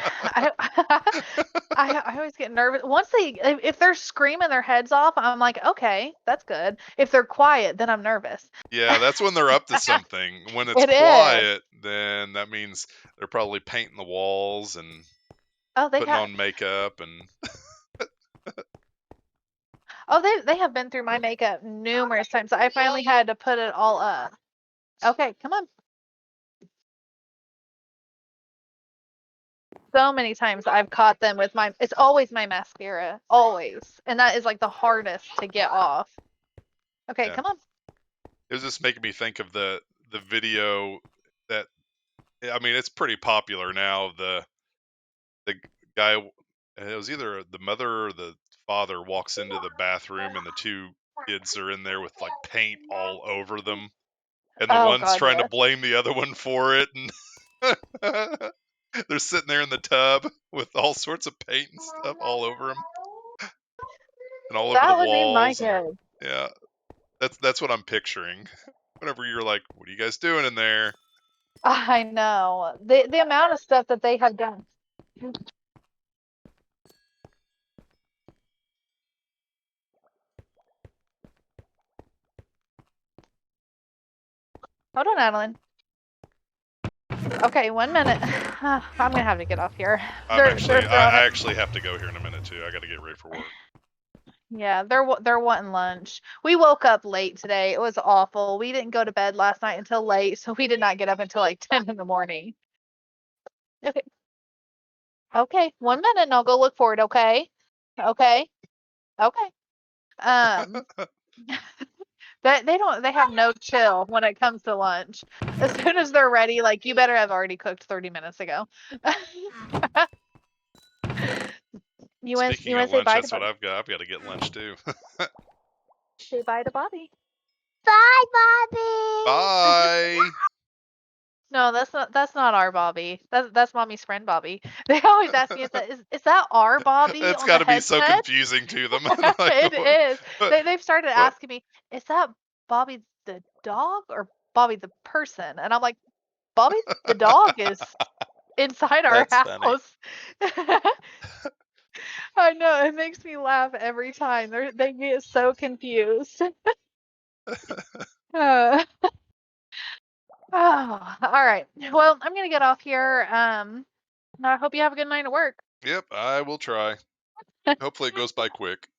I always get nervous. If they're screaming their heads off, I'm like, okay, that's good. If they're quiet, then I'm nervous. Yeah, that's when they're up to something. When it's It is. quiet, then that means they're probably painting the walls and Oh, putting on makeup and they have been through my makeup numerous times. I finally had to put it all up. Okay, come on. So many times I've caught them with it's always my mascara, always. And that is like the hardest to get off. Okay, Yeah. come on. It was just making me think of the video that, I mean, it's pretty popular now. The guy, it was either the mother or the father walks into the bathroom and the two kids are in there with like paint all over them, and the Oh one's God, trying to yes. blame the other one for it, and they're sitting there in the tub with all sorts of paint and stuff all over them and all over the That would be my walls, and kid. yeah, that's what I'm picturing. Whenever you're like, "What are you guys doing in there?" I know. The amount of stuff that they have done. Hold on, Adeline. Okay, 1 minute. I'm gonna have to get off here. They're throwing I it. actually have to go here in a minute too. I got to get ready for work. Yeah, they're wanting lunch. We woke up late today. It was awful. We didn't go to bed last night until late, so we did not get up until like 10 in the morning. Okay. Okay, 1 minute and I'll go look for it, okay? Okay. Okay. Um they have no chill when it comes to lunch. As soon as they're ready, like you better have already cooked 30 minutes ago. Speaking You of want to say lunch, bye to that's what Bobby? I've got. I've got to get lunch too. Say bye to Bobby. Bye, Bobby. Bye. No, that's not our Bobby. That's mommy's friend Bobby. They always ask me, is that our Bobby That's on the got to be so headset? confusing to them. Like, It is. what? They've started What? asking me, is that Bobby the dog or Bobby the person? And I'm like, Bobby the dog is inside our That's funny. house. I know, it makes me laugh every time. They get so confused. Uh, oh, all right. Well, I'm gonna get off here. I hope you have a good night at work. Yep, I will try. Hopefully it goes by quick.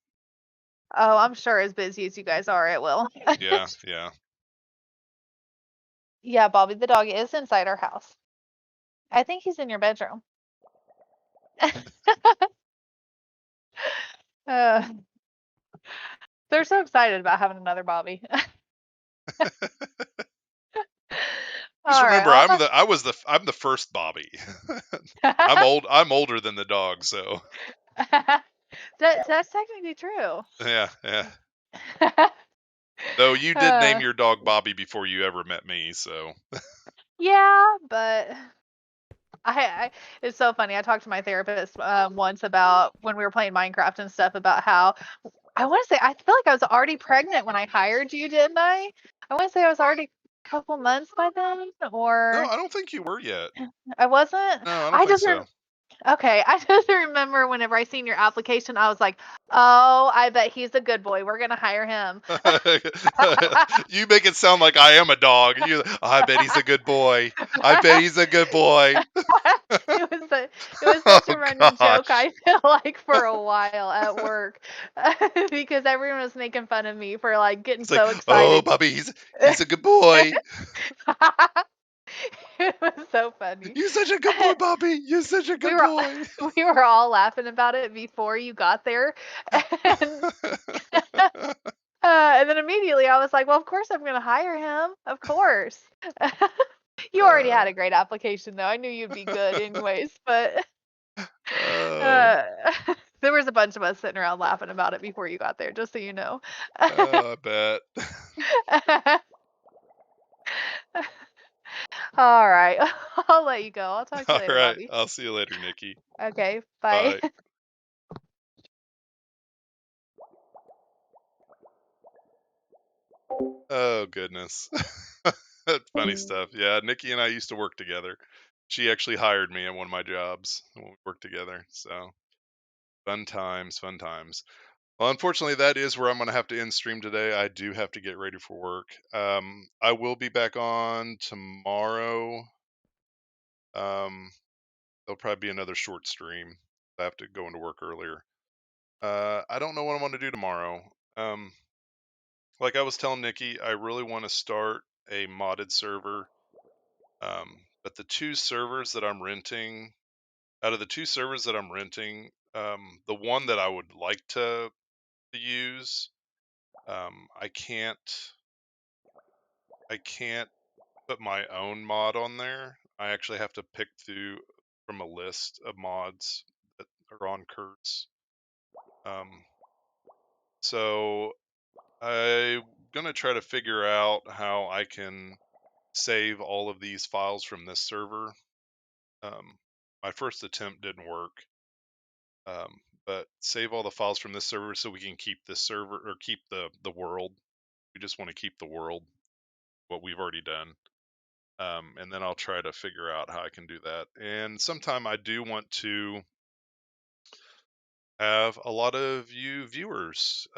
Oh, I'm sure as busy as you guys are, it will. Yeah, yeah. Yeah, Bobby the dog is inside our house. I think he's in your bedroom. Uh, they're so excited about having another Bobby. Just All right, remember, I'll talk. I'm the first Bobby. that, I'm older than the dog, so that's technically true. yeah, yeah. Though you did name Uh, your dog Bobby before you ever met me, so yeah, but I it's so funny. I talked to my therapist once about when we were playing Minecraft and stuff about how I want to say I feel like I was already pregnant when I hired you, didn't I? I want to say I was already a couple months by then, no, or I don't think you were yet. I wasn't. No, I don't I think just so. okay. I just remember whenever I seen your application, I was like, oh, I bet he's a good boy. We're gonna hire him. You make it sound like I am a dog. I bet he's a good boy. I bet he's a good boy. It was such a Oh running joke. gosh. I feel like for a while at work because everyone was making fun of me for like getting It's like, so oh, excited. Bobby, he's a good boy. It was so funny. You're such a good boy, Bobby. You're such a We good were boy. we were all laughing about it before you got there, and and then immediately I was like, well, of course I'm going to hire him. Of course. You already had a great application though. I knew you'd be good anyways, but Oh, uh, there was a bunch of us sitting around laughing about it before you got there, just so you know. I bet. All right. I'll let you go. I'll talk to you All later, right. Bobby. I'll see you later, Nikki. Okay. Bye. Bye. Oh, goodness. That's funny stuff. Yeah, Nikki and I used to work together. She actually hired me at one of my jobs when we worked together. So fun times, fun times. Well, unfortunately, that is where I'm going to have to end stream today. I do have to get ready for work. I will be back on tomorrow. There'll probably be another short stream. I have to go into work earlier. I don't know what I want to do tomorrow. Like I was telling Nikki, I really want to start a modded server. But the two servers that I'm renting, out of the two servers that I'm renting, the one that I would like to use, I can't I can't put my own mod on there. I actually have to pick from a list of mods that are on Kurtz. So I'm gonna try to figure out how I can save all of these files from this server. My first attempt didn't work, but save all the files from this server so we can keep this server, or keep the world. We just want to keep the world, what we've already done. And then I'll try to figure out how I can do that. And sometime I do want to have a lot of you viewers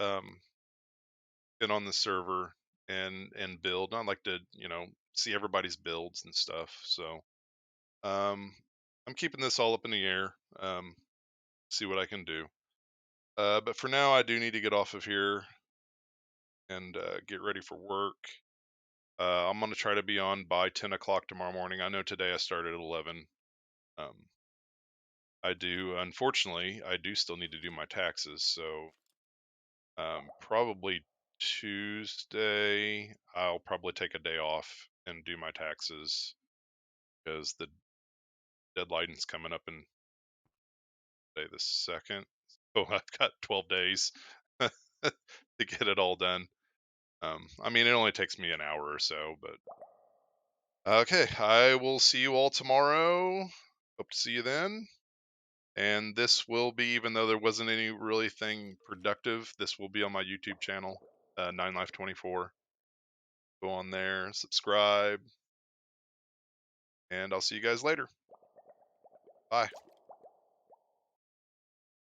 get on the server and build. I'd like to, see everybody's builds and stuff. So I'm keeping this all up in the air. See what I can do. But for now, I do need to get off of here and get ready for work. I'm going to try to be on by 10 o'clock tomorrow morning. I know today I started at 11. Unfortunately, I do still need to do my taxes. So probably Tuesday, I'll probably take a day off and do my taxes because the deadline's coming up in day the 2nd. So I've got 12 days to get it all done. I mean, it only takes me an hour or so, but okay, I will see you all tomorrow. Hope to see you then. And this will be, even though there wasn't any really thing productive, this will be on my YouTube channel, 9Life24. Go on there, subscribe, and I'll see you guys later. Bye.